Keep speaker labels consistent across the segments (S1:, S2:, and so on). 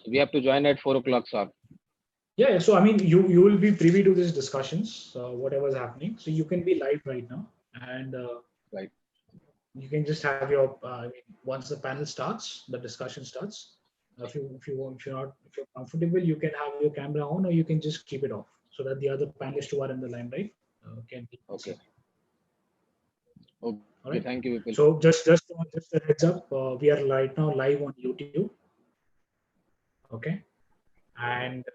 S1: We have to join at 4 o'clock sharp.
S2: Yeah, so I mean, you will be privy to these discussions, whatever's happening. So you can be live right now, and
S1: Right.
S2: you can just have your. I mean, once the panel starts, the discussion starts. If you're comfortable, you can have your camera on, or you can just keep it off, so that the other panelists who are in the line, right, can be
S1: Okay.
S2: seen.
S1: Okay.
S2: All right.
S1: Thank you, Vipul.
S2: So just a heads up, we are right now live on YouTube. Okay, and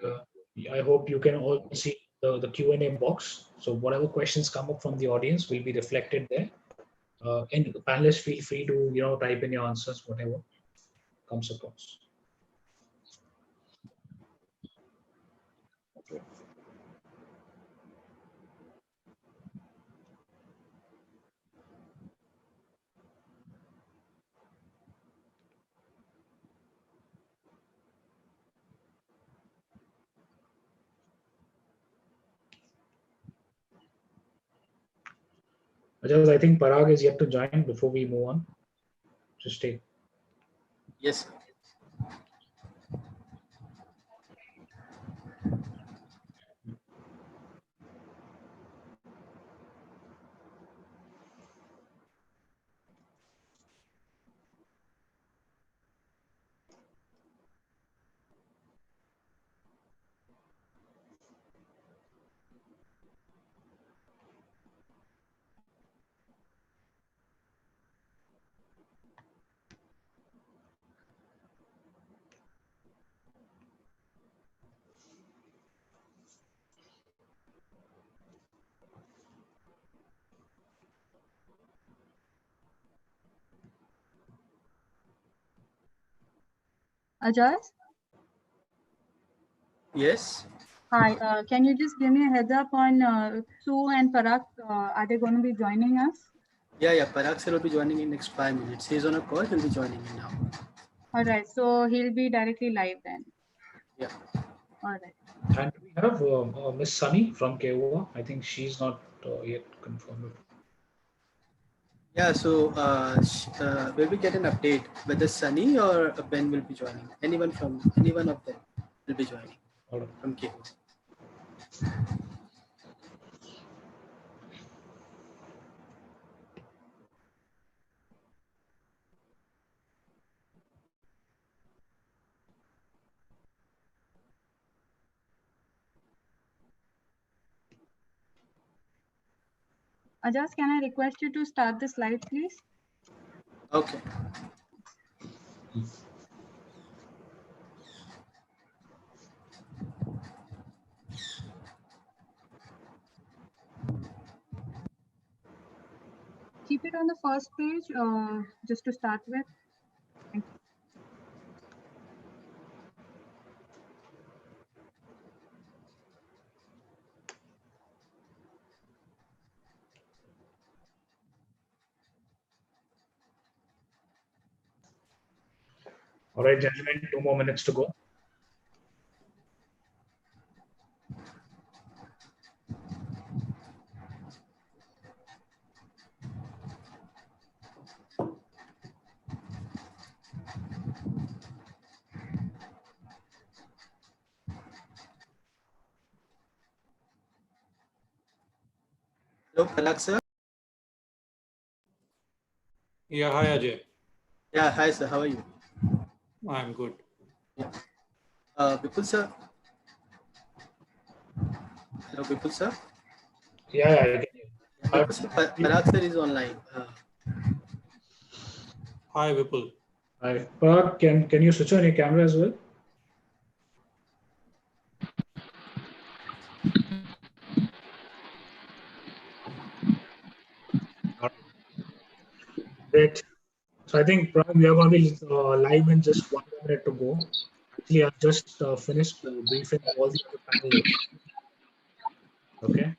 S2: I hope you can all see the Q&A box. So whatever questions come up from the audience will be reflected there. And the panelists, feel free to type in your answers, whatever comes across.
S1: Okay.
S2: Ajaz, I think Parag is yet to join before we move on. Just stay.
S3: Yes.
S4: Ajaz?
S3: Yes.
S4: Hi, can you just give me a heads up on Sue and Parag? Are they going to be joining us?
S3: Yeah. Parag sir will be joining in next 5 minutes. He's on a call. He'll be joining in now.
S4: All right, so he'll be directly live then.
S3: Yeah.
S4: All right.
S2: And we have Miss Sunny from KOA. I think she's not yet confirmed.
S3: Yeah. So will we get an update whether Sunny or Ben will be joining? Anyone of them will be joining from KO.
S4: Ajaz, can I request you to start the slide, please?
S3: Okay.
S4: Keep it on the first page, just to start with. Thank you.
S2: All right, gentlemen, 2 more minutes to go.
S3: Hello, Parag sir.
S5: Yeah, hi Ajay.
S3: Yeah, hi sir. How are you?
S5: I'm good.
S3: Yeah. Vipul sir. Hello, Vipul sir.
S2: Yeah, I can hear.
S3: Vipul sir, Parag sir is online.
S5: Hi Vipul.
S2: Hi, Parag, can you switch on your camera as well? Great. So I think Parag, we are going to be live in just 1 minute to go. Actually, I've just finished briefing all the other panelists. Okay.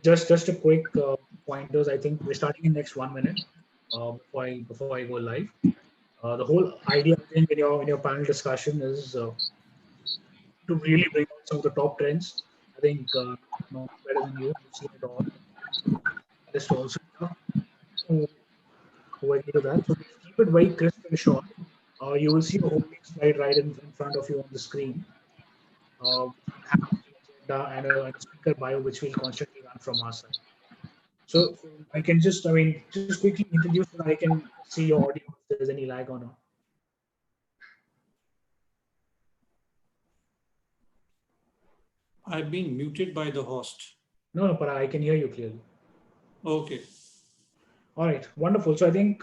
S2: Just a quick pointers. I think we're starting in next 1 minute before I go live. The whole idea, I think, in your panel discussion is to really bring out some of the top trends. I think better than you, you've seen it all. Just also who agree to that. So keep it very crisp and short. You will see a whole slide right in front of you on the screen. We have the agenda and a speaker bio, which will constantly run from our side. So I can just, just quickly introduce so that I can see your audio if there's any lag or not.
S5: I've been muted by the host.
S2: No, but I can hear you clearly.
S5: Okay.
S2: All right, wonderful. So I think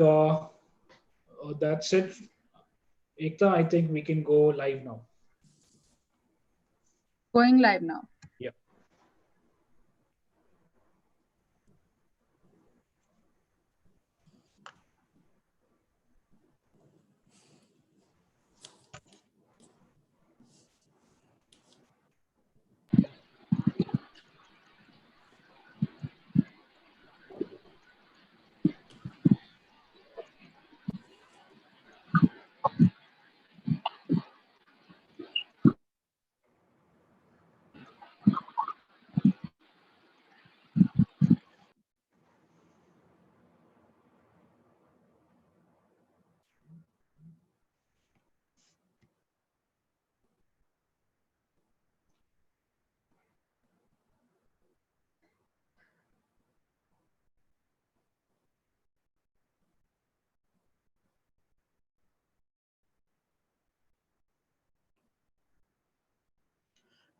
S2: that's it. Ekta, I think we can go live now.
S4: Going live now.
S2: Yeah.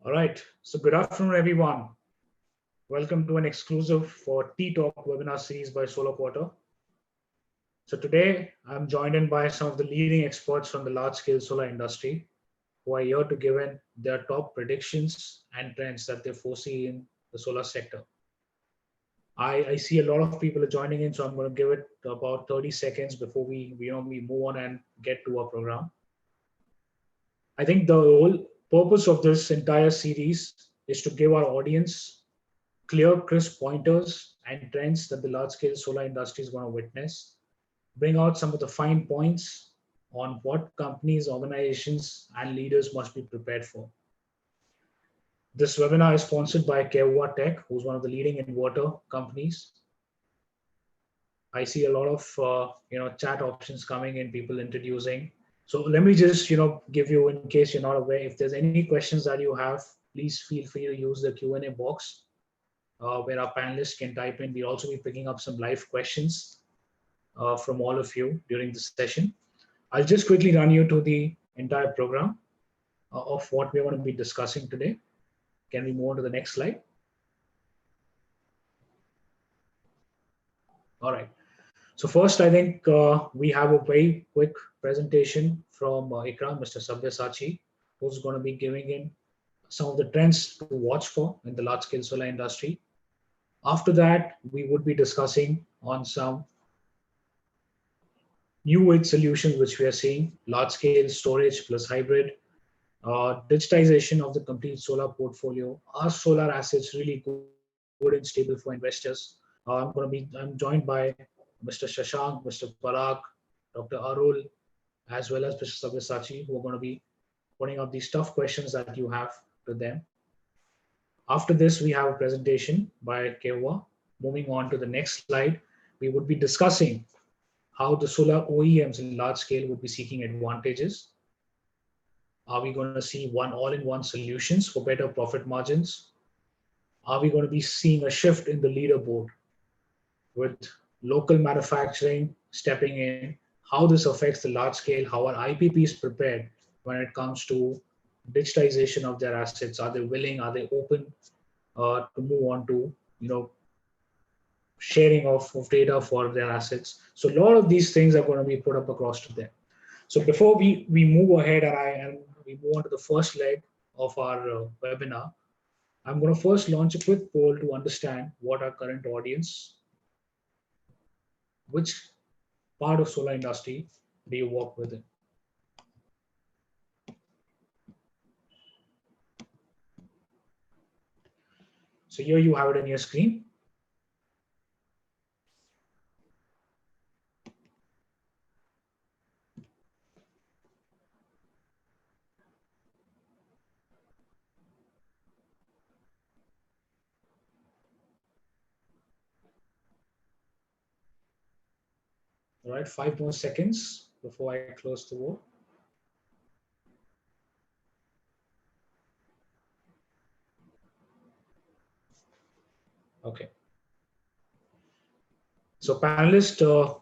S2: All right. So good afternoon, everyone. Welcome to an exclusive for Tea Talk webinar series by Solar Quarter. So today I'm joined in by some of the leading experts from the large-scale solar industry who are here to give in their top predictions and trends that they foresee in the solar sector. I see a lot of people are joining in, so I'm going to give it about 30 seconds before we move on and get to our program. I think the whole purpose of this entire series is to give our audience clear, crisp pointers and trends that the large-scale solar industry is going to witness, bring out some of the fine points on what companies, organizations, and leaders must be prepared for. This webinar is sponsored by Kewa Tech, who's one of the leading inverter companies. I see a lot of chat options coming in, people introducing. So let me just give you, in case you're not aware, if there's any questions that you have, please feel free to use the Q&A box where our panelists can type in. We'll also be picking up some live questions from all of you during this session. I'll just quickly run you to the entire program of what we're going to be discussing today. Can we move on to the next slide? All right. So first, I think we have a very quick presentation from Ikram, Mr. Sabyasachi, who's going to be giving in some of the trends to watch for in the large-scale solar industry. After that, we would be discussing on some new age solutions which we are seeing, large-scale storage plus hybrid, digitization of the complete solar portfolio. Are solar assets really good and stable for investors? I'm joined by Mr. Shashank, Mr. Parag, Dr. Arul, as well as Mr. Sabyasachi, who are going to be putting out these tough questions that you have to them. After this, we have a presentation by Kewa. Moving on to the next slide, we would be discussing how the solar OEMs in large scale would be seeking advantages. Are we going to see one all-in-one solutions for better profit margins? Are we going to be seeing a shift in the leaderboard with local manufacturing stepping in? How this affects the large scale? How are IPPs prepared when it comes to digitization of their assets? Are they willing? Are they open to move on to sharing of data for their assets? So a lot of these things are going to be put up across to them. So before we move ahead and we move on to the first leg of our webinar, I'm going to first launch a quick poll to understand what our current audience, which part of solar industry do you work within? So here you have it on your screen. All right, 5 more seconds before I close the vote? Okay. So panelists,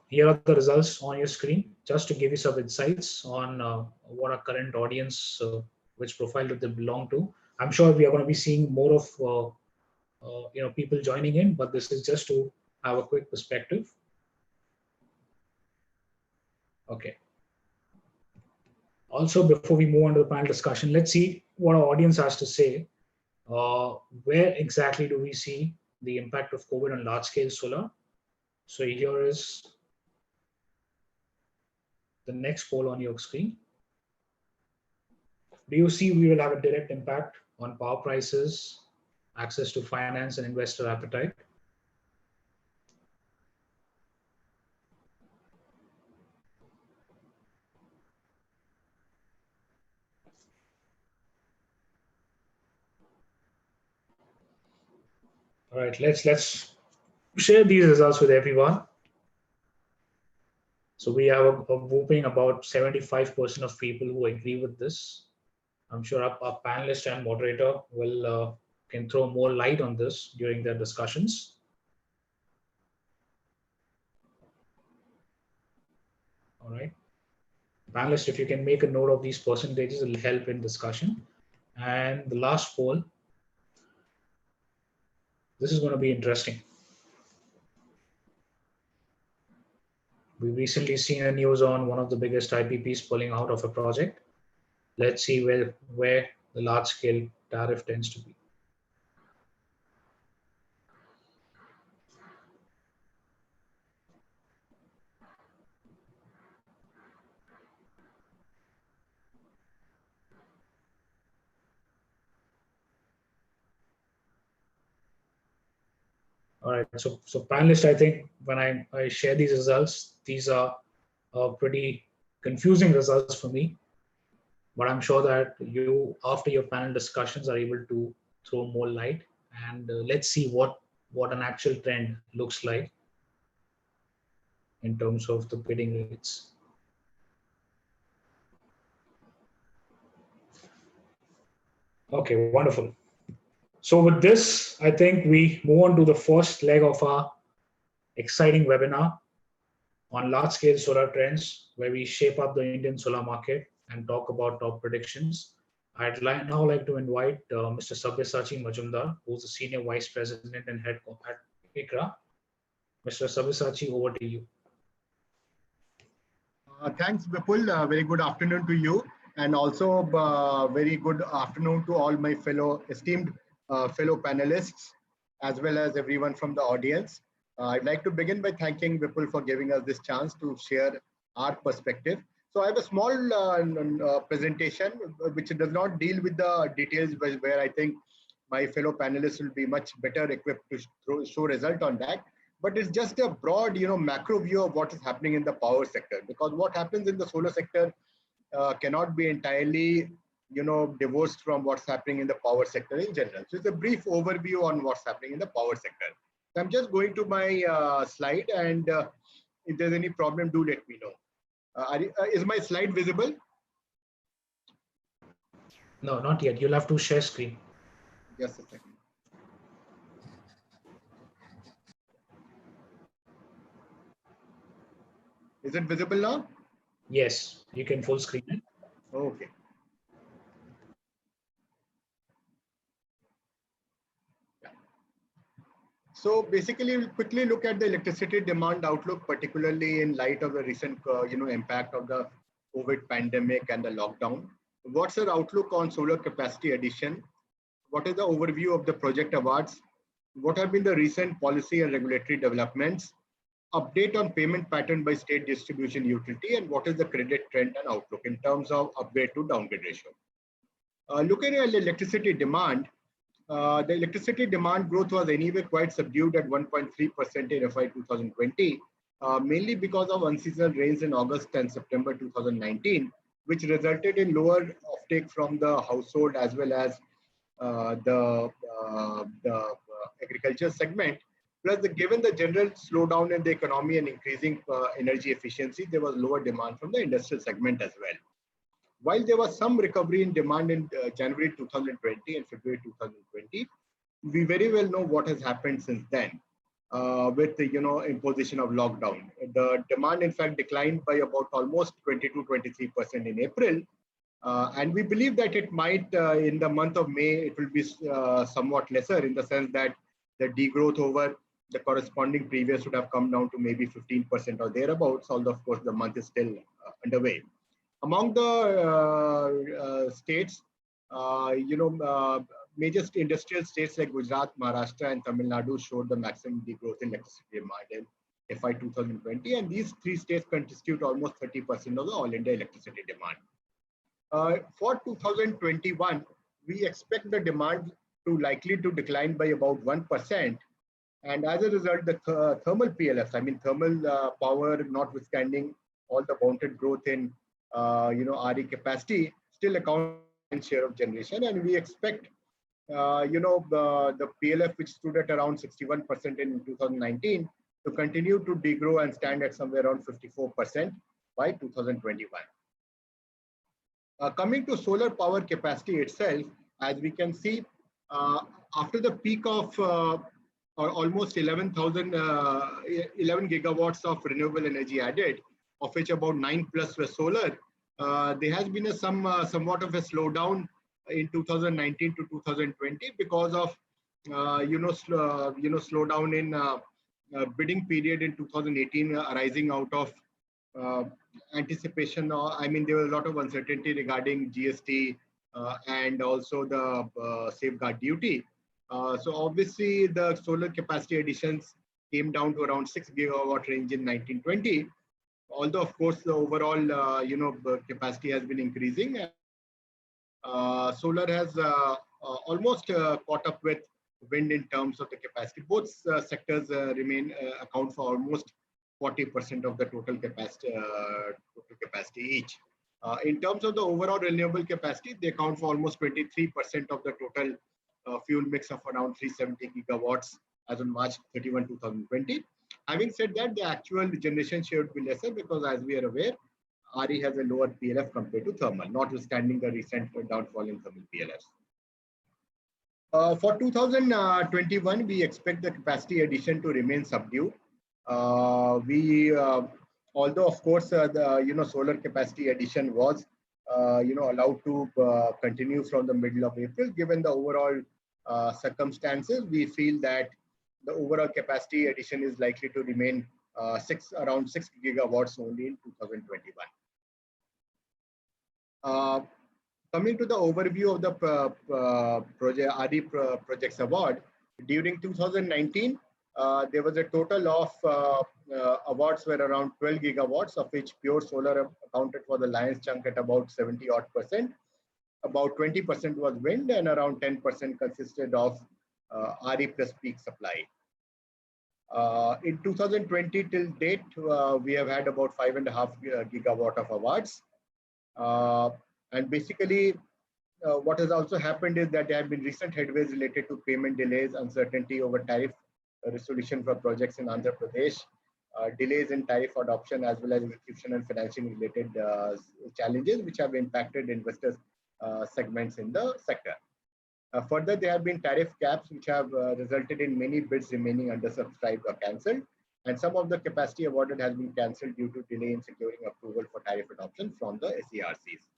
S2: here are the results on your screen, just to give you some insights on what our current audience, which profile do they belong to. I'm sure we are going to be seeing more of people joining in, but this is just to have a quick perspective. Okay. Also, before we move on to the panel discussion, let's see what our audience has to say. Where exactly do we see the impact of COVID on large-scale solar? So here is the next poll on your screen. Do you see we will have a direct impact on power prices, access to finance, and investor appetite? All right, let's share these results with everyone. So we have a whooping about 75% of people who agree with this. I'm sure our panelist and moderator will can throw more light on this during their discussions. All right, panelists, if you can make a note of these percentages, it will help in discussion. And the last poll, this is going to be interesting. We've recently seen a news on one of the biggest IPPs pulling out of a project. Let's see where the large scale tariff tends to be. All right, so panelists, I think when I share these results, these are pretty confusing results for me, but I'm sure that you, after your panel discussions, are able to throw more light, and let's see what an actual trend looks like in terms of the bidding rates. Okay, wonderful. So with this, I think we move on to the first leg of our exciting webinar on large-scale solar trends, where we shape up the Indian solar market and talk about top predictions. I'd now like to invite Mr. Sabyasachi Majumdar, who's the Senior Vice President and Head at ICRA. Mr. Sabyasachi, over to you.
S6: Thanks, Vipul. Very good afternoon to you, and also very good afternoon to all my esteemed fellow panelists, as well as everyone from the audience. I'd like to begin by thanking Vipul for giving us this chance to share our perspective. So I have a small presentation which does not deal with the details, where I think my fellow panelists will be much better equipped to show result on that. But it's just a broad, macro view of what is happening in the power sector, because what happens in the solar sector cannot be entirely, divorced from what's happening in the power sector in general. So it's a brief overview on what's happening in the power sector. So I'm just going to my slide, and if there's any problem, do let me know. Is my slide visible?
S2: No, not yet. You'll have to share screen.
S6: Just a second. Is it visible now?
S2: Yes, you can full screen it.
S6: Okay. Yeah. So basically, we'll quickly look at the electricity demand outlook, particularly in light of the recent, impact of the COVID pandemic and the lockdown. What's our outlook on solar capacity addition? What is the overview of the project awards? What have been the recent policy and regulatory developments? Update on payment pattern by state distribution utility, and what is the credit trend and outlook in terms of upgrade to downgrade ratio. Looking at the electricity demand growth was anyway quite subdued at 1.3% in FY 2020, mainly because of unseasonal rains in August and September 2019, which resulted in lower offtake from the household as well as the agriculture segment. Plus, given the general slowdown in the economy and increasing energy efficiency, there was lower demand from the industrial segment as well. While there was some recovery in demand in January 2020 and February 2020, we very well know what has happened since then with the imposition of lockdown. The demand, in fact, declined by about almost 22-23% in April. And we believe that it might, in the month of May, it will be somewhat lesser in the sense that the degrowth over the corresponding previous would have come down to maybe 15% or thereabouts, although of course the month is still underway. Among the states, major industrial states like Gujarat, Maharashtra, and Tamil Nadu showed the maximum degrowth in electricity demand in FY 2020, and these three states constitute almost 30% of the all India electricity demand. For 2021, we expect the demand to likely to decline by about 1%. And as a result, the thermal PLFs, I mean thermal power, notwithstanding all the mounted growth in RE capacity, still account for share of generation. And we expect the PLF, which stood at around 61% in 2019, to continue to degrow and stand at somewhere around 54% by 2021. Coming to solar power capacity itself, as we can see, after the peak of almost 11 gigawatts of renewable energy added, of which about 9 plus were solar, there has been somewhat of a slowdown in 2019 to 2020 because of slowdown in bidding period in 2018 arising out of anticipation. I mean, there was a lot of uncertainty regarding GST and also the safeguard duty. So obviously the solar capacity additions came down to around 6 gigawatt range in 1920. Although of course the overall capacity has been increasing. Solar has almost caught up with wind in terms of the capacity. Both sectors account for almost 40% of the total capacity each. In terms of the overall renewable capacity, they account for almost 23% of the total fuel mix of around 370 gigawatts as on March 31, 2020. Having said that, the actual generation share would be lesser because, as we are aware, RE has a lower PLF compared to thermal, notwithstanding the recent downfall in thermal PLFs. For 2021, we expect the capacity addition to remain subdued. Although of course the solar capacity addition was allowed to continue from the middle of April, given the overall circumstances, we feel that the overall capacity addition is likely to remain around 6 gigawatts only in 2021. Coming to the overview of the RE projects award, during 2019, there was a total of awards were around 12 gigawatts, of which pure solar accounted for the lion's chunk at about 70-odd%. About 20% was wind, and around 10% consisted of RE plus peak supply. In 2020 till date, we have had about 5.5 gigawatt of awards. And basically, what has also happened is that there have been recent headways related to payment delays, uncertainty over tariff resolution for projects in Andhra Pradesh, delays in tariff adoption, as well as execution and financing related challenges which have impacted investors segments in the sector. Further, there have been tariff caps which have resulted in many bids remaining undersubscribed or cancelled, and some of the capacity awarded has been cancelled due to delay in securing approval for tariff adoption from the SERCs.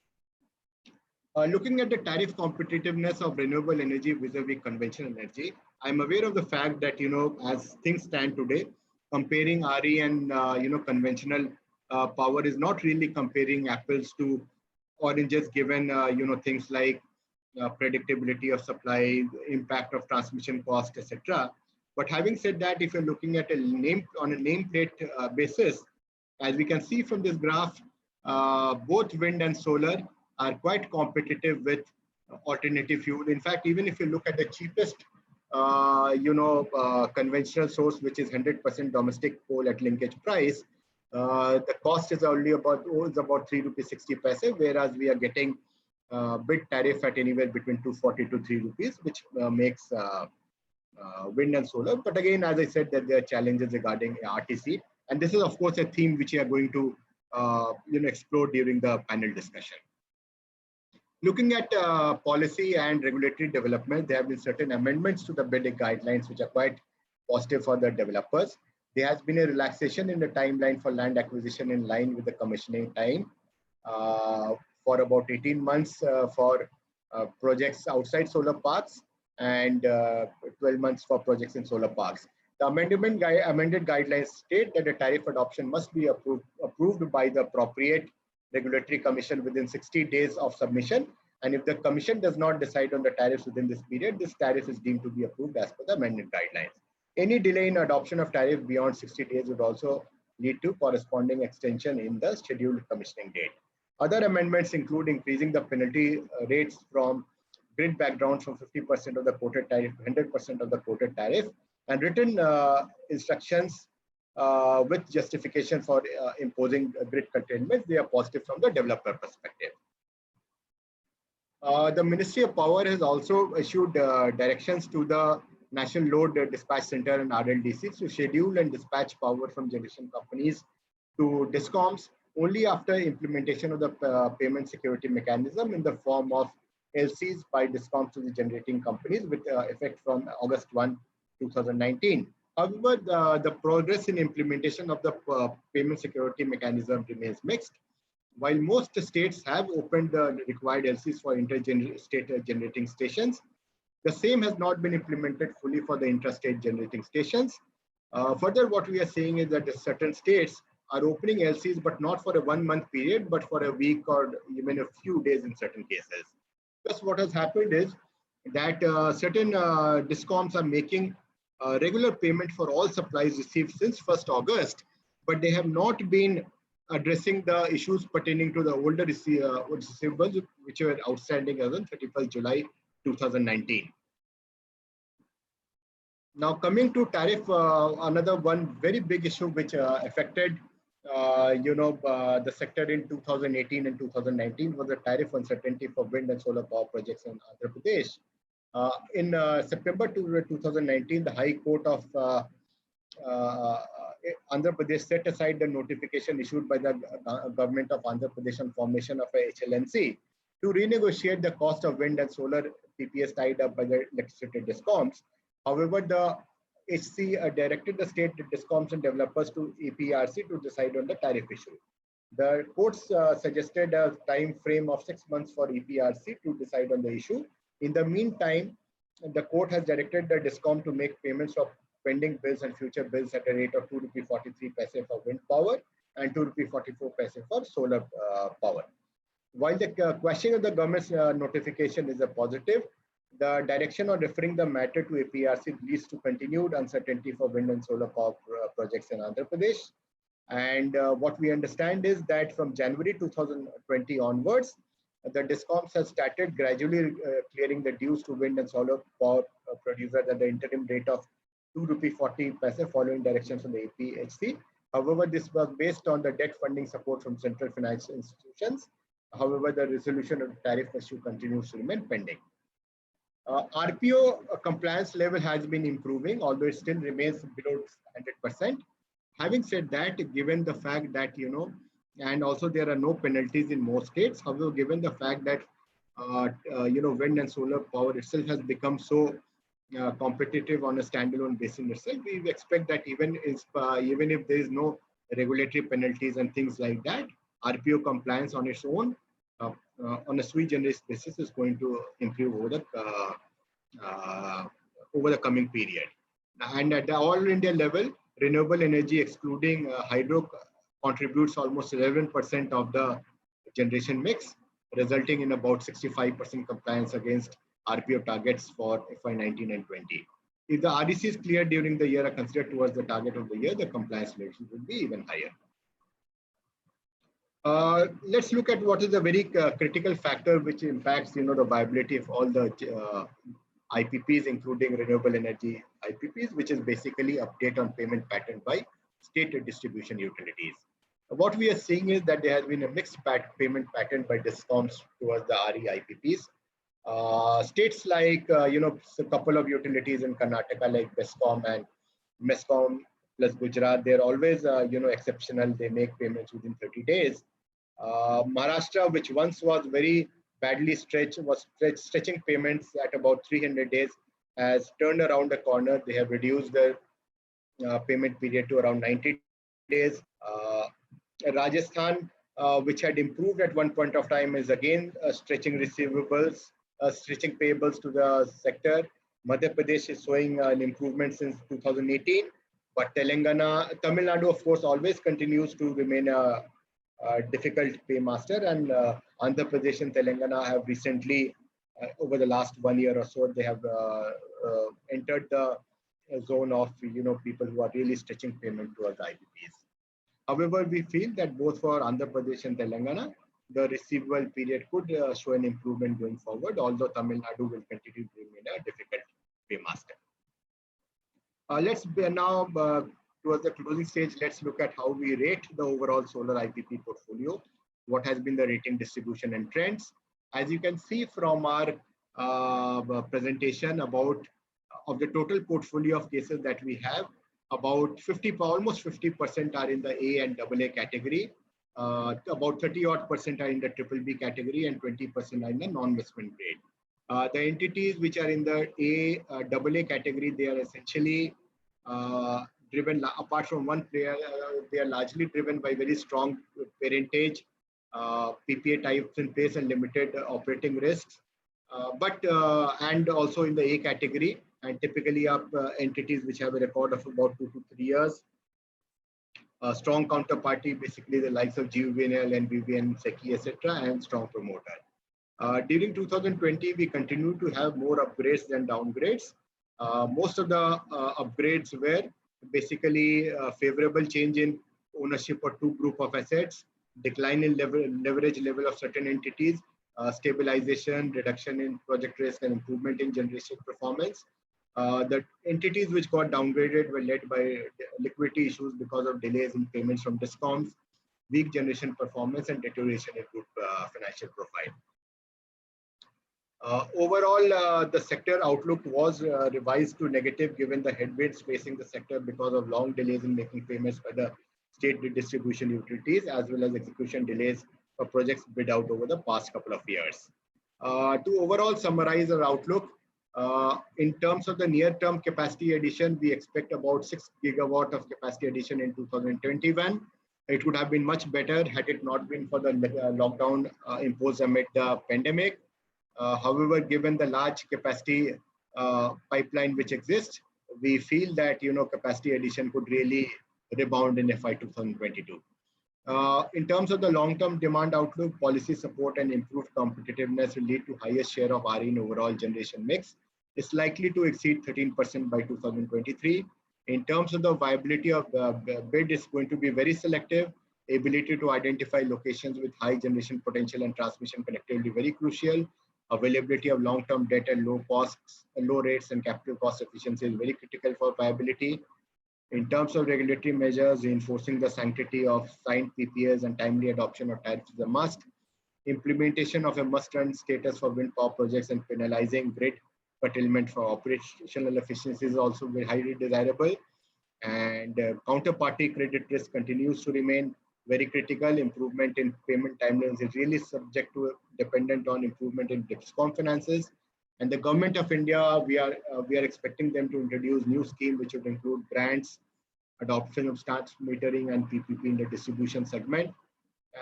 S6: Looking at the tariff competitiveness of renewable energy vis-a-vis conventional energy, I'm aware of the fact that, as things stand today, comparing RE and, conventional power is not really comparing apples to oranges, given, things like predictability of supply, impact of transmission cost, etc. But having said that, if you're looking at on a nameplate basis, as we can see from this graph, both wind and solar are quite competitive with alternative fuel. In fact, even if you look at the cheapest, conventional source, which is 100% domestic coal at linkage price, the cost is only about 3 rupees 60 paise, whereas we are getting bid tariff at anywhere between 240 to 3 rupees, which makes wind and solar. But again, as I said, that there are challenges regarding RTC, and this is of course a theme which we are going to explore during the panel discussion. Looking at policy and regulatory development, there have been certain amendments to the bidding guidelines which are quite positive for the developers. There has been a relaxation in the timeline for land acquisition in line with the commissioning time for about 18 months for projects outside solar parks and 12 months for projects in solar parks. The amended guidelines state that the tariff adoption must be approved by the appropriate regulatory commission within 60 days of submission. And if the commission does not decide on the tariffs within this period, this tariff is deemed to be approved as per the amended guidelines. Any delay in adoption of tariff beyond 60 days would also lead to corresponding extension in the scheduled commissioning date. Other amendments include increasing the penalty rates from grid background from 50% of the quoted tariff to 100% of the quoted tariff, and written instructions with justification for imposing grid curtailment. They are positive from the developer perspective. The Ministry of Power has also issued directions to the National Load Dispatch Center and RLDCs to schedule and dispatch power from generation companies to DISCOMs only after implementation of the payment security mechanism in the form of LCs by DISCOMs to the generating companies with effect from August 1, 2019. However, the progress in implementation of the payment security mechanism remains mixed. While most states have opened the required LCs for inter-state generating stations, the same has not been implemented fully for the intrastate generating stations. Further, what we are seeing is that certain states are opening LCs, but not for a 1 month period, but for a week or even a few days in certain cases. Thus, what has happened is that certain DISCOMs are making regular payment for all supplies received since 1st August, but they have not been addressing the issues pertaining to the older receivables which were outstanding as on 31st July 2019. Now coming to tariff, another one very big issue which affected the sector in 2018 and 2019 was the tariff uncertainty for wind and solar power projects in Andhra Pradesh. In September 2019, the High Court of Andhra Pradesh set aside the notification issued by the government of Andhra Pradesh on formation of a HLNC to renegotiate the cost of wind and solar PPS tied up by the electricity DISCOMs. However, the HC directed the state DISCOMs and developers to EPRC to decide on the tariff issue. The courts suggested a time frame of 6 months for EPRC to decide on the issue. In the meantime, the court has directed the DISCOM to make payments of pending bills and future bills at a rate of 2 rupee 43 paise for wind power and 2 rupee 44 paise for solar power. While the question of the government's notification is a positive, the direction on referring the matter to APRC leads to continued uncertainty for wind and solar power projects in Andhra Pradesh. And what we understand is that from January 2020 onwards, the DISCOMs have started gradually clearing the dues to wind and solar power producers at the interim rate of 2 rupee 40 paise following directions from the APHC. However, this was based on the debt funding support from central financial institutions. However, the resolution of the tariff issue continues to remain pending. RPO compliance level has been improving, although it still remains below 100%. Having said that, given the fact that, and also there are no penalties in most states, however, given the fact that, wind and solar power itself has become so competitive on a standalone basis itself, we expect that even if there is no regulatory penalties and things like that, RPO compliance on its own on a sui generis basis is going to improve over the coming period. And at the all India level, renewable energy excluding hydro contributes almost 11% of the generation mix, resulting in about 65% compliance against RPO targets for FY19 and 20. If the RECs cleared during the year are considered towards the target of the year, the compliance level will be even higher. Let's look at what is a very critical factor which impacts, the viability of all the IPPs, including renewable energy IPPs, which is basically update on payment pattern by state distribution utilities. What we are seeing is that there has been a mixed payment pattern by DISCOMs towards the RE IPPs. States like, a couple of utilities in Karnataka like DISCOM and MESCOM plus Gujarat, they're always, exceptional. They make payments within 30 days. Maharashtra, which once was very badly stretched, was stretching payments at about 300 days, has turned around the corner. They have reduced their payment period to around 90 days. Rajasthan, which had improved at one point of time, is again stretching receivables, stretching payables to the sector. Madhya Pradesh is showing an improvement since 2018, but Tamil Nadu, of course, always continues to remain a difficult paymaster, and Andhra Pradesh and Telangana have recently, over the last 1 year or so, they have entered the zone of people who are really stretching payment towards IPPs. However, we feel that both for Andhra Pradesh and Telangana, the receivable period could show an improvement going forward, although Tamil Nadu will continue to remain a difficult paymaster. Let's now, towards the closing stage, let's look at how we rate the overall solar IPP portfolio. What has been the rating distribution and trends? As you can see from our presentation, of the total portfolio of cases that we have, about almost 50% are in the A and AA category. About 30% are in the BBB category, and 20% are in the non-investment grade. The entities which are in the AA category, they are essentially driven, apart from one player, they are largely driven by very strong parentage, PPA types in place, and limited operating risks. And also in the A category, and typically are entities which have a record of about 2 to 3 years. Strong counterparty, basically the likes of GVNL, NVVN, SECI, etc., and strong promoter. During 2020, we continued to have more upgrades than downgrades. Most of the upgrades were basically favorable change in ownership of two group of assets, decline in leverage level of certain entities, stabilization, reduction in project risk, and improvement in generation performance. The entities which got downgraded were led by liquidity issues because of delays in payments from DISCOMs, weak generation performance, and deterioration in group financial profile. Overall, the sector outlook was revised to negative given the headwinds facing the sector because of long delays in making payments by the state distribution utilities, as well as execution delays for projects bid out over the past couple of years. To overall summarize our outlook, in terms of the near-term capacity addition, we expect about 6 gigawatt of capacity addition in 2021. It would have been much better had it not been for the lockdown imposed amid the pandemic. However, given the large capacity pipeline which exists, we feel that capacity addition could really rebound in FY 2022. In terms of the long-term demand outlook, policy support and improved competitiveness will lead to highest share of RE in overall generation mix. It's likely to exceed 13% by 2023. In terms of the viability of the bid, is going to be very selective. Ability to identify locations with high generation potential and transmission connectivity very crucial. Availability of long-term debt and low costs, low rates, and capital cost efficiency is very critical for viability. In terms of regulatory measures, reinforcing the sanctity of signed PPAs and timely adoption of tariffs is a must. Implementation of a must-run status for wind power projects and penalizing grid curtailment for operational efficiency is also very highly desirable. And counterparty credit risk continues to remain very critical. Improvement in payment timelines is really dependent on improvement in DISCOM finances. And the government of India, we are expecting them to introduce new scheme which would include grants, adoption of smart metering and PPP in the distribution segment,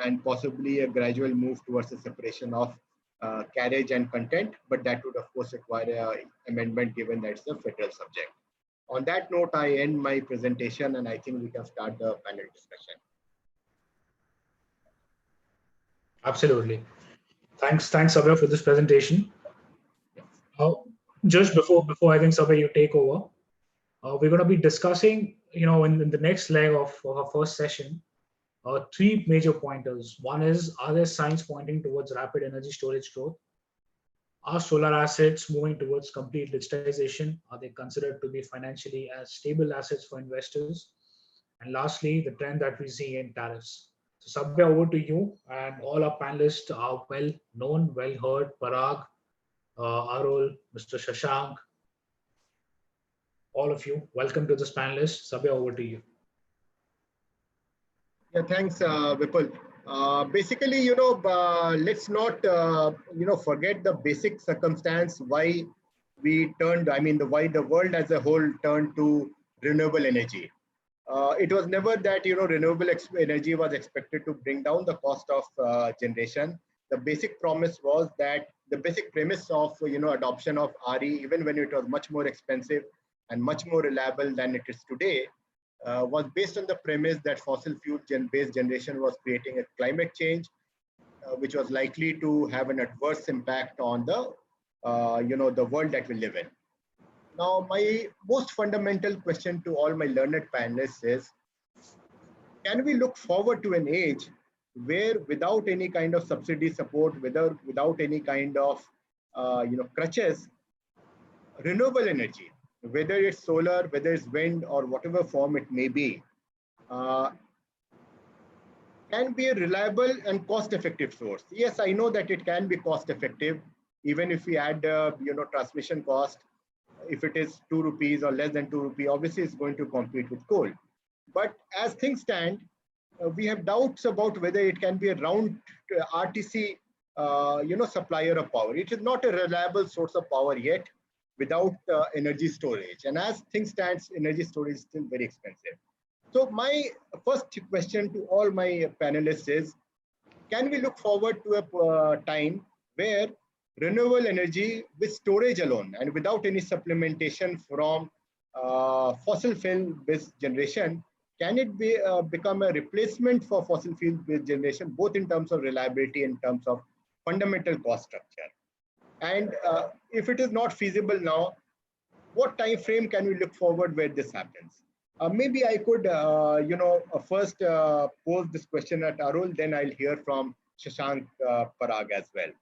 S6: and possibly a gradual move towards the separation of carriage and content. But that would of course require an amendment given that it's a federal subject. On that note, I end my presentation, and I think we can start the panel discussion.
S2: Absolutely. Thanks, Sabir, for this presentation. Just before I think Sabir, you take over, we're going to be discussing, in the next leg of our first session, 3 major pointers. One is, are there signs pointing towards rapid energy storage growth? Are solar assets moving towards complete digitization? Are they considered to be financially as stable assets for investors? And lastly, the trend that we see in tariffs. So Sabir, over to you, and all our panelists are well known, well heard. Parag, Arul, Mr. Shashank, all of you, welcome to this panelist. Sabya, over to you.
S6: Yeah, thanks, Vipul. Basically, let's not, forget the basic circumstance why why the world as a whole turned to renewable energy. It was never that, renewable energy was expected to bring down the cost of generation. The basic premise of, adoption of RE, even when it was much more expensive and much more reliable than it is today, was based on the premise that fossil fuel based generation was creating a climate change, which was likely to have an adverse impact on the world that we live in. Now, my most fundamental question to all my learned panelists is, can we look forward to an age where without any kind of subsidy support, without any kind of crutches, renewable energy, whether it's solar, whether it's wind, or whatever form it may be, can be a reliable and cost-effective source? Yes, I know that it can be cost-effective, even if we add, transmission cost. If it is 2 rupees or less than 2 rupees, obviously it's going to compete with coal. But as things stand, we have doubts about whether it can be a round RTC, supplier of power. It is not a reliable source of power yet without energy storage. And as things stand, energy storage is still very expensive. So my first question to all my panelists is, can we look forward to a time where renewable energy with storage alone and without any supplementation from fossil fuel-based generation, can it become a replacement for fossil fuel-based generation, both in terms of reliability and in terms of fundamental cost structure? And if it is not feasible now, what time frame can we look forward where this happens? Maybe I could, first pose this question at Arul, then I'll hear from Shashank, Parag as well.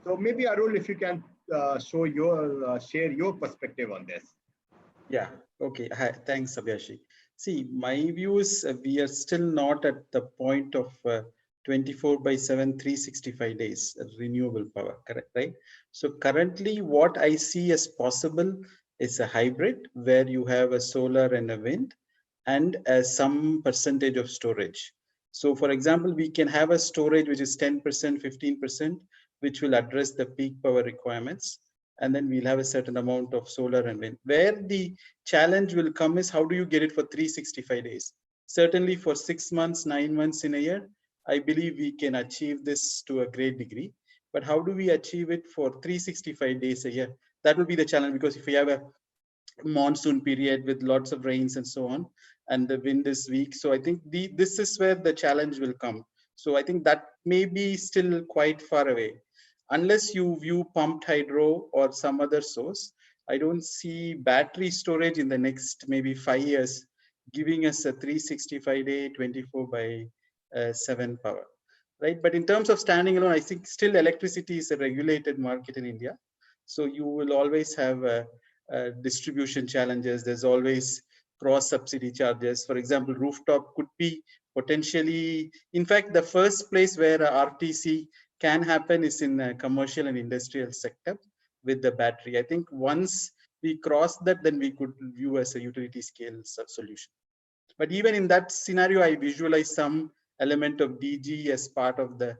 S6: So maybe Arul, if you can share your perspective on this.
S7: Yeah, okay. Hi, thanks, Abhyashi. See, my view is we are still not at the point of 24/7, 365 days renewable power, correct, right? So currently what I see as possible is a hybrid where you have a solar and a wind and some percentage of storage. So for example, we can have a storage which is 10%, 15%, which will address the peak power requirements. And then we'll have a certain amount of solar and wind. Where the challenge will come is, how do you get it for 365 days? Certainly for 6 months, 9 months in a year, I believe we can achieve this to a great degree. But how do we achieve it for 365 days a year? That will be the challenge, because if we have a monsoon period with lots of rains and so on, and the wind is weak, so I think this is where the challenge will come. So I think that may be still quite far away. Unless you view pumped hydro or some other source, I don't see battery storage in the next maybe 5 years giving us a 365-day, 24/7 power, right? But in terms of standing alone, I think still electricity is a regulated market in India. So you will always have distribution challenges. There's always cross subsidy charges. For example, rooftop could be potentially, in fact, the first place where RTC can happen is in the commercial and industrial sector with the battery. I think once we cross that, then we could view as a utility scale solution. But even in that scenario, I visualize some element of DG as part of the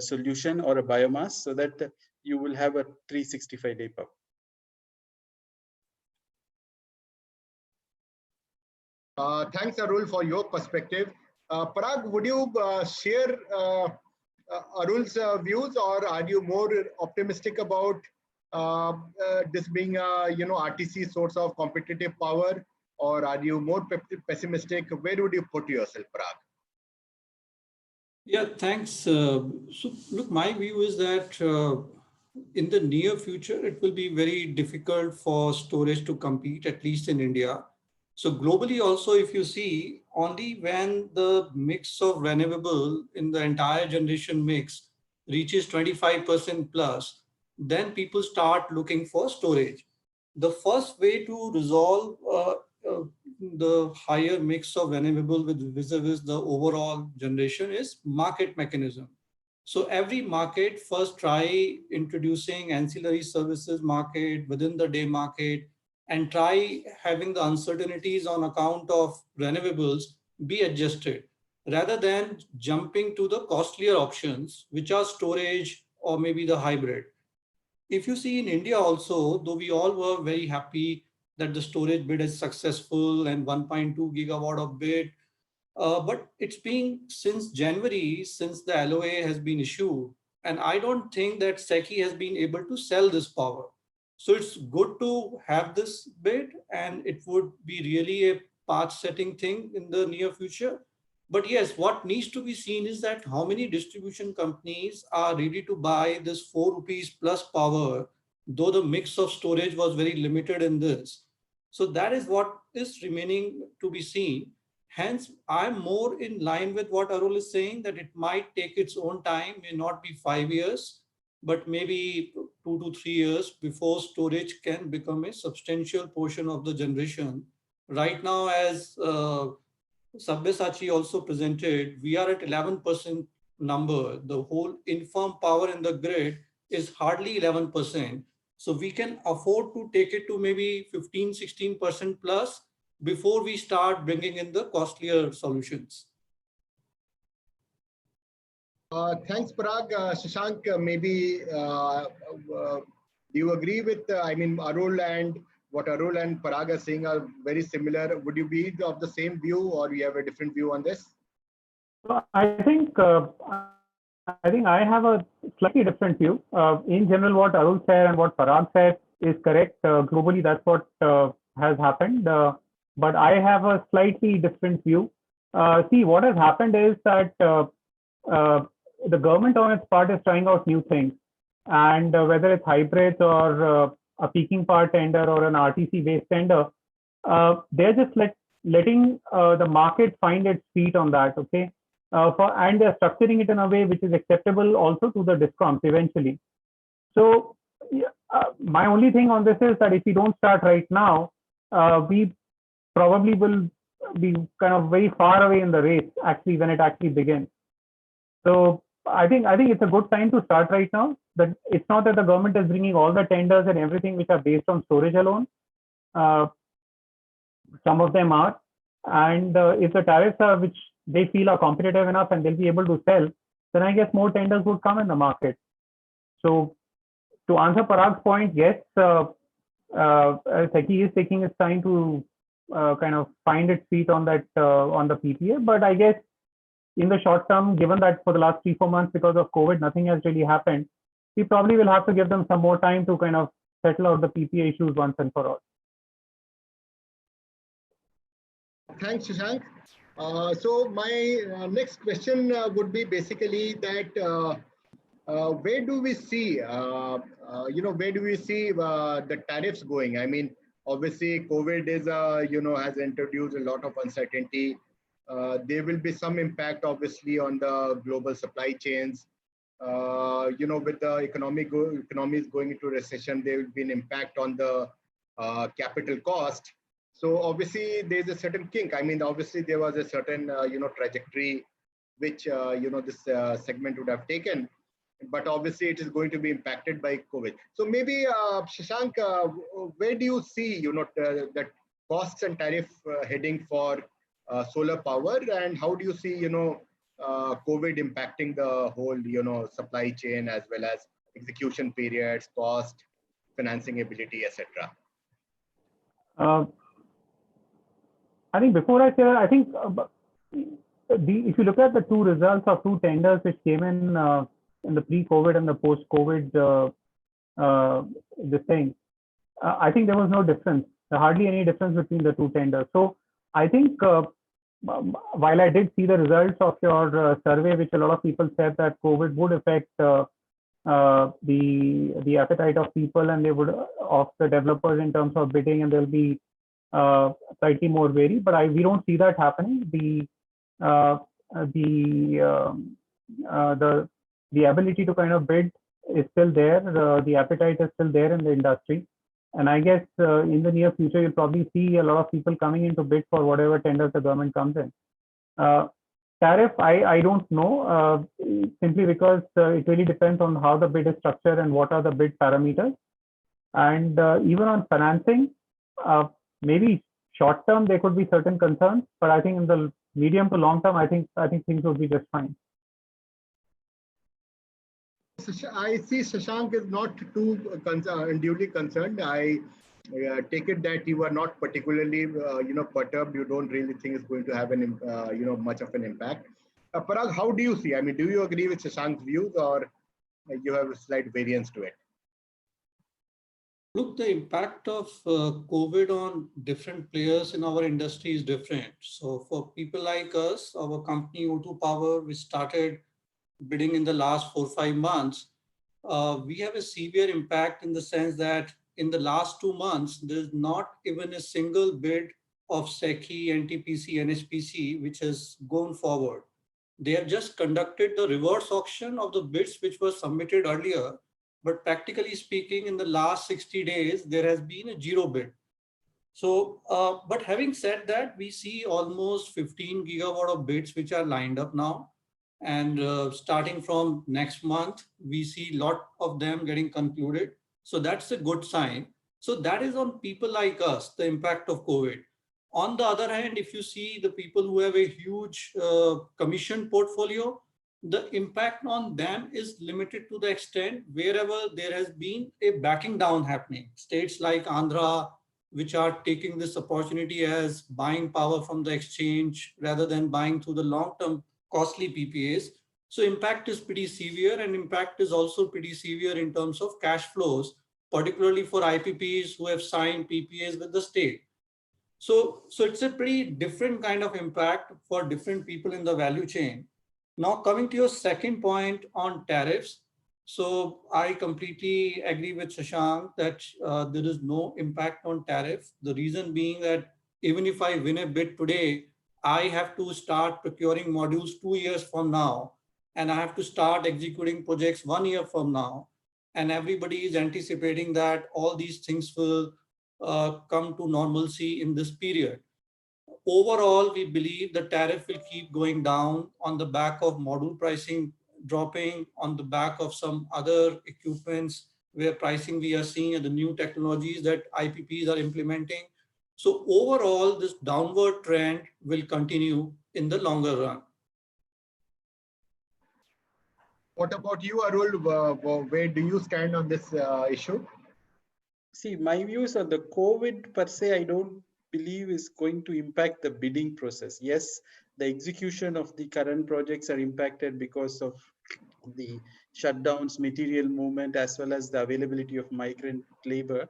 S7: solution, or a biomass, so that you will have a 365-day power.
S6: Thanks, Arul, for your perspective. Parag, would you share Arul's views, or are you more optimistic about this being a RTC source of competitive power, or are you more pessimistic? Where would you put yourself, Parag?
S5: Yeah, thanks. So look, my view is that in the near future, it will be very difficult for storage to compete, at least in India. So globally also, if you see, only when the mix of renewable in the entire generation mix reaches 25% plus, then people start looking for storage. The first way to resolve the higher mix of renewable with vis-a-vis the overall generation is market mechanism. So every market first try introducing ancillary services market within the day market, and try having the uncertainties on account of renewables be adjusted rather than jumping to the costlier options, which are storage or maybe the hybrid. If you see in India also, though we all were very happy that the storage bid is successful and 1.2 gigawatt of bid, but it's been since January, since the LOA has been issued, and I don't think that SECI has been able to sell this power. So it's good to have this bid, and it would be really a path-setting thing in the near future. But yes, what needs to be seen is that how many distribution companies are ready to buy this 4 rupees plus power, though the mix of storage was very limited in this. So that is what is remaining to be seen. Hence, I'm more in line with what Arul is saying, that it might take its own time, may not be 5 years, but maybe 2 to 3 years before storage can become a substantial portion of the generation. Right now, as Sabyasachi also presented, we are at 11% number. The whole infirm power in the grid is hardly 11%. So we can afford to take it to maybe 15, 16% plus before we start bringing in the costlier solutions.
S6: Thanks, Parag. Shashank, maybe do you agree with, Arul and what Arul and Parag are saying are very similar? Would you be of the same view, or you have a different view on this?
S8: So I think I have a slightly different view. In general, what Arul said and what Parag said is correct. Globally, that's what has happened. But I have a slightly different view. See, what has happened is that the government on its part is trying out new things. And whether it's hybrids or a peaking power tender or an RTC-based tender, they're just letting the market find its feet on that, okay? And they're structuring it in a way which is acceptable also to the DISCOMs eventually. So my only thing on this is that if we don't start right now, we probably will be kind of very far away in the race actually when it actually begins. So I think it's a good time to start right now. But it's not that the government is bringing all the tenders and everything which are based on storage alone. Some of them are, and if the tariffs are which they feel are competitive enough and they'll be able to sell, then I guess more tenders would come in the market. So to answer Parag's point, yes, SECI is taking its time to kind of find its feet on that on the PPA. But I guess in the short term, given that for the last 3-4 months because of COVID, nothing has really happened, we probably will have to give them some more time to kind of settle out the PPA issues once and for all.
S6: Thanks, Shashank. So my next question would be basically that where do we see, where do we see the tariffs going? I mean, obviously, COVID is, has introduced a lot of uncertainty. There will be some impact, obviously, on the global supply chains. With the economies going into recession, there will be an impact on the capital cost. So obviously, there's a certain kink. I mean, obviously, there was a certain, trajectory which, this segment would have taken. But obviously, it is going to be impacted by COVID. So maybe, Shashank, where do you see, that costs and tariff heading for solar power, and how do you see, COVID impacting the whole, supply chain as well as execution periods, cost, financing ability, etc.?
S8: I think before I say that, I think if you look at the two results of two tenders which came in the pre-COVID and the post-COVID this thing, I think there was no difference, hardly any difference between the two tenders. So I think while I did see the results of your survey, which a lot of people said that COVID would affect the appetite of people and they would of the developers in terms of bidding, and there'll be slightly more vary, but we don't see that happening. The ability to kind of bid is still there. The appetite is still there in the industry, and I guess in the near future you'll probably see a lot of people coming in to bid for whatever tenders the government comes in. Tariff, I don't know, simply because it really depends on how the bid is structured and what are the bid parameters. And even on financing, maybe short term there could be certain concerns, but I think in the medium to long term, I think things would be just fine.
S6: I see Shashank is not too unduly concerned. I take it that you are not particularly, perturbed. You don't really think it's going to have an, much of an impact. Parag, how do you see? I mean, do you agree with Shashank's views, or you have a slight variance to it?
S5: Look, the impact of COVID on different players in our industry is different. So for people like us, our company O2 Power, we started bidding in the last 4 or 5 months. We have a severe impact in the sense that in the last 2 months, there's not even a single bid of SECI, NTPC, NHPC, which has gone forward. They have just conducted the reverse auction of the bids which were submitted earlier. But practically speaking, in the last 60 days, there has been a 0 bid. So, but having said that, we see almost 15 gigawatt of bids which are lined up now. And starting from next month, we see a lot of them getting concluded. So that's a good sign. So that is on people like us, the impact of COVID. On the other hand, if you see the people who have a huge commission portfolio, the impact on them is limited to the extent wherever there has been a backing down happening. States like Andhra, which are taking this opportunity as buying power from the exchange rather than buying through the long-term costly PPAs. So impact is pretty severe, and impact is also pretty severe in terms of cash flows, particularly for IPPs who have signed PPAs with the state. So it's a pretty different kind of impact for different people in the value chain. Now, coming to your second point on tariffs. So I completely agree with Shashank that there is no impact on tariff. The reason being that even if I win a bid today, I have to start procuring modules 2 years from now, and I have to start executing projects 1 year from now. And everybody is anticipating that all these things will come to normalcy in this period. Overall, we believe the tariff will keep going down on the back of module pricing dropping, on the back of some other equipments where pricing we are seeing and the new technologies that IPPs are implementing. So overall, this downward trend will continue in the longer run.
S6: What about you, Arul? Where do you stand on this issue?
S7: See, my views on the COVID per se, I don't believe is going to impact the bidding process. Yes, the execution of the current projects are impacted because of the shutdowns, material movement, as well as the availability of migrant labor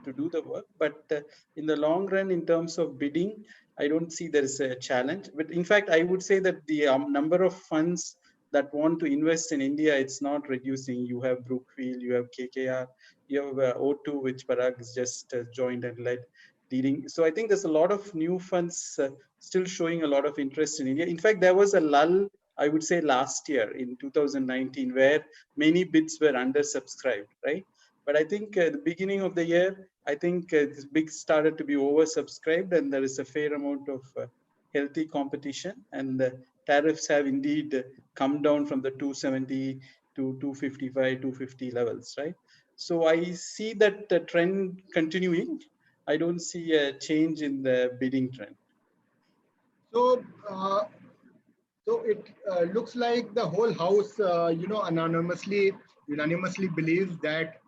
S7: to do the work. But in the long run, in terms of bidding, I don't see there is a challenge. But in fact, I would say that the number of funds that want to invest in India, it's not reducing. You have Brookfield, you have KKR, you have O2, which Parag has just joined and led. Leading. So I think there's a lot of new funds still showing a lot of interest in India. In fact, there was a lull, I would say last year in 2019, where many bids were undersubscribed, right? But I think at the beginning of the year, I think this bids started to be oversubscribed, and there is a fair amount of healthy competition, and the tariffs have indeed come down from the 270 to 255, 250 levels, right? So I see that the trend continuing. I don't see a change in the bidding trend.
S6: So, so it looks like the whole house, unanimously believes that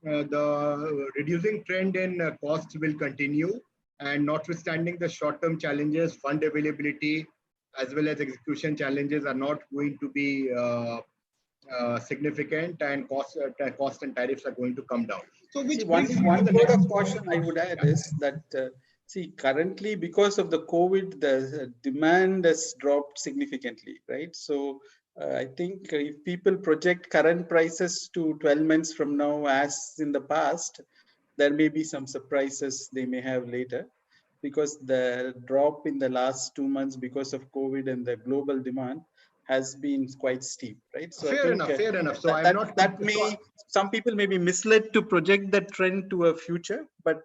S6: the reducing trend in costs will continue, and notwithstanding the short-term challenges, fund availability, as well as execution challenges are not going to be significant, and cost and tariffs are going to come down. So which
S7: see, one word of caution I would add is that see, currently because of the COVID, the demand has dropped significantly, right? So I think if people project current prices to 12 months from now, as in the past, there may be some surprises they may have later, because the drop in the last 2 months because of COVID and the global demand has been quite steep, right? So
S6: fair enough. So
S7: some people may be misled to project that trend to a future, but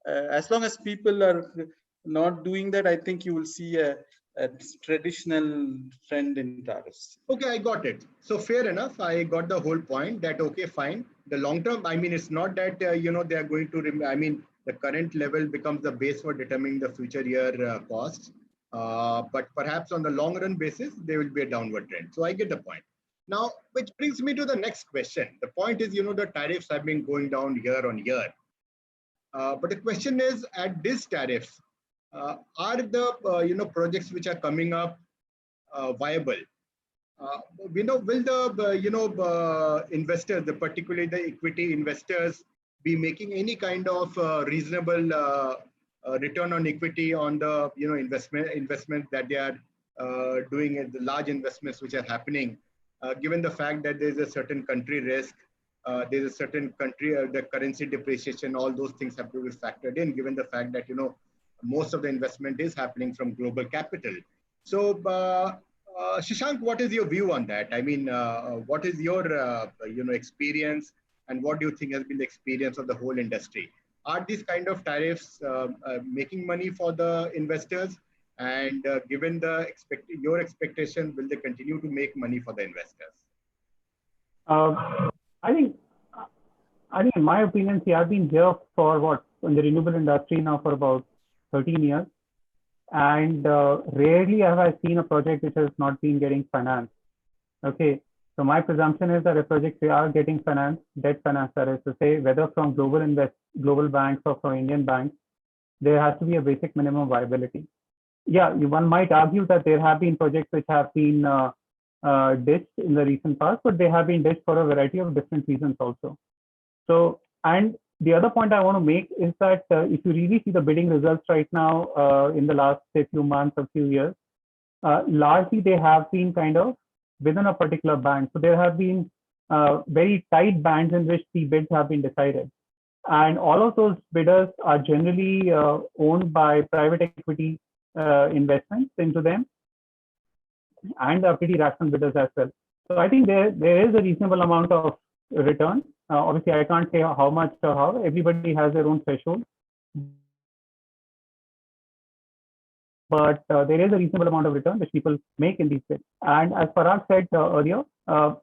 S7: as long as people are not doing that, I think you will see a a traditional trend in tariffs.
S6: Okay, I got it. So fair enough. I got the whole point that, okay, fine. The long term, I mean, it's not that, they are going to, I mean, the current level becomes the base for determining the future year costs. But perhaps on the long run basis, there will be a downward trend. So I get the point. Now, which brings me to the next question. The point is, the tariffs have been going down year on year. But the question is, at this tariffs, are the, projects which are coming up viable? Will the investors, particularly the equity investors, be making any kind of reasonable return on equity on the investment that they are doing, in the large investments which are happening, given the fact that there is a certain country risk, there's a certain country, the currency depreciation, all those things have to be factored in, given the fact that most of the investment is happening from global capital. So Shashank, what is your view on that? I mean, what is your experience, and what do you think has been the experience of the whole industry? Are these kind of tariffs making money for the investors? And given the your expectation, will they continue to make money for the investors?
S8: I think in my opinion, see, I've been here for what, in the renewable industry now for about 13 years. And rarely have I seen a project which has not been getting financed. Okay, so my presumption is that if projects are getting financed, debt finance, that is to say, whether from global banks or from Indian banks, there has to be a basic minimum viability. Yeah, one might argue that there have been projects which have been ditched in the recent past, but they have been ditched for a variety of different reasons also. So, and the other point I want to make is that if you really see the bidding results right now in the last few months or few years, largely they have been kind of within a particular band. So there have been very tight bands in which the bids have been decided. And all of those bidders are generally owned by private equity investments into them, and are pretty rational bidders as well. So I think there is a reasonable amount of return. Obviously, I can't say how much or how. Everybody has their own threshold. But there is a reasonable amount of return which people make in these bids. And as Parag said earlier,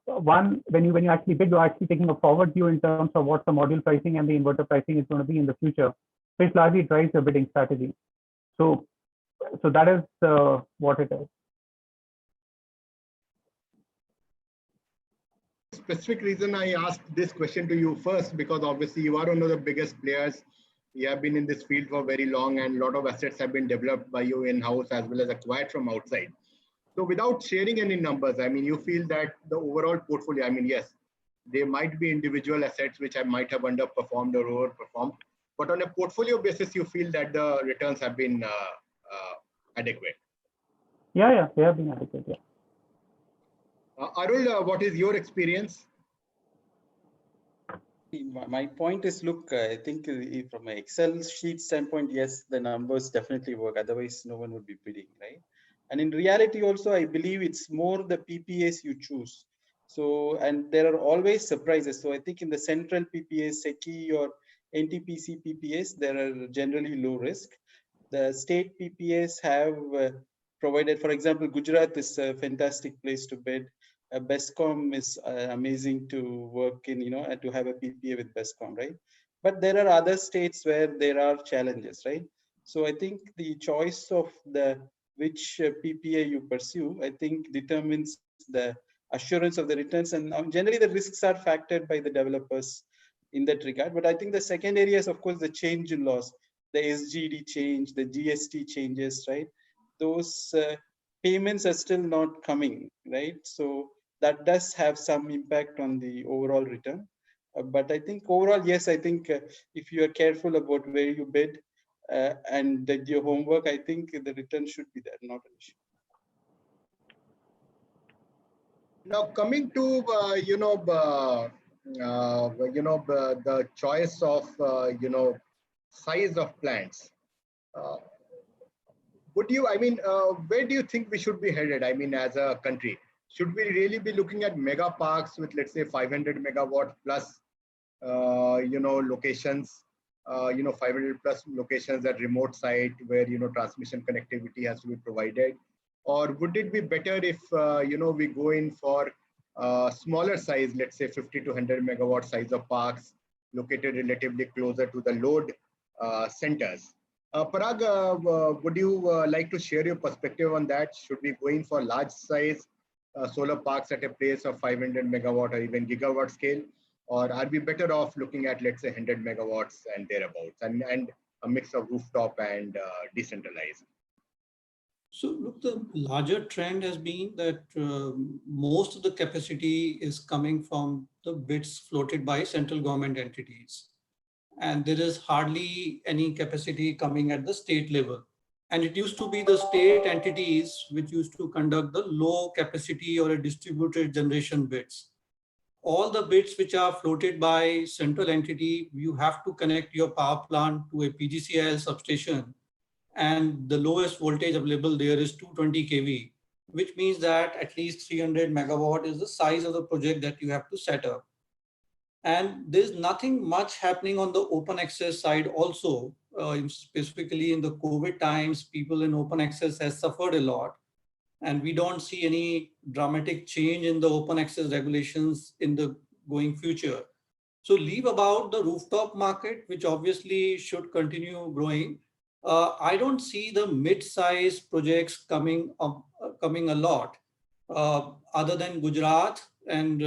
S8: when you actually bid, you're actually taking a forward view in terms of what the module pricing and the inverter pricing is going to be in the future, which largely drives your bidding strategy. So that is what it is.
S6: Specific reason I asked this question to you first, because obviously you are one of the biggest players. You have been in this field for very long, and a lot of assets have been developed by you in-house as well as acquired from outside. So without sharing any numbers, I mean, you feel that the overall portfolio, I mean, yes, there might be individual assets which might have underperformed or overperformed, but on a portfolio basis, you feel that the returns have been adequate.
S8: Yeah, they have been adequate, yeah.
S6: Arul, what is your experience?
S7: My point is, look, I think from an Excel sheet standpoint, yes, the numbers definitely work. Otherwise, no one would be bidding, right? And in reality also, I believe it's more the PPAs you choose. So, and there are always surprises. So I think in the central PPAs, SECI or NTPC PPAs, there are generally low risk. The state PPAs have provided, for example, Gujarat is a fantastic place to bid. BESCOM is amazing to work in, and to have a PPA with BESCOM, right? But there are other states where there are challenges, right? So I think the choice of which PPA you pursue, I think determines the assurance of the returns, and generally the risks are factored by the developers in that regard. But I think the second area is, of course, the change in laws, the SGD change, the GST changes, right? Those payments are still not coming, right? So that does have some impact on the overall return. But I think overall, yes, I think if you are careful about where you bid and did your homework, I think the return should be there, not an issue.
S6: Now, coming to the choice of size of plants. Would you? I mean, where do you think we should be headed? I mean, as a country, should we really be looking at mega parks with, let's say, 500 megawatt plus, locations, 500 plus locations at remote site where, transmission connectivity has to be provided? or would it be better if we go in for smaller size, let's say 50 to 100 megawatt size of parks located relatively closer to the load centers? Parag, would you like to share your perspective on that? Should we go in for large size solar parks at a place of 500 megawatt or even gigawatt scale? Or are we better off looking at, let's say, 100 megawatts and thereabouts, and a mix of rooftop and decentralized?
S5: So look, the larger trend has been that most of the capacity is coming from the bids floated by central government entities. And there is hardly any capacity coming at the state level. And it used to be the state entities which used to conduct the low capacity or a distributed generation bids. All the bids which are floated by central entity, you have to connect your power plant to a PGCIL substation, and the lowest voltage available there is 220 kV, which means that at least 300 megawatt is the size of the project that you have to set up. And there's nothing much happening on the open access side also. Specifically in the COVID times, people in open access has suffered a lot. And we don't see any dramatic change in the open access regulations in the going future. So leave about the rooftop market, which obviously should continue growing. I don't see the mid-size projects coming a lot, other than Gujarat and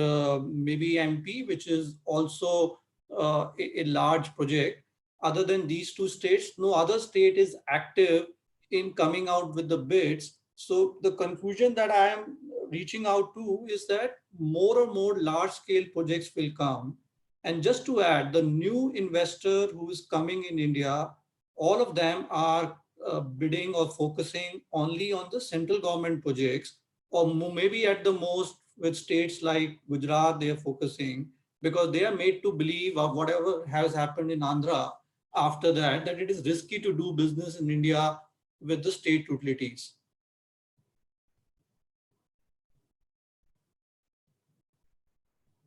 S5: maybe MP, which is also a large project. Other than these two states, no other state is active in coming out with the bids. So the conclusion that I am reaching out to is that more and more large scale projects will come. And just to add, the new investor who is coming in India, all of them are bidding or focusing only on the central government projects, or maybe at the most with states like Gujarat, they are focusing, because they are made to believe of whatever has happened in Andhra after that it is risky to do business in India with the state utilities.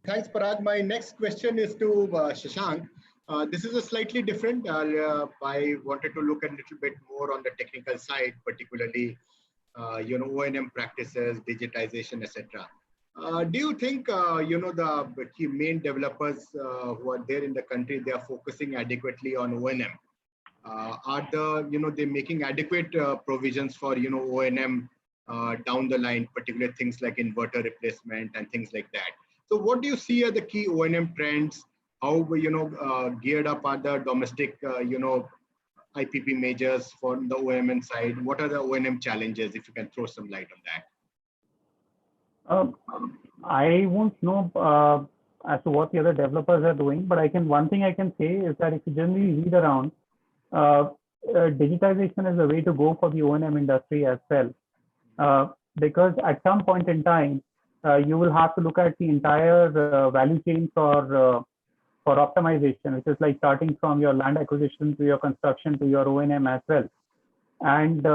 S6: Thanks, Parag. My next question is to Shashank. This is a slightly different. I wanted to look a little bit more on the technical side, particularly O&M practices, digitization, etc. Do you think the key main developers who are there in the country, they are focusing adequately on O&M? Are they making adequate provisions for O&M down the line, particularly things like inverter replacement and things like that? So what do you see are the key O&M trends? How geared up are the domestic IPP majors for the O&M side? What are the O&M challenges, if you can throw some light on that?
S8: I won't know as to what the other developers are doing, but one thing I can say is that if you generally read around, digitization is a way to go for the O&M industry as well, because at some point in time, you will have to look at the entire value chain for optimization, which is like starting from your land acquisition to your construction to your O&M as well. And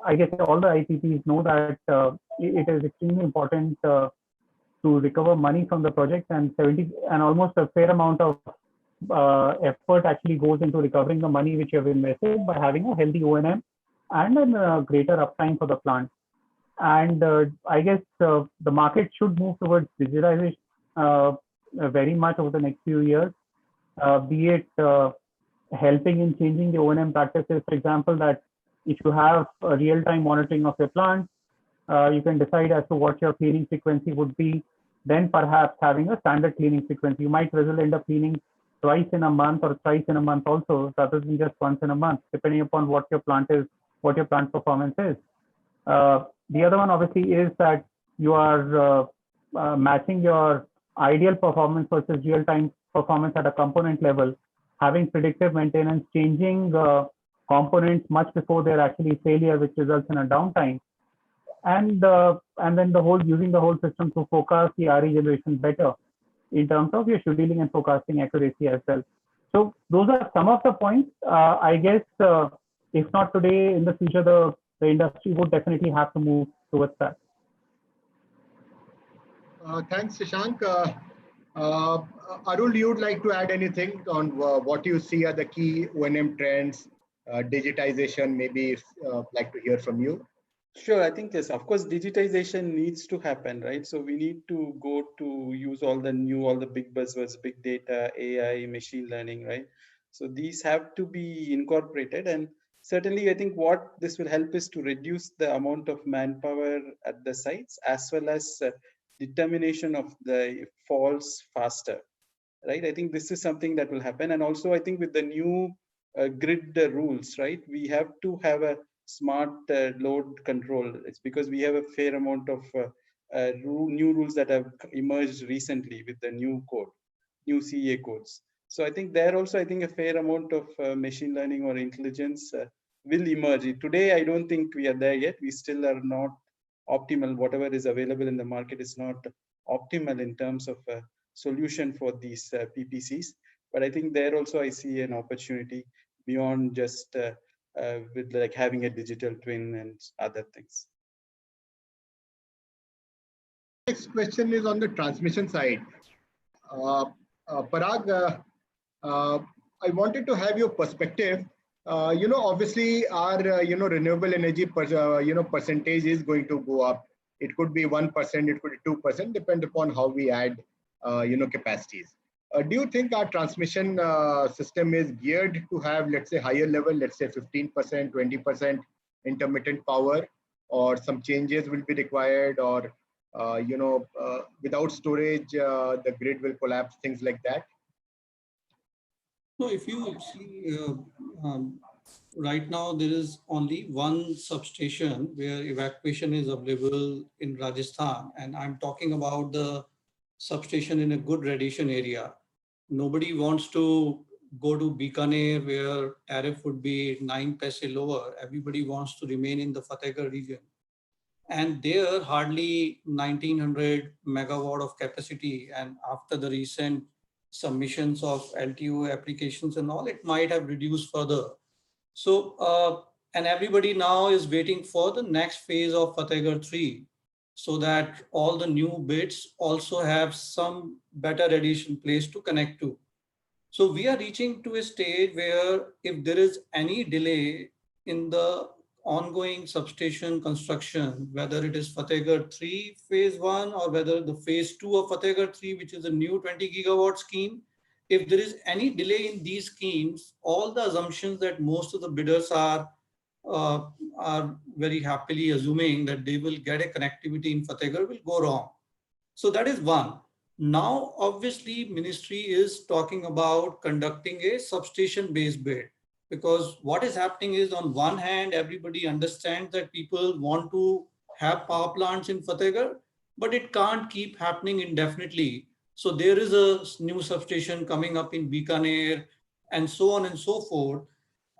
S8: I guess all the IPPs know that it is extremely important to recover money from the project, and almost a fair amount of effort actually goes into recovering the money which you have invested by having a healthy O&M and a greater uptime for the plant. And I guess the market should move towards digitalization very much over the next few years, be it helping in changing the O&M practices. For example, that if you have a real-time monitoring of your plant, you can decide as to what your cleaning frequency would be, then perhaps having a standard cleaning frequency. You might as well end up cleaning twice in a month or thrice in a month also, rather than just once in a month, depending upon what your plant is, what your plant performance is. The other one obviously is that you are matching your ideal performance versus real-time performance at a component level, having predictive maintenance, changing components much before they're actually failure, which results in a downtime, and then using the whole system to forecast the RE generation better in terms of your scheduling and forecasting accuracy as well. So those are some of the points. I guess if not today, in the future, the industry would definitely have to move towards that.
S6: Thanks, Shashank. Arul, you would like to add anything on what you see are the key O&M trends, digitization, maybe like to hear from you.
S7: Sure, I think yes, of course, digitization needs to happen, right? So we need to go to use all the big buzzwords, big data, AI, machine learning, right? So these have to be incorporated. And certainly, I think what this will help is to reduce the amount of manpower at the sites as well as determination of the faults faster, right? I think this is something that will happen. And also, I think with the new grid rules, right, we have to have a smart load control. It's because we have a fair amount of new rules that have emerged recently with the new code, new CA codes. So I think there also, I think a fair amount of machine learning or intelligence will emerge. Today, I don't think we are there yet. We still are not optimal. Whatever is available in the market is not optimal in terms of solution for these PPCs. But I think there also I see an opportunity beyond just with like having a digital twin and other things.
S6: Next question is on the transmission side. Parag, I wanted to have your perspective. Obviously our renewable energy percentage is going to go up. It could be 1%, it could be 2%, depend upon how we add capacities. Do you think our transmission system is geared to have, let's say, higher level, let's say 15%, 20% intermittent power, or some changes will be required, or without storage, the grid will collapse, things like that?
S5: So if you see, right now there is only one substation where evacuation is available in Rajasthan, and I'm talking about the substation in a good radiation area. Nobody wants to go to Bikaner where tariff would be 9 paise lower. Everybody wants to remain in the Fatehgarh region. And there hardly 1900 megawatt of capacity. And after the recent submissions of LTO applications and all, it might have reduced further. So, and everybody now is waiting for the next phase of Fatehgarh 3, so that all the new bits also have some better radiation place to connect to. So we are reaching to a stage where if there is any delay in the ongoing substation construction, whether it is Fatehgarh 3 phase 1 or whether the phase 2 of Fatehgarh 3, which is a new 20 gigawatt scheme, if there is any delay in these schemes, all the assumptions that most of the bidders are very happily assuming that they will get a connectivity in Fatehgarh will go wrong. So that is one. Now, obviously, ministry is talking about conducting a substation-based bid, because what is happening is, on one hand, everybody understands that people want to have power plants in Fatehgarh, but it can't keep happening indefinitely. So there is a new substation coming up in Bikaner and so on and so forth.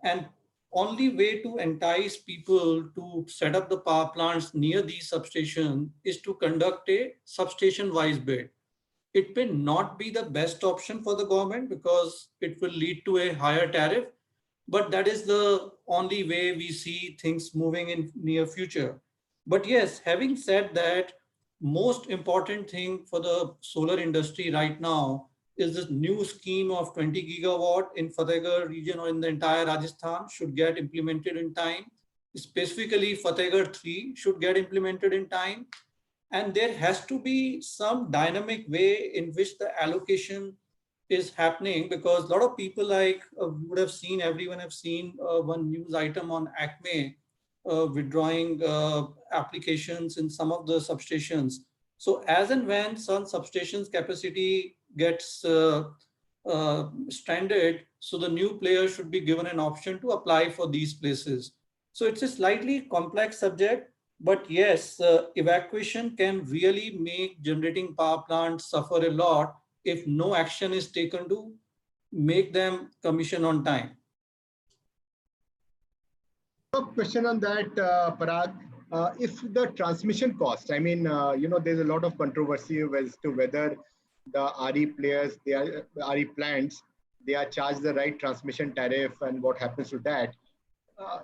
S5: And only way to entice people to set up the power plants near these substations is to conduct a substation-wise bid. It may not be the best option for the government because it will lead to a higher tariff, but that is the only way we see things moving in near future. But yes, having said that, most important thing for the solar industry right now is this new scheme of 20 gigawatt in Fatehgarh region or in the entire Rajasthan should get implemented in time. Specifically, Fatehgarh 3 should get implemented in time. And there has to be some dynamic way in which the allocation is happening, because a lot of people would have seen, everyone have seen one news item on Acme withdrawing applications in some of the substations. So as and when some substations capacity gets stranded, so the new player should be given an option to apply for these places. So it's a slightly complex subject, but yes, evacuation can really make generating power plants suffer a lot if no action is taken to make them commission on time.
S6: Question on that, Parag. If the transmission cost, I mean, there's a lot of controversy as to whether the RE players, RE plants, they are charged the right transmission tariff and what happens to that.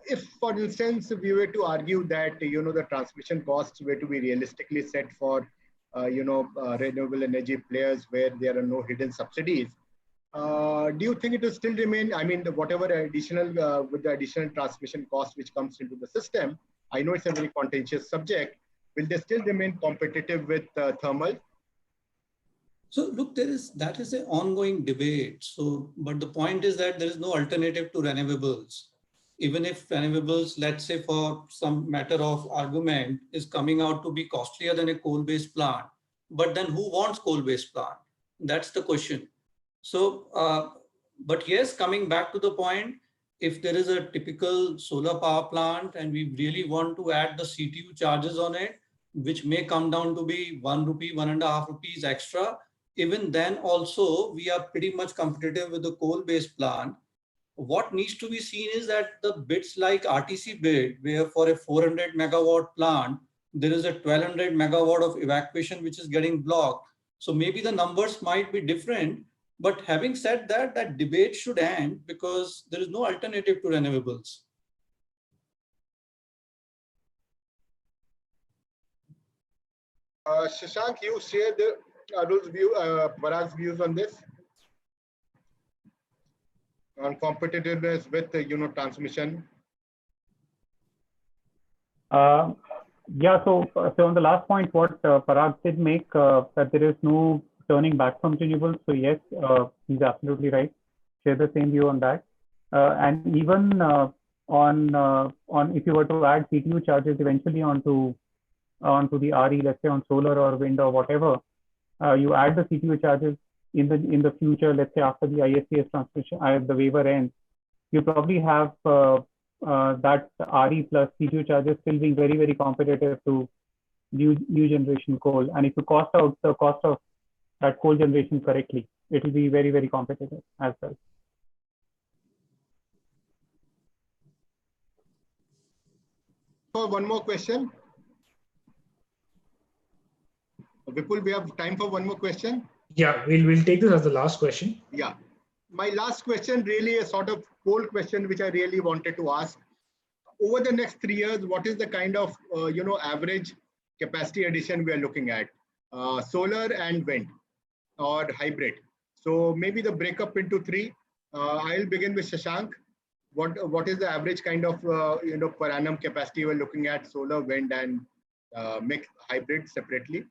S6: If, for instance, we were to argue that, the transmission costs were to be realistically set for, renewable energy players where there are no hidden subsidies, do you think it will still remain, I mean, whatever additional, with the additional transmission cost which comes into the system, I know it's a very contentious subject. Will they still remain competitive with thermal?
S5: So look, that is an ongoing debate. So, but the point is that there is no alternative to renewables. Even if renewables, let's say for some matter of argument, is coming out to be costlier than a coal-based plant, but then who wants coal-based plant? That's the question. So, but yes, coming back to the point, if there is a typical solar power plant and we really want to add the CTU charges on it, which may come down to be 1 rupee, 1.5 rupees extra, even then also we are pretty much competitive with the coal-based plant. What needs to be seen is that the bids like RTC bid, where for a 400 megawatt plant, there is a 1200 megawatt of evacuation which is getting blocked. So maybe the numbers might be different, but having said that, that debate should end because there is no alternative to renewables.
S6: Shashank, you share the Arul's view, Parag's views on this? On competitiveness with transmission.
S8: Yeah, so on the last point, what Parag did make, that there is no turning back from renewables. So yes, he's absolutely right. Share the same view on that. And even on if you were to add CTU charges eventually onto the RE, let's say on solar or wind or whatever, you add the CTU charges in the future, let's say after the ISCS transmission, the waiver ends, you probably have that RE plus CTU charges still being very, very competitive to new generation coal. And if you cost out the cost of that coal generation correctly, it will be very, very competitive as well.
S6: So one more question. Vipul, we have time for one more question.
S2: Yeah, we'll take this as the last question.
S6: Yeah. My last question really a sort of poll question, which I really wanted to ask. Over the next 3 years, what is the kind of, average capacity addition we are looking at? Solar and wind or hybrid. So maybe the breakup into 3. I'll begin with Shashank. What is the average kind of, per annum capacity we're looking at solar, wind and mixed hybrid separately?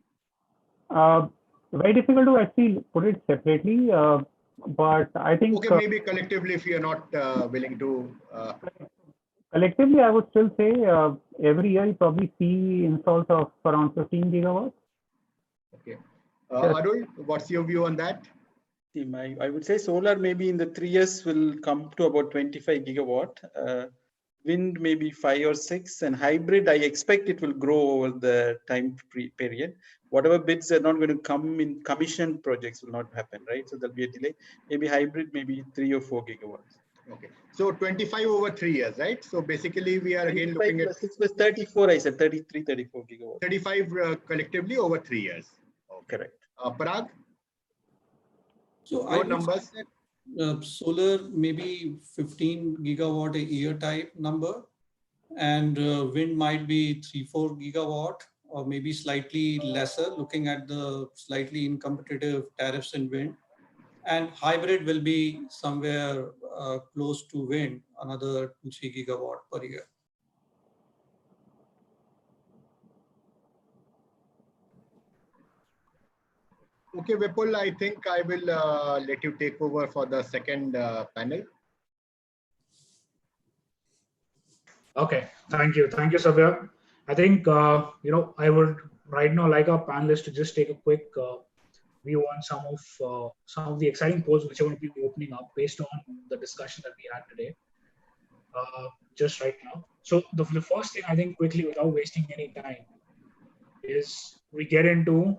S8: Very difficult to actually put it separately, but I think
S6: okay, maybe collectively if you're not willing to.
S8: Collectively, I would still say every year you probably see installs of around 15 gigawatts.
S6: Okay, Arul, what's your view on that?
S7: I would say solar maybe in the 3 years will come to about 25 gigawatt. Wind maybe 5 or 6, and hybrid I expect it will grow over the time period. Whatever bids are not going to come in, commissioned projects will not happen, right? So there'll be a delay. Maybe hybrid, maybe 3 or 4 gigawatts.
S6: Okay, so 25 over 3 years, right? So basically we are again looking at
S7: 6 plus 34. I said 33, 34 gigawatts.
S6: 35 collectively over 3 years. Okay.
S7: Correct.
S6: Parag?
S5: So
S6: Your numbers?
S5: Solar maybe 15 gigawatt a year type number, and wind might be 3-4 gigawatt or maybe slightly lesser, looking at the slightly incompetitive tariffs in wind. And hybrid will be somewhere close to wind, another 2-3 gigawatt per year.
S6: Okay, Vipul, I think I will let you take over for the second panel.
S2: Okay, thank you, Savya. I think I would right now like our panelists to just take a quick view on some of the exciting polls which are going to be opening up based on the discussion that we had today, just right now. So the first thing I think quickly, without wasting any time, is we get into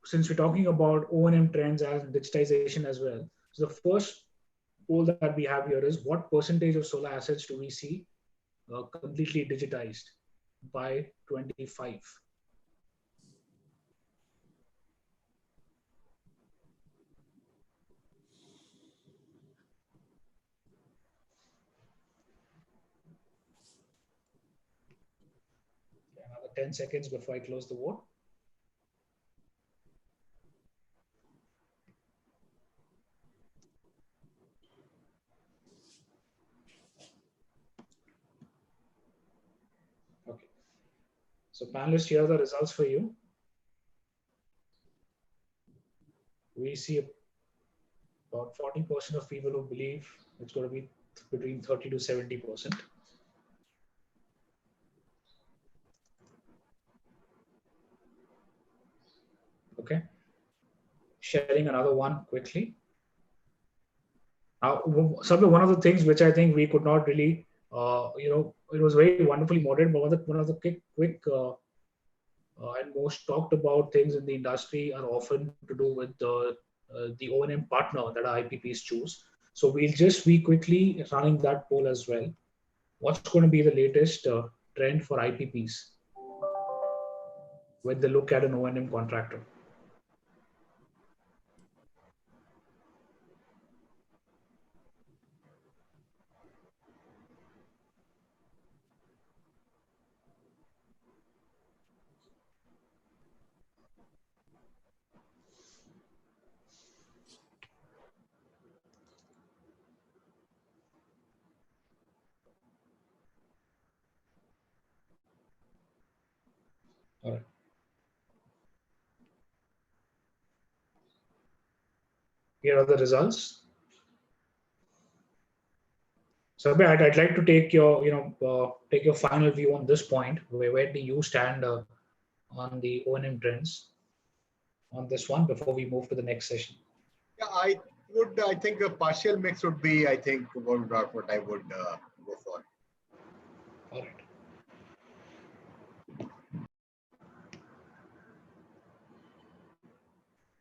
S2: since we're talking about O&M trends and digitization as well. So the first poll that we have here is what percentage of solar assets do we see completely digitized by 25? Another 10 seconds before I close the vote. So panelists, here are the results for you. We see about 40% of people who believe it's going to be between 30 to 70%. Okay. Sharing another one quickly. Now, one of the things which I think we could not really, it was very wonderfully moderated, but one of the quick and most talked about things in the industry are often to do with the O&M partner that our IPPs choose. So we'll just be quickly running that poll as well. What's going to be the latest trend for IPPs when they look at an O&M contractor? All right. Here are the results. So I'd like to take your, take your final view on this point. Where do you stand on the O&M trends on this one before we move to the next session?
S6: Yeah, I think a partial mix would be, I think, what I would go for.
S2: All right.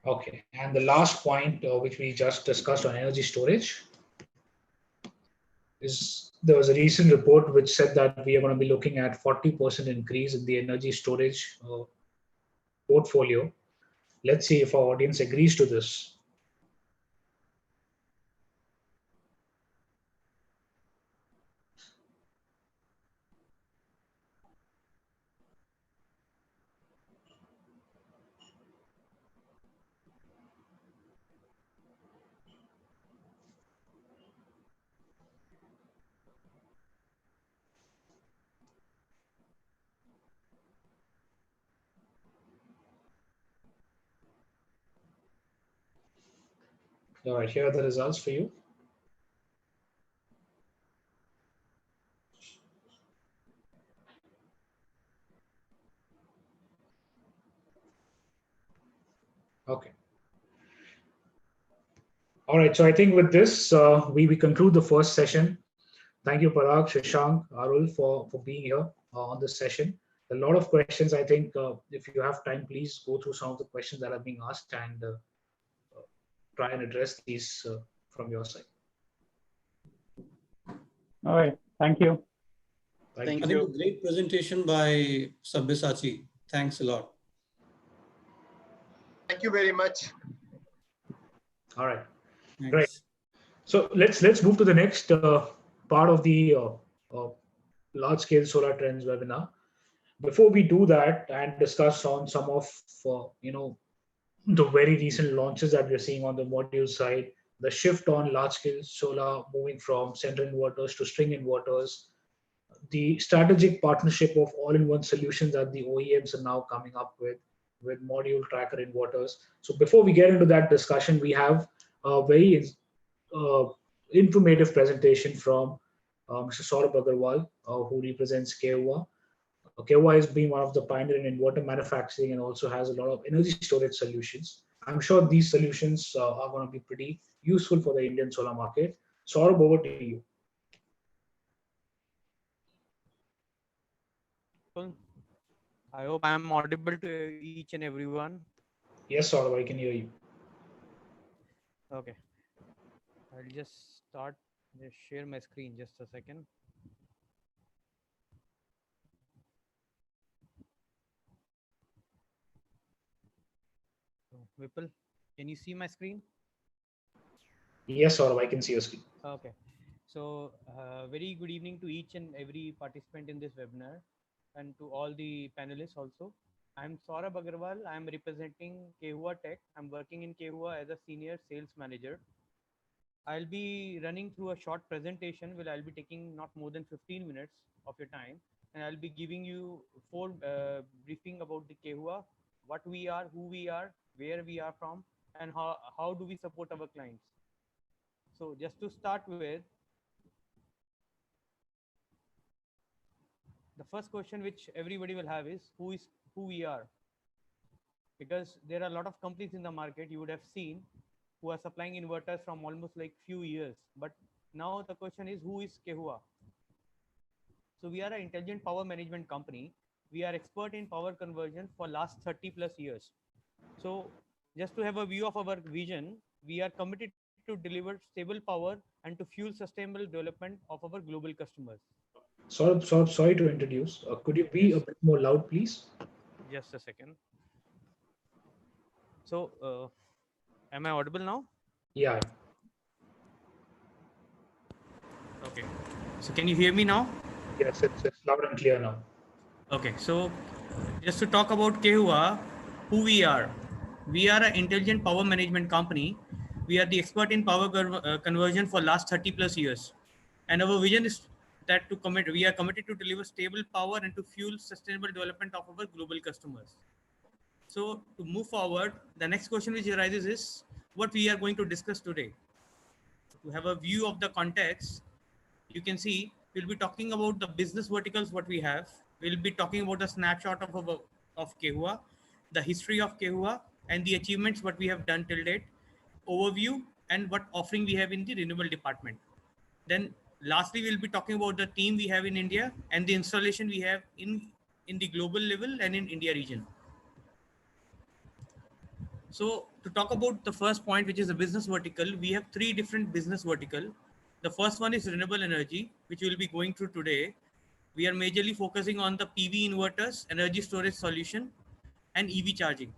S2: Okay, and the last point which we just discussed on energy storage is there was a recent report which said that we are going to be looking at 40% increase in the energy storage portfolio. Let's see if our audience agrees to this. All right, here are the results for you. Okay. All right, so I think with this, we conclude the first session. Thank you, Parag, Shashank, Arul, for being here on this session. A lot of questions. I think if you have time, please go through some of the questions that are being asked and try and address these from your side.
S8: All right. Thank you.
S7: Thank
S5: I
S7: you.
S5: think a great presentation by Sabyasachi. Thanks a lot.
S6: Thank you very much.
S2: All right.
S5: Thanks.
S2: Great. So let's move to the next part of the large scale solar trends webinar. Before we do that and discuss on some of the very recent launches that we're seeing on the module side, the shift on large scale solar moving from central inverters to string inverters, the strategic partnership of all-in-one solutions that the OEMs are now coming up with module tracker inverters. So before we get into that discussion, we have a very informative presentation from Mr. Saurabh Agarwal, who represents KUA. KUA has been one of the pioneers in inverter manufacturing and also has a lot of energy storage solutions. I'm sure these solutions are going to be pretty useful for the Indian solar market. Saurabh, over to you.
S9: I hope I am audible to each and everyone.
S2: Yes, Saurabh, I can hear you.
S9: Okay. I'll just share my screen just a second. So, Vipul, can you see my screen?
S2: Yes, Saurabh, I can see your screen.
S9: Okay. So very good evening to each and every participant in this webinar and to all the panelists also. I'm Saurabh Agarwal. I'm representing KUA Tech. I'm working in KUA as a senior sales manager. I'll be running through a short presentation where I'll be taking not more than 15 minutes of your time. and I'll be giving you 4 briefing about the Kehua, what we are, who we are, where we are from, and how do we support our clients. So just to start with, the first question which everybody will have is who we are, because there are a lot of companies in the market you would have seen who are supplying inverters from almost like few years, but now the question is who is Kehua. So we are an intelligent power management company. We are expert in power conversion for last 30 plus years. So just to have a view of our vision, we are committed to deliver stable power and to fuel sustainable development of our global customers.
S2: Sorry to introduce. Could you be a bit more loud, please?
S9: Just a second. So am I audible now?
S2: Yeah.
S9: Okay. So can you hear me now?
S2: Yes, it's loud and clear now.
S9: Okay. So just to talk about Kehua, who we are. We are an intelligent power management company. We are the expert in power conversion for last 30 plus years. And our vision is that we are committed to deliver stable power and to fuel sustainable development of our global customers. So to move forward, the next question which arises is what we are going to discuss today. To have a view of the context, you can see we'll be talking about the business verticals what we have. We'll be talking about a snapshot of Kehua, the history of Kehua, and the achievements what we have done till date, overview, and what offering we have in the renewable department. Then lastly, we'll be talking about the team we have in India and the installation we have in the global level and in India region. So to talk about the first point, which is the business vertical, we have 3 different business vertical. The first one is renewable energy, which we'll be going through today. We are majorly focusing on the PV inverters, energy storage solution, and EV charging.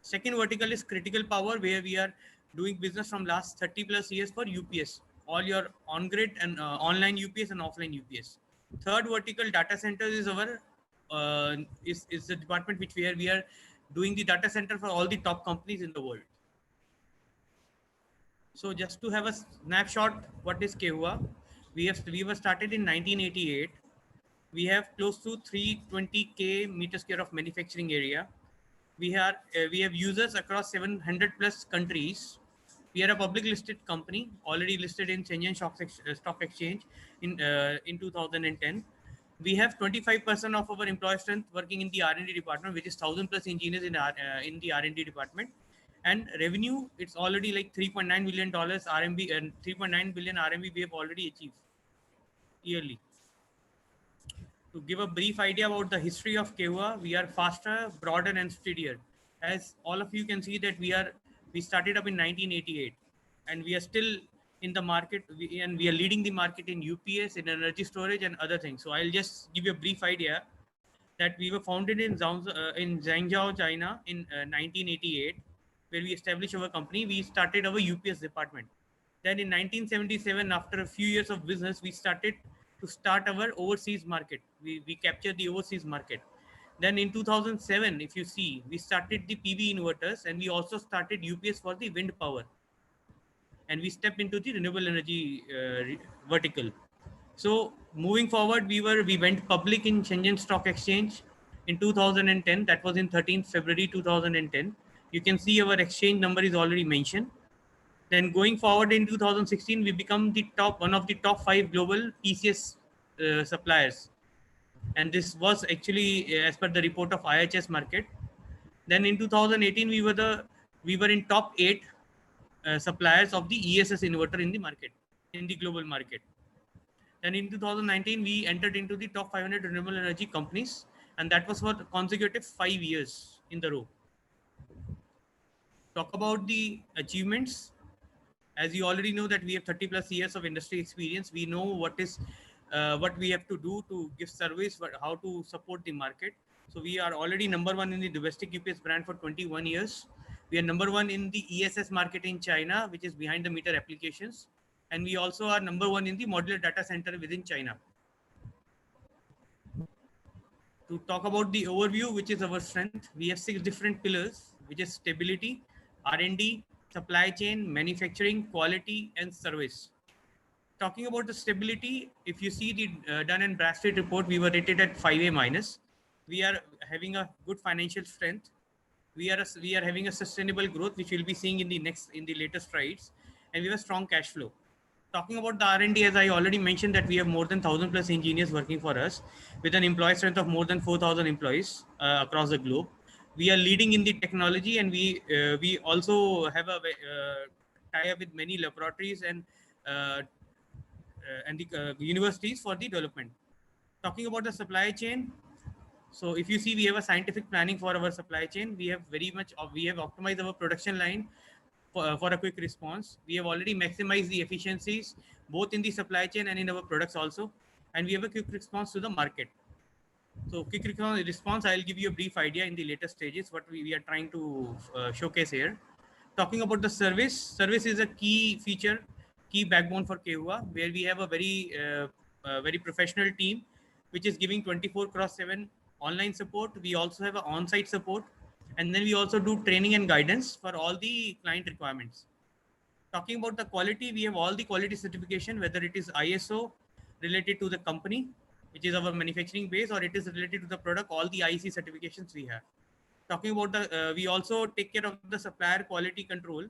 S9: Second vertical is critical power, where we are doing business from last 30 plus years for UPS, all your on-grid and online UPS and offline UPS. Third vertical, data centers, is our is the department which we are doing the data center for all the top companies in the world. So just to have a snapshot, what is Kehua? We were started in 1988. We have close to 320k meter square of manufacturing area. We have users across 700 plus countries. We are a public listed company, already listed in Shenzhen Stock Exchange in 2010. We have 25% of our employee strength working in the R&D department, which is 1,000 plus engineers in the R&D department. And revenue, it's already like $3.9 million RMB and 3.9 billion RMB we have already achieved yearly. To give a brief idea about the history of Kehua, we are faster, broader, and steadier. As all of you can see that we started up in 1988, and we are still in the market, and we are leading the market in UPS, in energy storage, and other things. So I'll just give you a brief idea that we were founded in Zhangzhou, China in 1988, where we established our company. We started our UPS department. Then in 1977, after a few years of business, we started our overseas market. We captured the overseas market. Then in 2007, if you see, we started the PV inverters, and we also started UPS for the wind power. And we stepped into the renewable energy vertical. So moving forward, we went public in Shenzhen Stock Exchange in 2010. That was in 13th February 2010. You can see our exchange number is already mentioned. Then going forward in 2016, we become one of the top 5 global PCS suppliers. And this was actually as per the report of IHS market. Then in 2018, we were in top 8 suppliers of the ESS inverter in the market, in the global market. Then in 2019, we entered into the top 500 renewable energy companies, and that was for consecutive 5 years in the row. Talk about the achievements. As you already know that we have 30 plus years of industry experience. We know what we have to do to give service, how to support the market. So we are already number 1 in the domestic UPS brand for 21 years. We are number 1 in the ESS market in China, which is behind the meter applications. And we also are number 1 in the modular data center within China. To talk about the overview, which is our strength, we have 6 different pillars, which is stability, R&D, supply chain, manufacturing, quality, and service. Talking about the stability, if you see the Dun and Bradstreet report, we were rated at 5A minus. We are having a good financial strength. We are having a sustainable growth, which we'll be seeing in the latest strides, and we have a strong cash flow. Talking about the R&D, as I already mentioned, that we have more than 1,000 plus engineers working for us, with an employee strength of more than 4,000 employees across the globe. We are leading in the technology, and we also have a tie-up with many laboratories uh, and the universities for the development. Talking about the supply chain, so if you see, we have a scientific planning for our supply chain. We have we have optimized our production line for a quick response. We have already maximized the efficiencies both in the supply chain and in our products also, and we have a quick response to the market. So quick response, I'll give you a brief idea in the later stages what we are trying to showcase here. Talking about the service is a key feature, key backbone for Kehua, where we have a very professional team, which is giving 24/7 online support. We also have an on-site support, and then we also do training and guidance for all the client requirements. Talking about the quality, we have all the quality certification, whether it is ISO related to the company, which is our manufacturing base, or it is related to the product, all the IC certifications we have. Talking about we also take care of the supplier quality control,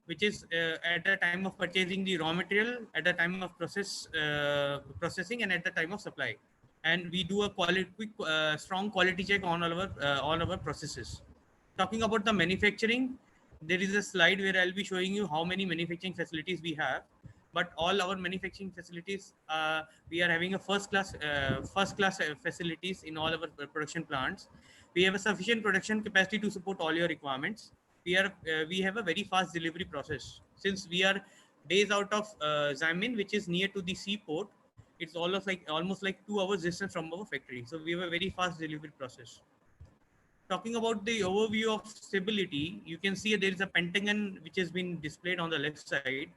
S9: which is at the time of purchasing the raw material, at the time of processing, and at the time of supply. And we do a strong quality check on all our processes. Talking about the manufacturing, there is a slide where I'll be showing you how many manufacturing facilities we have. But all our manufacturing facilities, we are having a first class facilities in all our production plants. We have a sufficient production capacity to support all your requirements. We have a very fast delivery process. Since we are based out of Xiamen, which is near to the seaport, it's almost like 2 hours distance from our factory. So we have a very fast delivery process. Talking about the overview of stability, you can see there is a pentagon which has been displayed on the left side,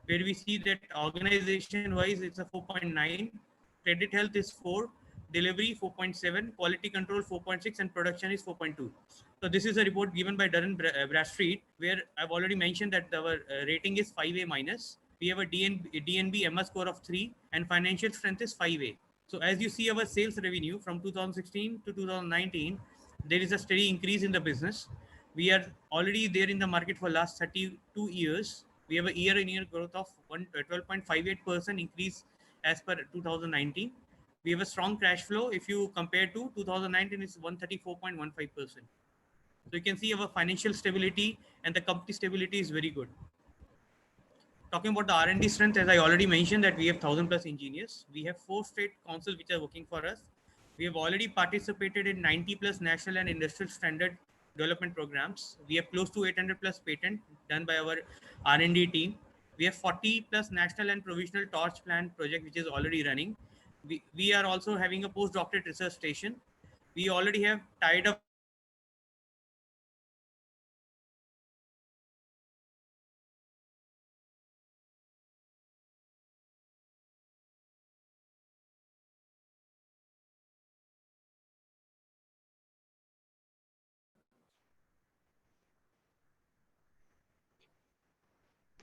S9: where we see that organization wise it's a 4.9, credit health is 4, delivery 4.7, quality control 4.6, and production is 4.2. So this is a report given by Dun and Bradstreet, where I've already mentioned that our rating is 5A minus. We have a DNB MS score of 3, and financial strength is 5A. So as you see, our sales revenue from 2016 to 2019, there is a steady increase in the business. We are already there in the market for last 32 years. We have a year-on-year growth of 12.58% increase as per 2019. We have a strong cash flow. If you compare to 2019, it's 134.15%. So you can see our financial stability and the company stability is very good. Talking about the R&D strength, as I already mentioned that we have 1,000 plus engineers. We have 4 state councils which are working for us. We have already participated in 90 plus national and industrial standard development programs. We have close to 800 plus patents done by our R&D team. We have 40 plus national and provisional torch plant project which is already running. We are also having a postdoctorate research station. We already have tied up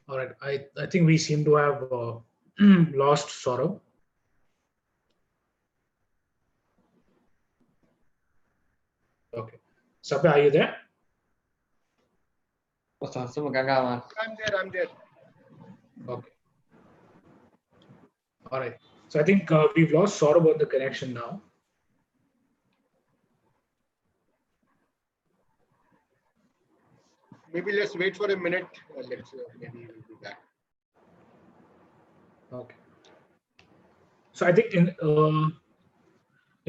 S2: All right, I think we seem to have lost Saurabh. Okay, Sabya, are you there?
S6: I'm there.
S2: Okay. All right. So I think we've lost Saurabh on the connection now.
S6: Maybe let's wait for a minute. Maybe we'll be back.
S2: Okay. So I think in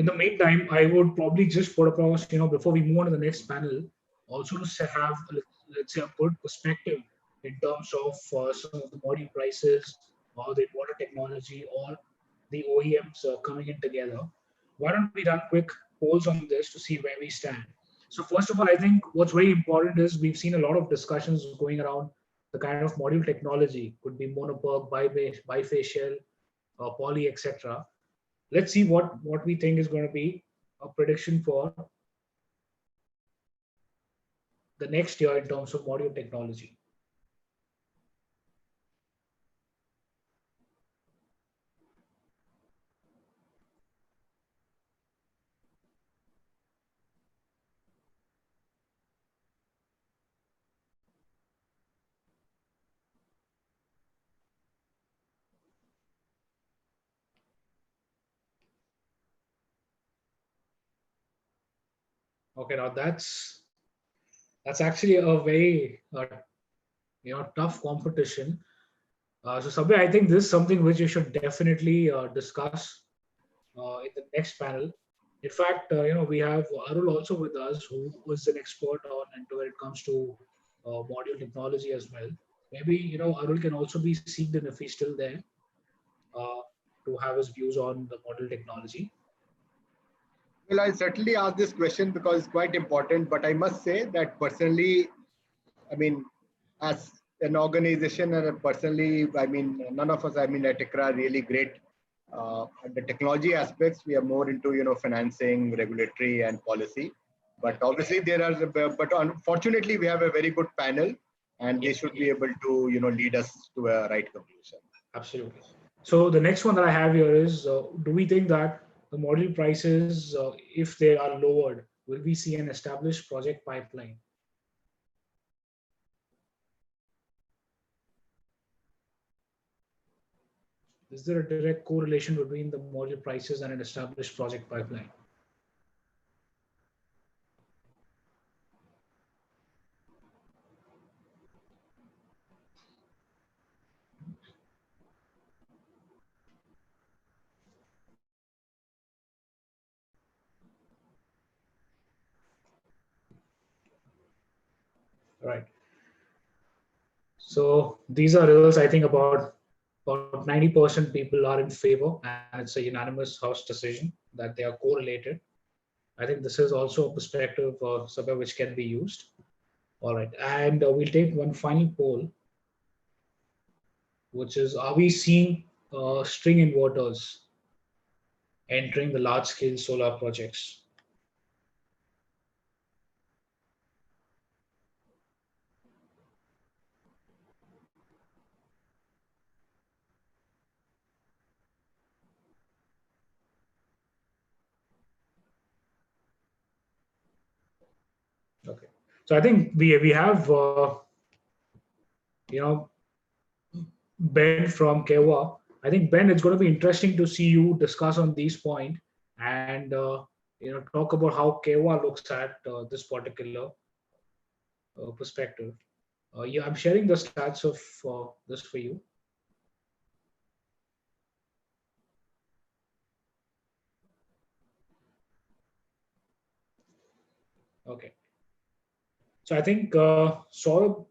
S2: the meantime, I would probably just put across, before we move on to the next panel, also to have, let's say, a good perspective in terms of some of the module prices or the water technology or the OEMs coming in together. Why don't we run quick polls on this to see where we stand? So first of all, I think what's very important is we've seen a lot of discussions going around the kind of module technology, could be monoPERC, bifacial, poly, etc. Let's see what we think is going to be a prediction for the next year in terms of module technology. Okay, now that's actually a very tough competition. So Sabir, I think this is something which you should definitely discuss in the next panel. In fact, we have Arul also with us, who is an expert on and when it comes to module technology as well. Maybe Arul can also be seeked in if he's still there uh, to have his views on the model technology.
S6: Well, I'll certainly ask this question because it's quite important. But I must say that personally, I mean, as an organization and personally, I mean, none of us, I mean, at ICRA are really great at the technology aspects. We are more into, financing, regulatory and policy. But obviously there are, but unfortunately we have a very good panel and they should be able to, lead us to a right conclusion.
S2: Absolutely. So the next one that I have here is, do we think that the module prices, if they are lowered, will we see an established project pipeline? Is there a direct correlation between the module prices and an established project pipeline? Right. So these are results. I think about 90% people are in favor, and it's a unanimous House decision that they are correlated. I think this is also a perspective, Sabha, which can be used. All right, and we'll take one final poll, which is: are we seeing string inverters entering the large-scale solar projects? Okay, so I think we have Ben from Kewa. I think Ben, it's going to be interesting to see you discuss on these points and talk about how Kewa looks at this particular perspective. Yeah, I'm sharing the stats of this for you. Okay. So I think Saurabh,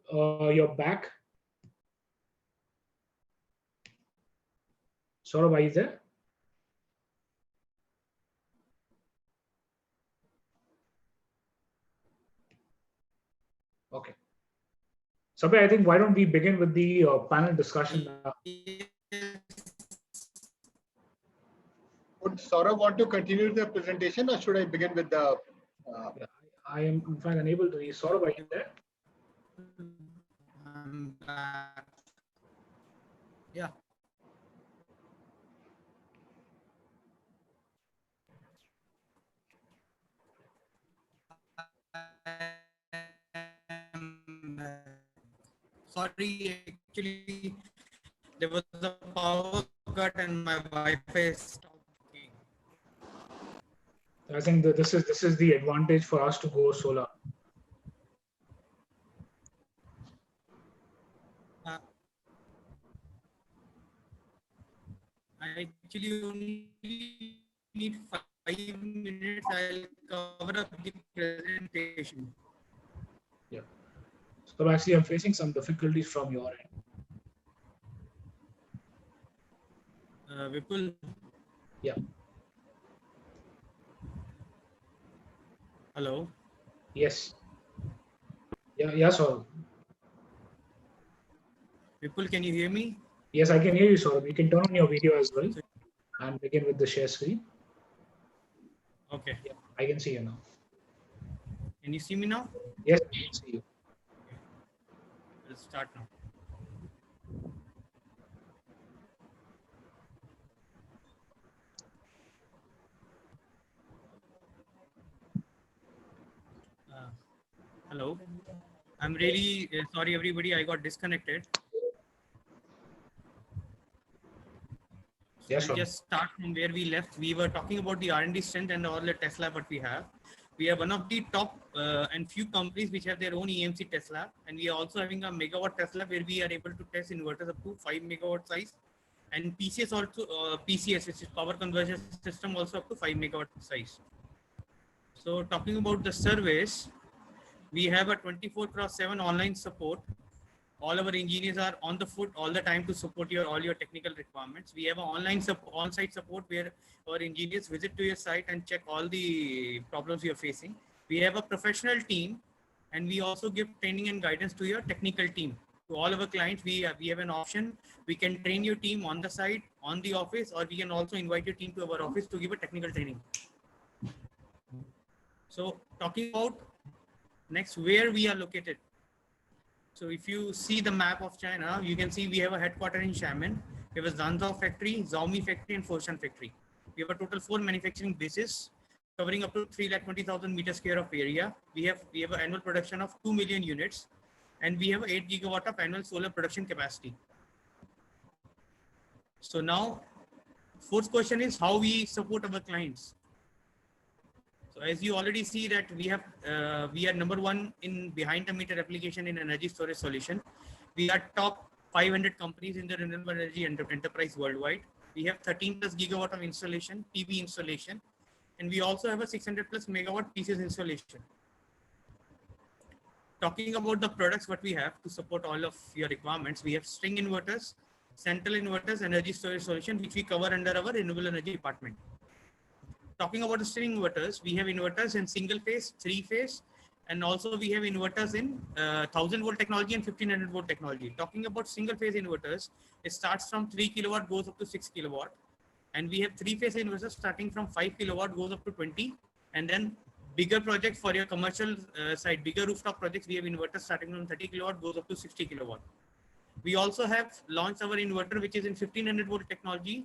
S2: you're back. Saurabh, are you there? Okay. Sabir, I think why don't we begin with the panel discussion now?
S6: Would Saurabh want to continue the presentation or should I begin with the...
S2: I am in fact unable to hear. Saurabh, are you there?
S3: I'm back. Yeah. Sorry, actually, there was a power cut and my Wi-Fi stopped working.
S2: I think that this is the advantage for us to go solar.
S3: I actually only need 5 minutes. I'll cover up the presentation.
S2: Yeah. So actually, I'm facing some difficulties from your end.
S3: Vipul.
S2: Yeah.
S3: Hello.
S2: Yes. Yeah, Saurabh.
S3: Vipul, can you hear me?
S2: Yes, I can hear you, Saurabh. You can turn on your video as well and begin with the share screen.
S3: Okay.
S2: Yeah, I can see you now.
S3: Can you see me now?
S2: Yes, I can see you.
S3: Okay. Let's start now. Hello. I'm really sorry, everybody. I got disconnected. So
S2: Yes,
S3: we'll
S2: sir.
S3: just start from where we left. We were talking about the R&D strength and all the Tesla what we have.
S9: We are one of the top and few companies which have their own EMC test lab, and we are also having a megawatt test lab where we are able to test inverters up to 5 megawatt size, and PCS also PCS, which is power conversion system, also up to 5 megawatt size. So talking about the service, we have a 24/7 online support. All our engineers are on the foot all the time to support all your technical requirements. We have an on-site support where our engineers visit to your site and check all the problems you're facing. We have a professional team, and we also give training and guidance to your technical team. To all our clients, we have an option. We can train your team on the site, on the office, or we can also invite your team to our office to give a technical training. So talking about next, where we are located. So if you see the map of China, you can see we have a headquarter in Xiamen. We have a Zanzhou factory, Xiaomi factory, and Foshan factory. We have a total 4 manufacturing bases covering up to 320,000 meters square of area. We have an annual production of 2 million units, and we have 8 gigawatt of annual solar production capacity. So now, fourth question is how we support our clients. So as you already see that we are number one in behind the meter application in energy storage solution. We are top 500 companies in the renewable energy enterprise worldwide. We have 13 plus gigawatt of installation, PV installation, and we also have a 600 plus megawatt pieces installation. Talking about the products what we have to support all of your requirements, we have string inverters, central inverters, energy storage solution, which we cover under our renewable energy department. Talking about the string inverters, we have inverters in single phase, 3-phase, and also we have inverters in 1000 volt technology and 1500 volt technology. Talking about single phase inverters, it starts from 3 kilowatt, goes up to 6 kilowatt. And we have 3-phase inverters starting from 5 kilowatt, goes up to 20. And then bigger projects for your commercial side, bigger rooftop projects, we have inverters starting from 30 kilowatt, goes up to 60 kilowatt. We also have launched our inverter, which is in 1500 volt technology,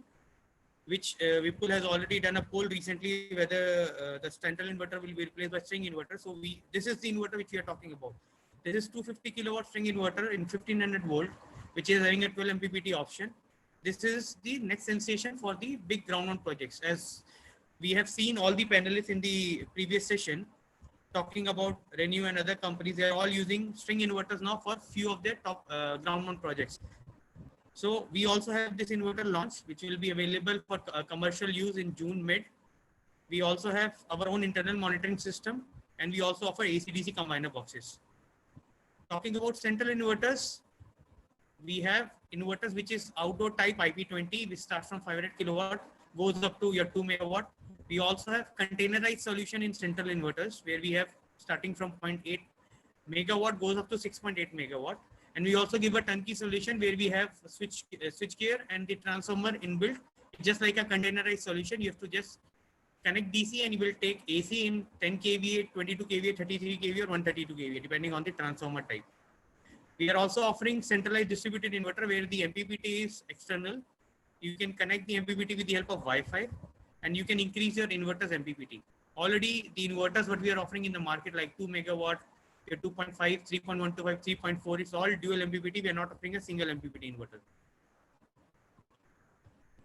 S9: which Vipul has already done a poll recently whether the central inverter will be replaced by string inverter. So this is the inverter which we are talking about. This is 250 kilowatt string inverter in 1500 volt, which is having a 12 MPPT option. This is the next sensation for the big ground mount projects. As we have seen all the panelists in the previous session talking about Renew and other companies, they are all using string inverters now for few of their top ground mount projects. So we also have this inverter launch, which will be available for commercial use in June mid. We also have our own internal monitoring system, and we also offer AC/DC combiner boxes. Talking about central inverters, we have inverters which is outdoor type IP20, which starts from 500 kilowatt, goes up to your 2 megawatt. We also have containerized solution in central inverters, where we have starting from 0.8 megawatt, goes up to 6.8 megawatt. And we also give a turnkey solution where we have switch gear and the transformer inbuilt. Just like a containerized solution, you have to just connect DC and you will take AC in 10 kVA, 22 kVA, 33 kVA, or 132 kVA, depending on the transformer type. We are also offering centralized distributed inverter where the MPPT is external. You can connect the MPPT with the help of Wi-Fi, and you can increase your inverter's MPPT. Already the inverters what we are offering in the market, like 2 megawatt, 2.5, 3.125, 3.4, it's all dual MPPT. We are not offering a single MPPT inverter.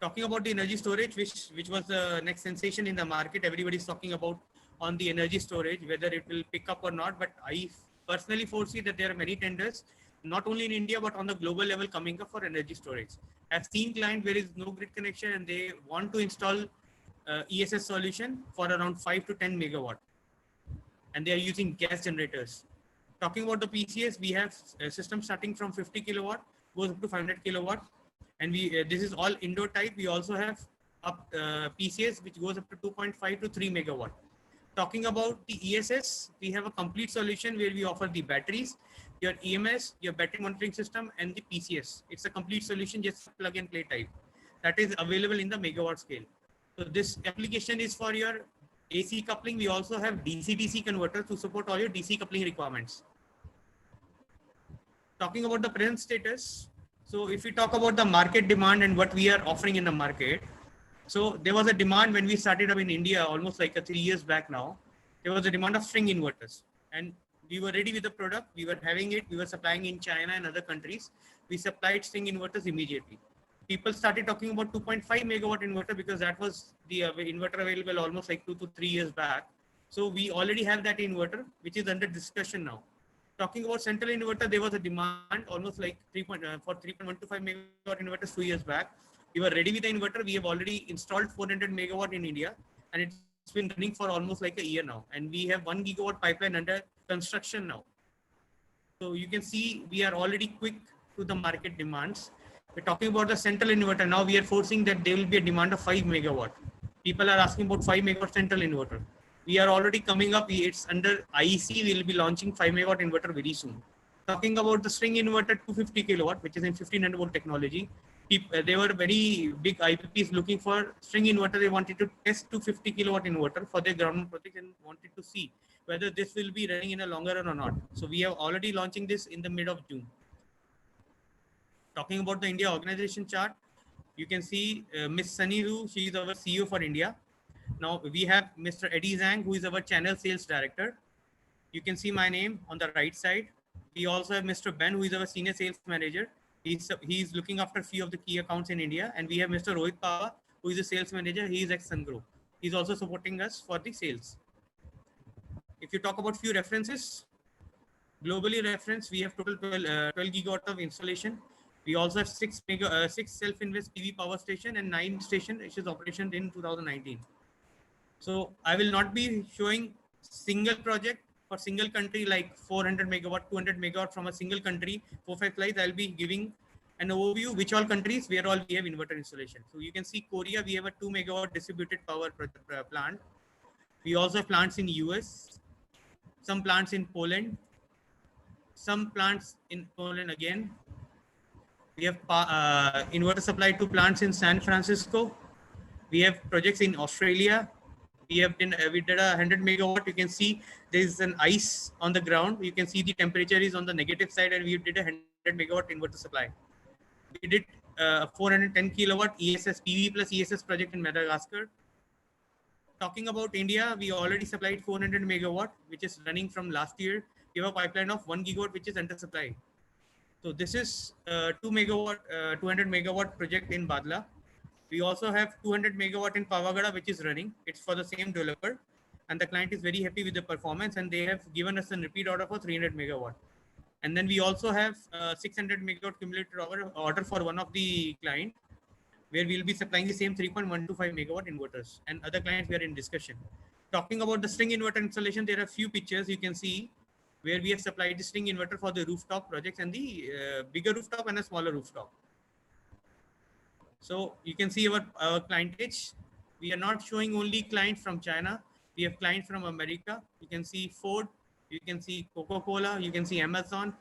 S9: Talking about the energy storage, which was the next sensation in the market, everybody is talking about on the energy storage, whether it will pick up or not. But I personally foresee that there are many tenders, not only in India, but on the global level coming up for energy storage. I've seen clients where is no grid connection and they want to install ESS solution for around 5 to 10 megawatt. And they are using gas generators. Talking about the PCS, we have a system starting from 50 kilowatt, goes up to 500 kilowatt. And this is all indoor type. We also have PCS, which goes up to 2.5 to 3 megawatt. Talking about the ESS, we have a complete solution where we offer the batteries, your EMS, your battery monitoring system, and the PCS. It's a complete solution, just plug and play type. That is available in the megawatt scale. So this application is for your AC coupling. We also have DC-DC converters to support all your DC coupling requirements. Talking about the present status. So if we talk about the market demand and what we are offering in the market. So there was a demand when we started up in India, almost like 3 years back now. There was a demand of string inverters. And we were ready with the product. We were having it. We were supplying in China and other countries. We supplied string inverters immediately. People started talking about 2.5 megawatt inverter because that was the inverter available almost like 2 to 3 years back. So we already have that inverter, which is under discussion now. Talking about central inverter, there was a demand almost like 3.125 megawatt inverters 2 years back. We were ready with the inverter. We have already installed 400 megawatt in India, and it's been running for almost like a year now. And we have 1 gigawatt pipeline under construction now. So you can see we are already quick to the market demands. We're talking about the central inverter. Now we are forcing that there will be a demand of 5 megawatt. People are asking about 5 megawatt central inverter. We are already coming up. It's under IEC. We will be launching 5 megawatt inverter very soon. Talking about the string inverter 250 kilowatt, which is in 1500 volt technology. They were very big IPPs looking for string inverter. They wanted to test 250 kilowatt inverter for their ground project and wanted to see whether this will be running in a longer run or not. So we are already launching this in the mid of June. Talking about the India organization chart, you can see Miss Sunny Ru, she is our CEO for India. Now we have Mr. Eddie Zhang, who is our channel sales director. You can see my name on the right side. We also have Mr. Ben, who is our senior sales manager. He's looking after a few of the key accounts in India. And we have Mr. Rohit Pava, who is a sales manager. He is ex-Sungro. He's also supporting us for the sales. If you talk about few references, globally reference, we have total 12 gigawatt of installation. We also have 6 self-invest PV power station and 9 station which is operational in 2019. So I will not be showing single project for single country like 400 megawatt, 200 megawatt from a single country, 4-5 slides. I'll be giving an overview which all countries where all we have inverter installation. So you can see Korea, we have a 2 megawatt distributed power plant. We also have plants in US, some plants in Poland, some plants in Poland again. We have inverter supply to plants in San Francisco. We have projects in Australia. We did a 100 megawatt. You can see there is an ice on the ground. You can see the temperature is on the negative side, and we did a 100 megawatt inverter supply. We did 410 kilowatt ESS PV plus ESS project in Madagascar. Talking about India, we already supplied 400 megawatt, which is running from last year. We have a pipeline of 1 gigawatt, which is under supply. So this is 200 megawatt project in Badla. We also have 200 megawatt in Pavagada, which is running. It's for the same developer, and the client is very happy with the performance, and they have given us a repeat order for 300 megawatt. And then we also have 600 megawatt cumulative order for one of the client, where we'll be supplying the same 3.125 megawatt inverters, and other clients we are in discussion. Talking about the string inverter installation, there are a few pictures you can see where we have supplied the string inverter for the rooftop projects and the bigger rooftop and a smaller rooftop. So you can see our clientage. We are not showing only clients from China. We have clients from America. You can see Ford, you can see Coca-Cola, you can see Amazon.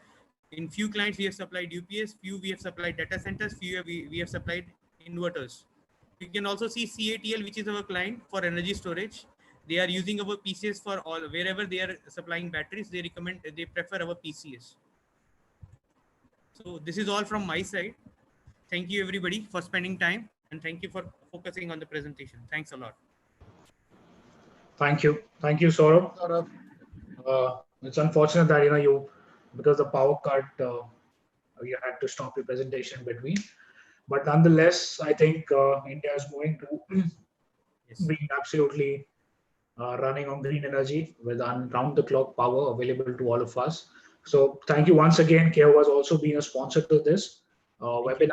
S9: In few clients, we have supplied UPS, few we have supplied data centers, few we have supplied inverters. You can also see CATL, which is our client for energy storage. They are using our PCS for all, wherever they are supplying batteries, they prefer our PCS. So this is all from my side. Thank you everybody for spending time, and thank you for focusing on the presentation. Thanks a lot.
S2: Thank you, Saurabh. It's unfortunate that because of the power cut, you had to stop your presentation between. But nonetheless, I think India is moving to being absolutely running on green energy with round-the-clock power available to all of us. So thank you once again. KO has also been a sponsor to this webinar,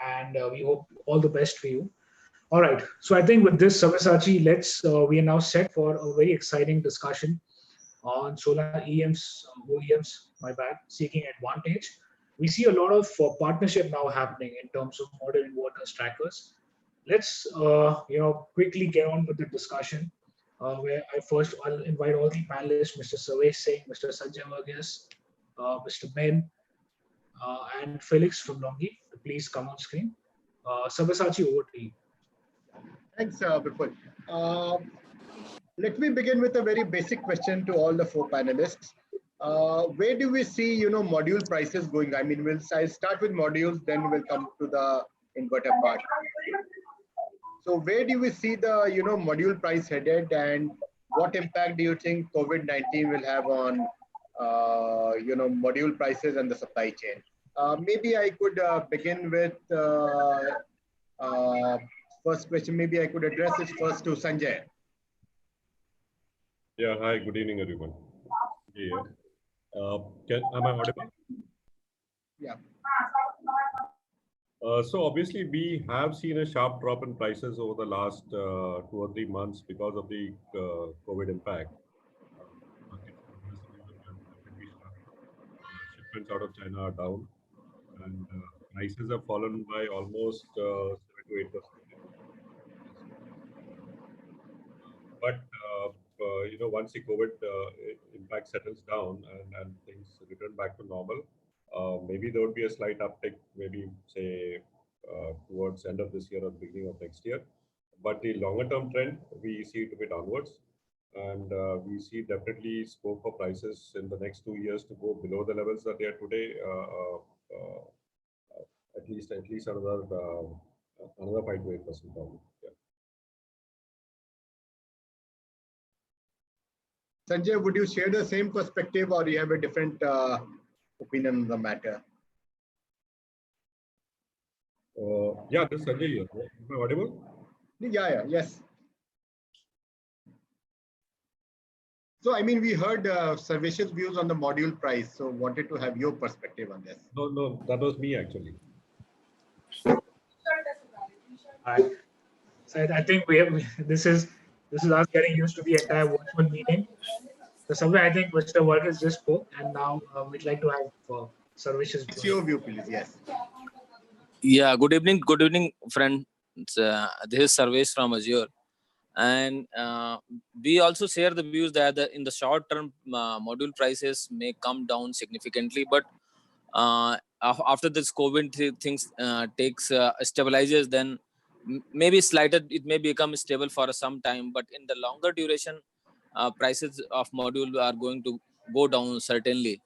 S2: and we hope all the best for you. All right. So I think with this, Sabyasachi, we are now set for a very exciting discussion on solar OEMs, seeking advantage. We see a lot of partnership now happening in terms of model inverters trackers. Let's quickly get on with the discussion. Where I'll invite all the panelists, Mr. Sarvesh Singh, Mr. Sanjay Varghese, Mr. Ben, and Felix from Longi to please come on screen. Sabyasachi, over to you.
S6: Thanks, Vipul. Let me begin with a very basic question to all the 4 panelists. Where do we see, module prices going? I mean, I'll start with modules, then we'll come to the inverter part. So where do we see the, module price headed, and what impact do you think COVID-19 will have on, module prices and the supply chain? Maybe I could begin with first question. Maybe I could address it first to Sanjay.
S10: Yeah, hi, good evening, everyone. Yeah. Am I audible?
S6: Yeah.
S10: So obviously, we have seen a sharp drop in prices over the last 2 or 3 months because of the COVID impact. Markets for domestic users have definitely shrunk. Shipments out of China are down, and prices have fallen by almost 7 to 8%. But once the COVID impact settles down and things return back to normal, maybe there would be a slight uptick, maybe say towards end of this year or beginning of next year. But the longer term trend, we see it to be downwards, and we see definitely scope for prices in the next 2 years to go below the levels that they are today. At least another 5 to 8% probably. Yeah.
S6: Sanjay, would you share the same perspective or you have a different opinion on the matter?
S10: Yeah, this is Sanjay here. Am I audible?
S6: Yes. So, I mean, we heard Sarvesh's views on the module price. So, wanted to have your perspective on this.
S10: No, that was me actually.
S2: So I think this is us getting used to the entire virtual meeting. So somewhere I think Mr. Vargas just spoke, and now we'd like to have Sarvesh's
S6: It's your view, please. Yes.
S11: Yeah, good evening, friends. This is Sarvesh from Azure, and we also share the views that in the short term, module prices may come down significantly, but after this COVID things takes stabilizes, then maybe slighter it may become stable for some time, but in the longer duration, prices of module are going to go down certainly.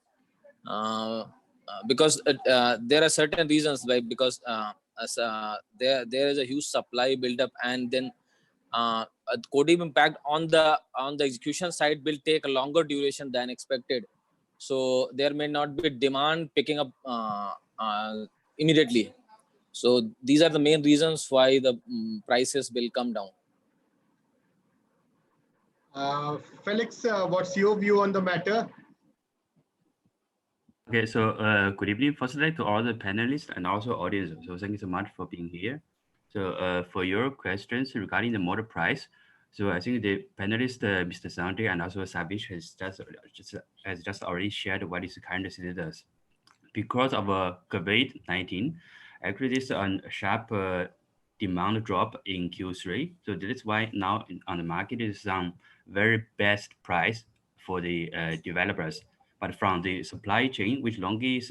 S11: Because there are certain reasons, like because there is a huge supply buildup, and then coding impact on the execution side will take a longer duration than expected. So there may not be demand picking up immediately. So these are the main reasons why the prices will come down.
S6: Felix, what's your view on the matter?
S12: Okay, so good evening. Firstly, to all the panelists and also audience. So thank you so much for being here. So for your questions regarding the model price, so I think the panelist, Mr. Sanjay and also Savish has just already shared what is the current status. Because of COVID-19, actually this is a sharp demand drop in Q3. So that is why now on the market is some very best price for the developers. But from the supply chain, which Longi is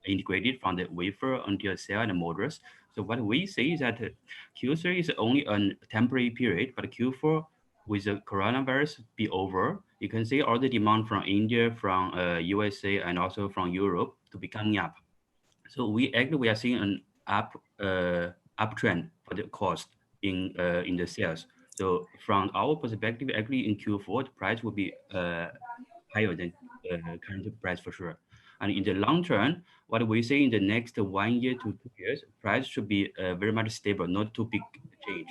S12: integrated from the wafer until cell and motors. So what we see is that Q3 is only a temporary period, but Q4 with the coronavirus be over, you can see all the demand from India, from USA, and also from Europe to be coming up. So we are seeing an uptrend for the cost in the sales. So from our perspective, actually in Q4, the price will be higher than current price for sure. And in the long term, what we see in the next 1 year to 2 years, price should be very much stable, not too big change.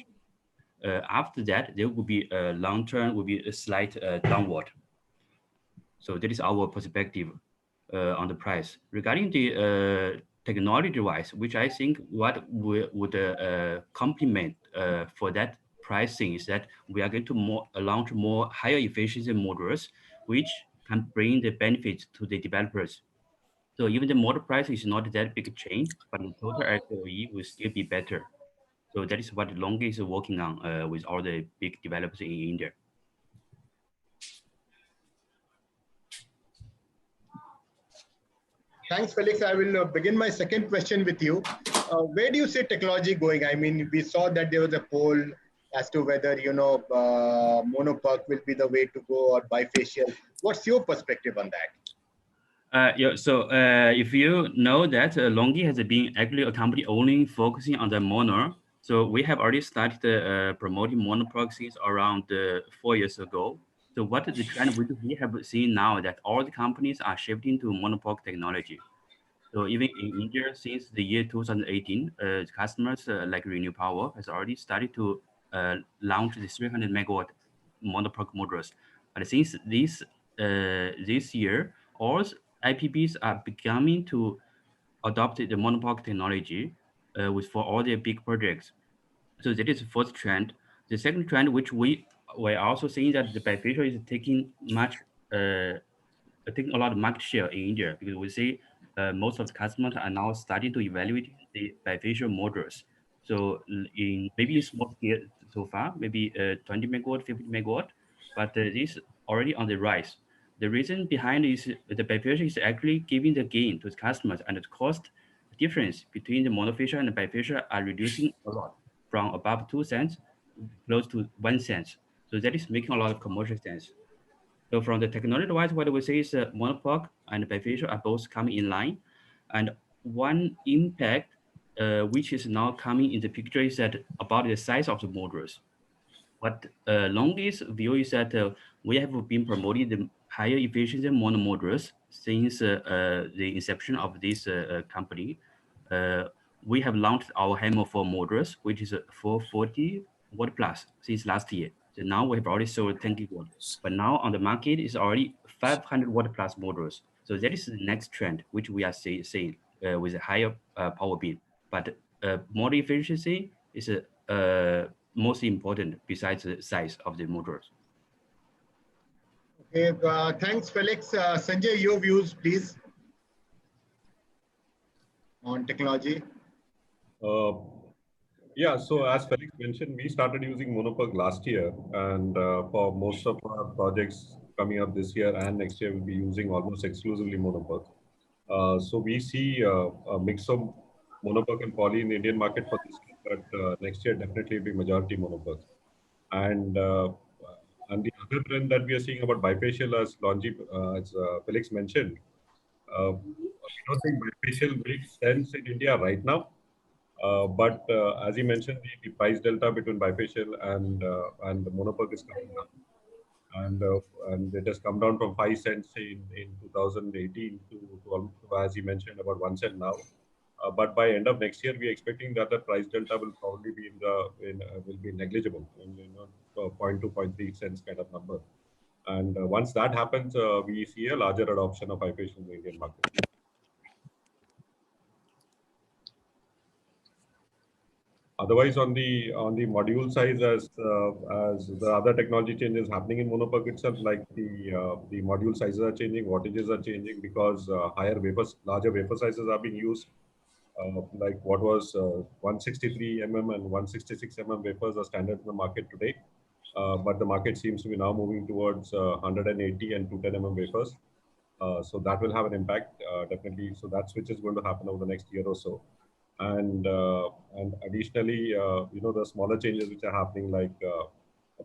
S12: After that, there will be a long term, will be a slight downward. So that is our perspective on the price. Regarding the technology wise, which I think what would complement for that pricing is that we are going to launch more higher efficiency models, which can bring the benefits to the developers. So even the model price is not that big a change, but the total ROE will still be better. So that is what Longi is working on with all the big developers in India.
S6: Thanks, Felix. I will begin my second question with you. Where do you see technology going? I mean, we saw that there was a poll as to whether, monoperc will be the way to go or bifacial. What's your perspective on that?
S12: So if you know that Longi has been actually a company only focusing on the mono. So we have already started promoting monoperc since around 4 years ago. So what is the trend we have seen now that all the companies are shifting to monoperc technology. So even in India, since the year 2018, customers like Renew Power has already started to launch the 300 megawatt monopoly models. And since this year, all IPPs are becoming to adopt the monopoly technology for all their big projects. So that is the first trend. The second trend, which we're also seeing that the bifacial is taking a lot of market share in India, because we see most of the customers are now starting to evaluate the bifacial models. So in maybe small scale so far, maybe 20 megawatt, 50 megawatt, but this already on the rise. The reason behind is the bifacial is actually giving the gain to the customers, and the cost difference between the monofacial and the bifacial are reducing a lot, from above 2 cents close to 1 cent. So that is making a lot of commercial sense. So from the technology wise, what we say is monopoly and bifacial are both coming in line. And one impact which is now coming in the picture is that about the size of the modules. What longest view is that we have been promoting the higher efficiency mono modules since the inception of this company. We have launched our HAMR 4 modules, which is 440 watt plus since last year. So now we have already sold 10 gigawatt, but now on the market is already 500 watt plus modules. So that is the next trend, which we are seeing with a higher power bill. But more efficiency is most important besides the size of the motors.
S6: Okay, thanks, Felix. Sanjay, your views, please, on technology.
S10: Yeah, so as Felix mentioned, we started using Monoperk last year, and for most of our projects coming up this year and next year, we'll be using almost exclusively Monoperk. So we see a mix of Monoperk and poly in the Indian market for this year, but next year definitely will be majority Monoperk. And the other trend that we are seeing about bifacial, as Felix mentioned, we don't think bifacial makes sense in India right now. But as he mentioned, the price delta between bifacial and the monoperk is coming down, and it has come down from 5 cents in 2018 to as he mentioned, about 1 cent now. But by end of next year, we are expecting that the price delta will probably be will be negligible, in 0.2, 0.3 cents kind of number. And once that happens, we see a larger adoption of bifacial in the Indian market. Otherwise, on the module size, as the other technology changes happening in monoperk itself, like the module sizes are changing, wattages are changing because larger wafer sizes are being used. Like what was 163 mm and 166 mm wafers are standard in the market today, but the market seems to be now moving towards 180 and 210 mm wafers. So that will have an impact definitely. So that switch is going to happen over the next year or so. And additionally, the smaller changes which are happening, like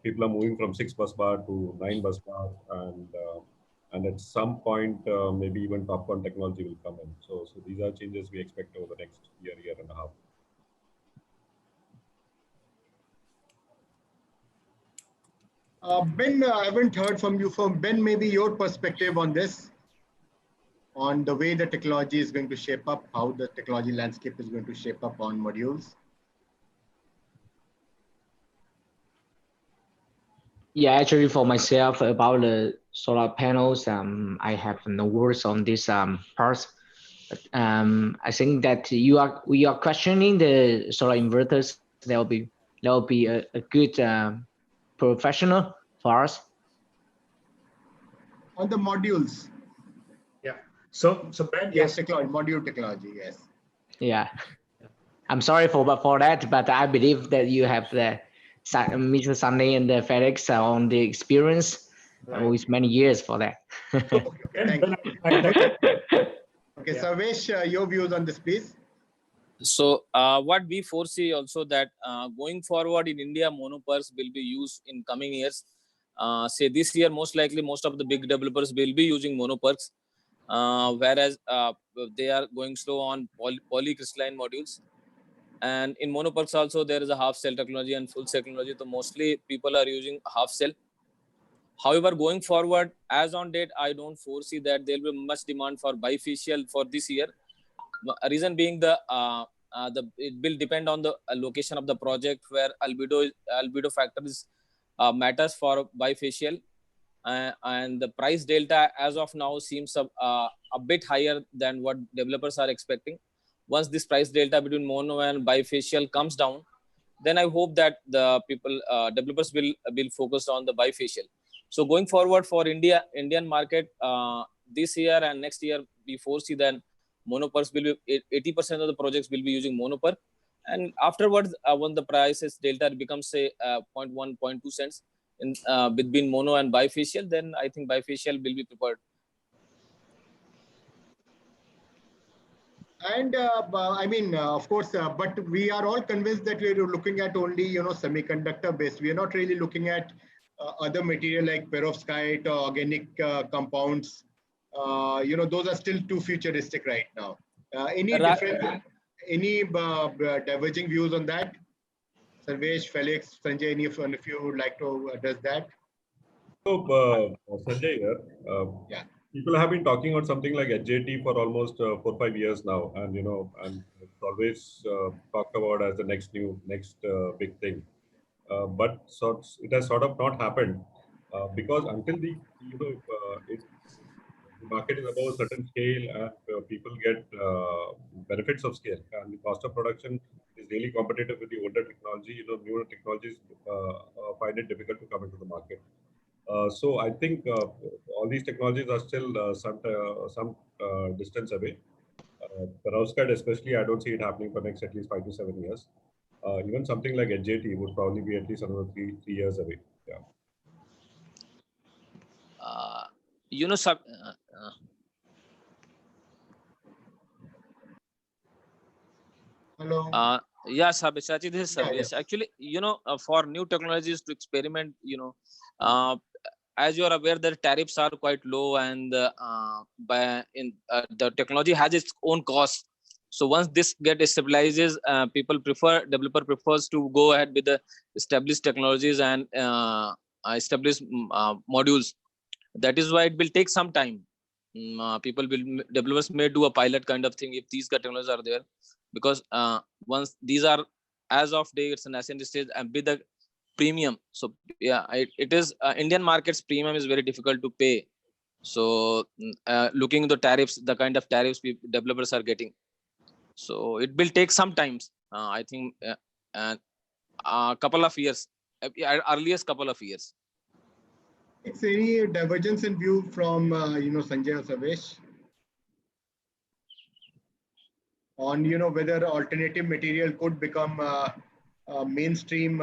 S10: people are moving from 6 bus bar to 9 bus bar, and at some point maybe even TOPCon technology will come in. So these are changes we expect over the next year and a half.
S6: Ben, I haven't heard from you. From Ben, maybe your perspective on this, on the way the technology is going to shape up, how the technology landscape is going to shape up on modules.
S13: Yeah, actually, for myself about the solar panels, I have no words on this part. But, I think that we are questioning the solar inverters. There will be a good professional for us.
S6: On the modules.
S2: Yeah. So Ben,
S6: yes, module technology, yes.
S13: Yeah, I'm sorry for that, but I believe that you have the Mr. Sunny and the Felix on the experience with many years for that.
S6: Thank you. Okay, Sarvesh, your views on this, please.
S11: So what we foresee also that going forward in India, monoperks will be used in coming years. Say this year, most likely most of the big developers will be using monoperks, whereas they are going slow on polycrystalline modules. And in monoperks also there is a half cell technology and full cell technology. So mostly people are using half cell. However, going forward, as on date, I don't foresee that there will be much demand for bifacial for this year. Reason being it will depend on the location of the project, where albedo factor is matters for bifacial, and the price delta as of now seems a bit higher than what developers are expecting. Once this price delta between mono and bifacial comes down, then I hope that the developers will focus on the bifacial. So going forward for Indian market, this year and next year, we foresee that monoPERs will be 80% of the projects will be using monoPER, and afterwards, when the prices delta becomes say 0.1, 0.2 cents in between mono and bifacial, then I think bifacial will be preferred.
S6: And I mean, of course, but we are all convinced that we're looking at only, semiconductor based. We are not really looking at other material like perovskite or organic compounds. Those are still too futuristic right now. Any diverging views on that? Sarvesh, Felix, Sanjay, any of you would like to address that?
S10: So, Sanjay here.
S6: Yeah.
S10: People have been talking about something like HJT for almost 4-5 years now, and and it's always talked about as the next big thing. But it has sort of not happened because until the market is above a certain scale and people get benefits of scale, and the cost of production is really competitive with the older technology. Newer technologies find it difficult to come into the market. So I think all these technologies are still some distance away. Perovskite especially, I don't see it happening for next at least 5 to 7 years. Even something like HJT would probably be at least another three years away. Yeah.
S6: Hello.
S11: Yeah, Sabyasachi, this is Sarvesh. Actually, for new technologies to experiment, as you are aware, the tariffs are quite low, and the technology has its own cost. So once this stabilizes, developer prefers to go ahead with the established technologies and established modules. That is why it will take some time. Developers may do a pilot kind of thing if these technologies are there, because once these are as of day, it's an nascent stage and with the premium. So yeah, it is Indian markets premium is very difficult to pay. So looking at the tariffs, the kind of tariffs developers are getting, so it will take some time. I think a couple of years, earliest couple of years.
S6: It's any divergence in view from Sanjay or Sarvesh on whether alternative material could become mainstream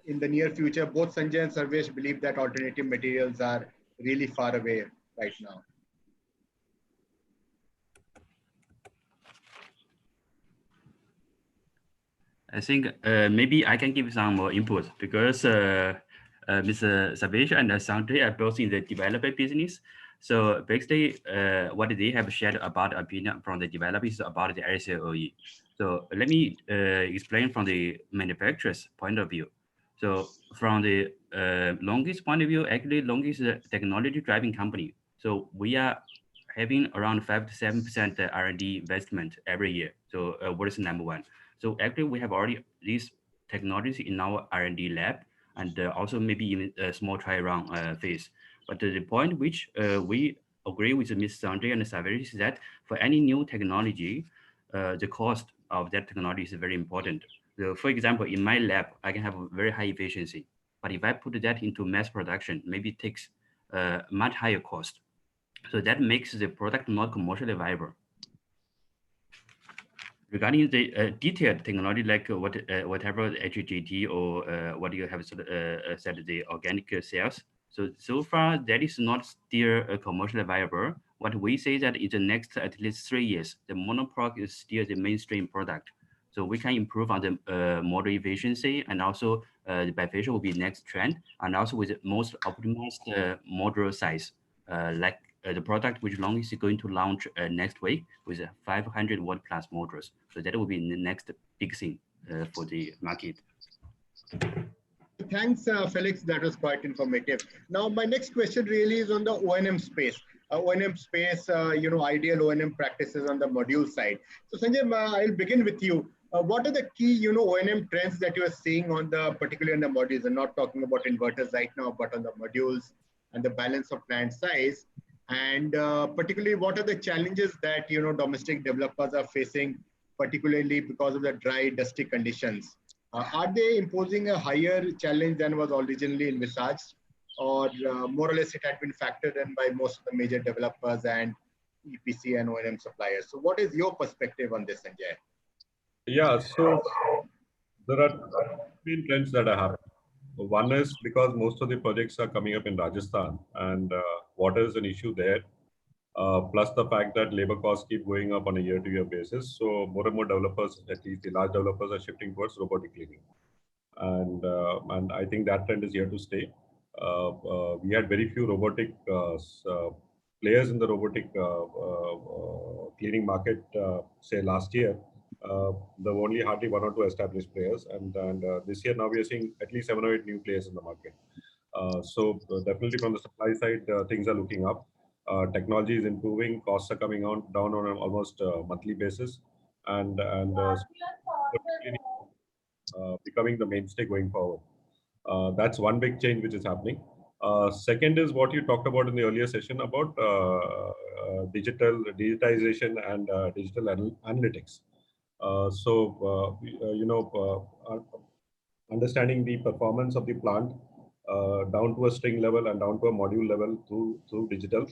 S6: in the near future? Both Sanjay and Sarvesh believe that alternative materials are really far away right now.
S12: I think maybe I can give some more input because Mr. Sarvesh and Sanjay are both in the developer business. So basically, what they have shared about opinion from the developers about the LCOE. So let me explain from the manufacturer's point of view. So from the longest point of view, actually longest technology driving company. So we are having around 5 to 7% R&D investment every year. So what is number one? So actually we have already these technologies in our R&D lab, and also maybe even a small try run phase. But the point which we agree with Ms. Sanjay and Sarvesh is that for any new technology, the cost of that technology is very important. So for example, in my lab, I can have a very high efficiency, but if I put that into mass production, maybe it takes much higher cost. So that makes the product not commercially viable. Regarding the detailed technology, like whatever HJT or what you have said, the organic cells. So far, that is not still commercially viable. What we say that in the next at least 3 years, the monoproc is still the mainstream product. So we can improve on the model efficiency, and also the bifacial will be next trend, and also with the most optimized module size, like the product which Long is going to launch next week with 500 watt plus modules. So that will be the next big thing for the market.
S6: Thanks, Felix. That was quite informative. Now, my next question really is on the O&M space. O&M space, ideal O&M practices on the module side. So, Sanjay, I'll begin with you. What are the key, O&M trends that you are seeing on the, particularly on the modules? I'm not talking about inverters right now, but on the modules and the balance of plant size. And particularly, what are the challenges that, domestic developers are facing, particularly because of the dry, dusty conditions? Are they imposing a higher challenge than was originally envisaged? Or more or less it had been factored in by most of the major developers and EPC and O&M suppliers? So what is your perspective on this, Sanjay?
S10: Yeah, so there are main trends that are happening. One is because most of the projects are coming up in Rajasthan, and water is an issue there. Plus the fact that labor costs keep going up on a year-to-year basis. So more and more developers, at least the large developers, are shifting towards robotic cleaning, and I think that trend is here to stay. We had very few robotic players in the robotic cleaning market, say last year. There were only hardly one or two established players, and this year now we are seeing at least 7 or 8 new players in the market. So definitely from the supply side, things are looking up. Technology is improving, costs are coming down on an almost monthly basis, and becoming the mainstay going forward. That's one big change which is happening. Second is what you talked about in the earlier session about digitization and digital analytics. Understanding the performance of the plant down to a string level and down to a module level through digital,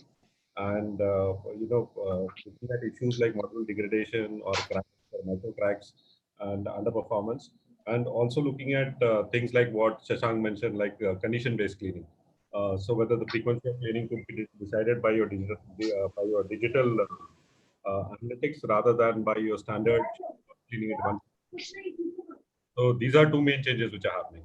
S10: and looking at issues like module degradation or cracks or micro cracks and underperformance, and also looking at things like what Shashank mentioned, like condition-based cleaning. So whether the frequency of cleaning could be decided by your digital analytics rather than by your standard cleaning at once. So these are two main changes which are happening.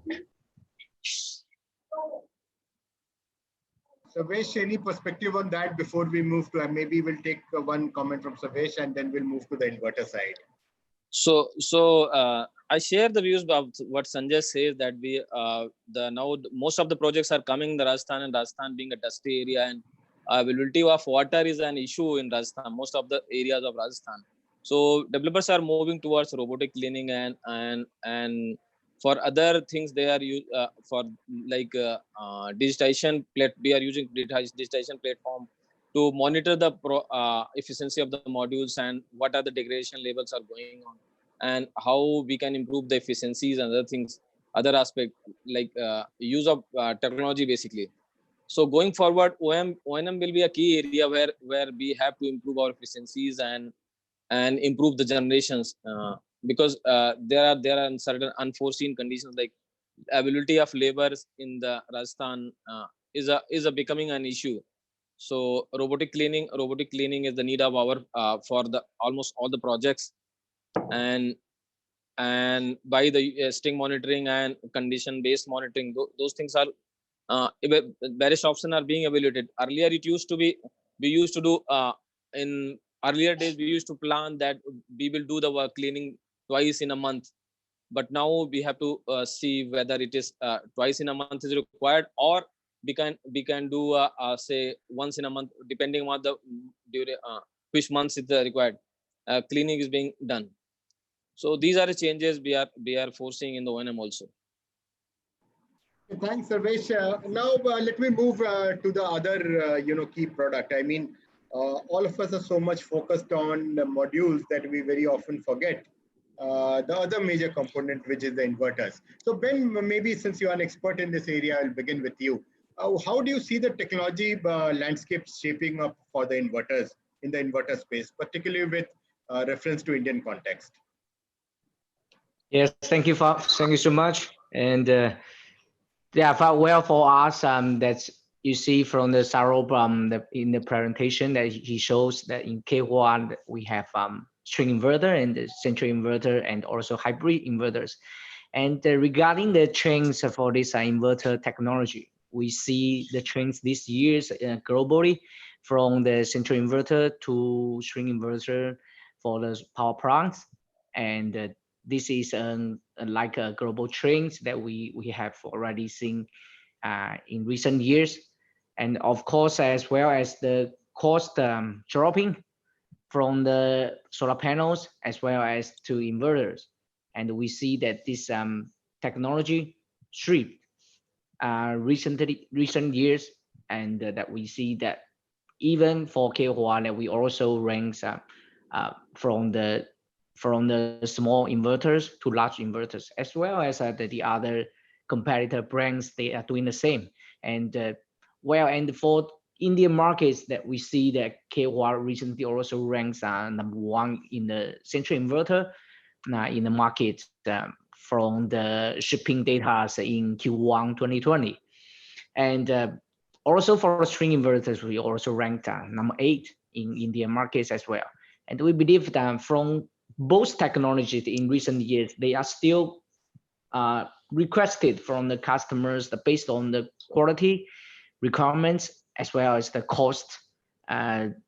S6: Savesh, any perspective on that before we move to, maybe we'll take one comment from Savesh and then we'll move to the inverter side.
S11: I share the views of what Sanjay says, that we now most of the projects are coming in the Rajasthan, and Rajasthan being a dusty area, and availability of water is an issue in Rajasthan, most of the areas of Rajasthan. So developers are moving towards robotic cleaning, and for other things they are for like digitization we are using digitization platform to monitor the efficiency of the modules and what are the degradation levels are going on, and how we can improve the efficiencies and other things, other aspect like use of technology basically. So going forward, O&M will be a key area where we have to improve our efficiencies and improve the generations, because there are certain unforeseen conditions like availability of labors in the Rajasthan is a becoming an issue. So robotic cleaning is the need of our for the almost all the projects, and by the string monitoring and condition based monitoring, those things are various options are being evaluated. Earlier it used to be, we used to do in earlier days we used to plan that we will do the work cleaning twice in a month, but now we have to see whether it is twice in a month is required, or we can do say once in a month, depending on the which months is required cleaning is being done. So these are the changes we are forcing in the O&M also.
S6: Thanks, Sarvesh. Now let me move to the other key product. I mean, all of us are so much focused on the modules that we very often forget the other major component, which is the inverters. So Ben, maybe since you are an expert in this area, I'll begin with you. How do you see the technology landscape shaping up for the inverters in the inverter space, particularly with reference to Indian context?
S13: Yes, thank you so much. And well, for us, that's you see from the Saurabh in the presentation that he shows that in K1 we have string inverter and the central inverter and also hybrid inverters. And regarding the trends for this inverter technology, we see the trends this year globally from the central inverter to string inverter for the power plants, and this is like a global trend that we have already seen in recent years, and of course as well as the cost dropping from the solar panels as well as to inverters. and we see that this technology shift recent years, and that we see that even for KOA that we also ranks from the small inverters to large inverters, as well as the other competitor brands, they are doing the same. And and for Indian markets, that we see that KOA recently also ranks #1 in the central inverter in the market from the shipping data in Q1 2020. And also for string inverters, we also ranked #8 in Indian markets as well. And we believe that from both technologies in recent years, they are still requested from the customers based on the quality requirements as well as the cost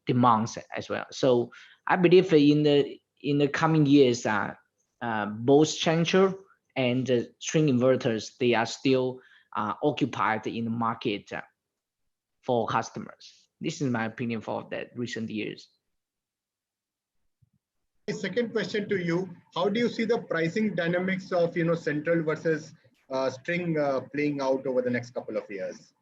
S13: demands as well. So I believe in the coming years, both changer and string inverters, they are still occupied in the market for customers. This is my opinion for that recent years.
S6: My second question to you: how do you see the pricing dynamics of central versus string playing out over the next couple of years?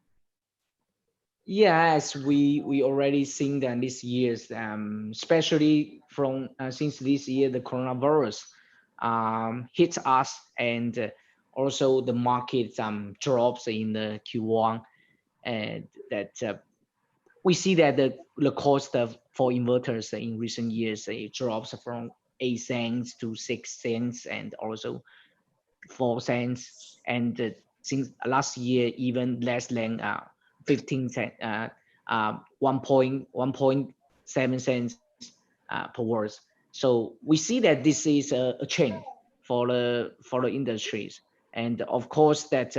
S13: Yes, we already seen that this year's, especially from since this year the coronavirus hits us, and also the market drops in the Q1, and that we see that the cost for inverters in recent years, it drops from 8 cents to 6 cents and also 4 cents, and since last year even less than 15 cents, 1.7 cents per watt. So we see that this is a change for the industries, and of course that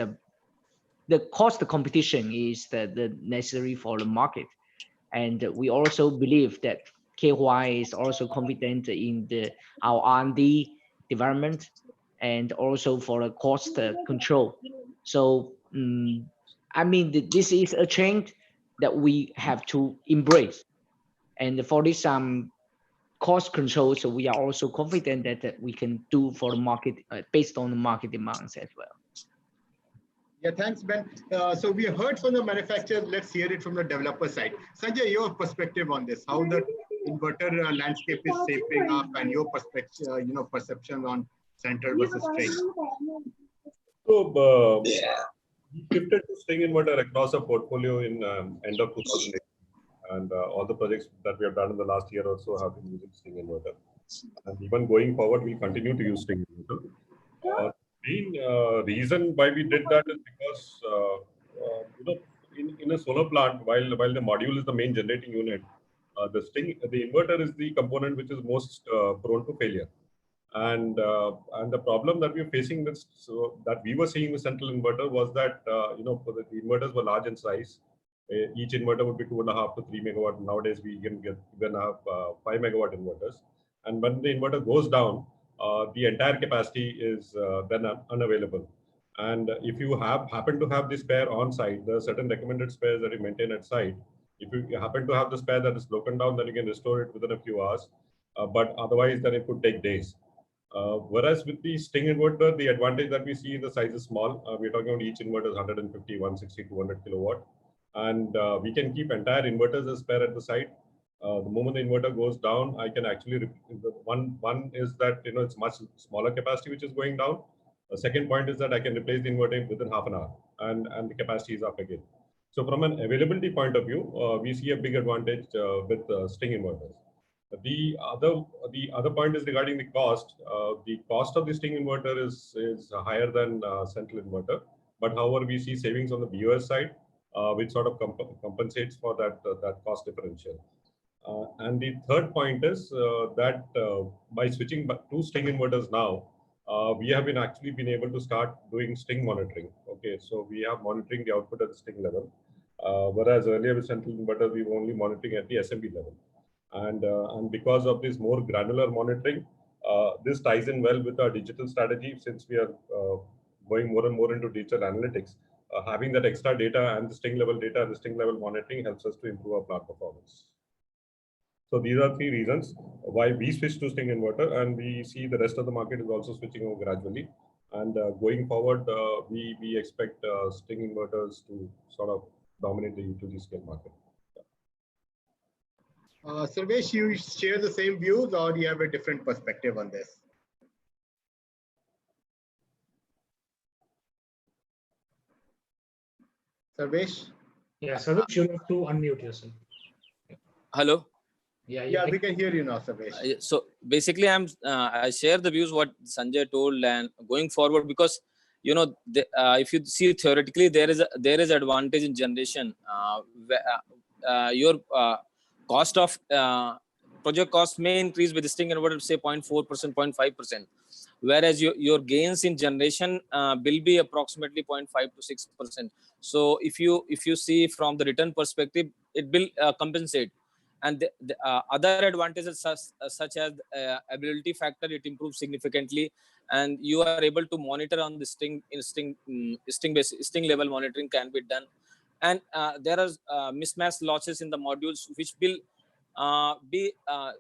S13: the cost competition is the necessary for the market. And we also believe that KY is also confident in our R&D development and also for the cost control. So I mean, this is a change that we have to embrace. And for this cost control, so we are also confident that we can do for the market based on the market demands as well.
S6: Yeah, thanks, Ben. So we heard from the manufacturer. Let's hear it from the developer side. Sanjay, your perspective on this, how the inverter landscape is shaping up, and your perspective, perception on central versus string.
S10: So we shifted to string inverter across our portfolio in end of 2008, and all the projects that we have done in the last year or so have been using string inverter. And even going forward, we continue to use string inverter. Main reason why we did that is because in a solar plant, while the module is the main generating unit, the inverter is the component which is most prone to failure. And the problem that we were facing that we were seeing with central inverter was that the inverters were large in size. Each inverter would be 2.5 to 3 megawatt. Nowadays we can even have 5 megawatt inverters. And when the inverter goes down, the entire capacity is then unavailable. And if you happen to have the spare on site, there are certain recommended spares that you maintain at site. If you happen to have the spare that is broken down, then you can restore it within a few hours. But otherwise, then it could take days. Whereas with the string inverter, the advantage that we see, the size is small. We're talking about each inverter is 150, 160, 200 kilowatt. And we can keep entire inverters as spare at the site. The moment the inverter goes down, I can actually, one is that, it's much smaller capacity which is going down. The second point is that I can replace the inverter within half an hour, and the capacity is up again. So from an availability point of view, we see a big advantage with string inverters. The other point is regarding the cost. The cost of the string inverter is higher than central inverter, but however, we see savings on the BOS side, which sort of compensates for that cost differential. And the third point is that by switching to string inverters now, we have actually been able to start doing string monitoring. Okay, so we are monitoring the output at the string level, whereas earlier with central inverters we were only monitoring at the SMB level. And because of this more granular monitoring, this ties in well with our digital strategy, since we are going more and more into digital analytics. Having that extra data and the string level data and the string level monitoring helps us to improve our plant performance. So these are three reasons why we switched to string inverter, and we see the rest of the market is also switching over gradually. And going forward, we expect string inverters to sort of dominate the utility scale market.
S6: Sarvesh, you share the same views or you have a different perspective on this? Sarvesh?
S2: Yeah, Sarvesh, you have to unmute yourself.
S11: Hello.
S6: Yeah, we can hear you now, Sarvesh.
S11: So basically, I share the views what Sanjay told, and going forward, because if you see theoretically, there is advantage in generation. Your cost of project cost may increase with the string inverter, say 0.4%, 0.5%, whereas your gains in generation will be approximately 0.5 to 6%. So if you see from the return perspective, it will compensate. And the other advantages such as ability factor, it improves significantly, and you are able to monitor on the string level monitoring can be done. And there are mismatch losses in the modules, which will be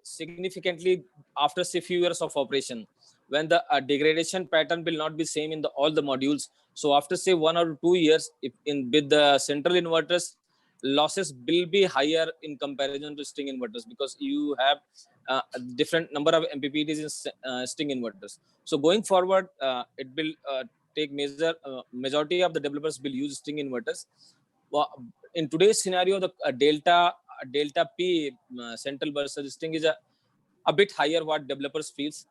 S11: significantly after say few years of operation, when the degradation pattern will not be same in all the modules. So after say 1 or 2 years, with the central inverters, losses will be higher in comparison to string inverters, because you have a different number of MPPTs in string inverters. So going forward, it will take majority of the developers will use string inverters. Well, in today's scenario, the delta P central versus string is a bit higher what developers feels,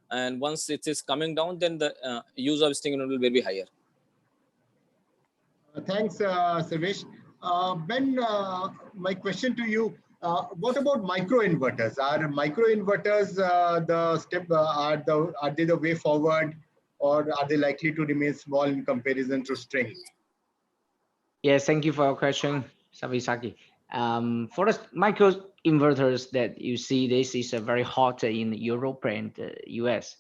S11: and once it is coming down, then the use of string inverter will be higher.
S6: Thanks, Sarvesh. Ben, my question to you, what about micro inverters? Are micro inverters are they the way forward, or are they likely to remain small in comparison to string?
S13: Yes, thank you for your question, Savisaki. For the micro inverters that you see, this is very hot in Europe and US.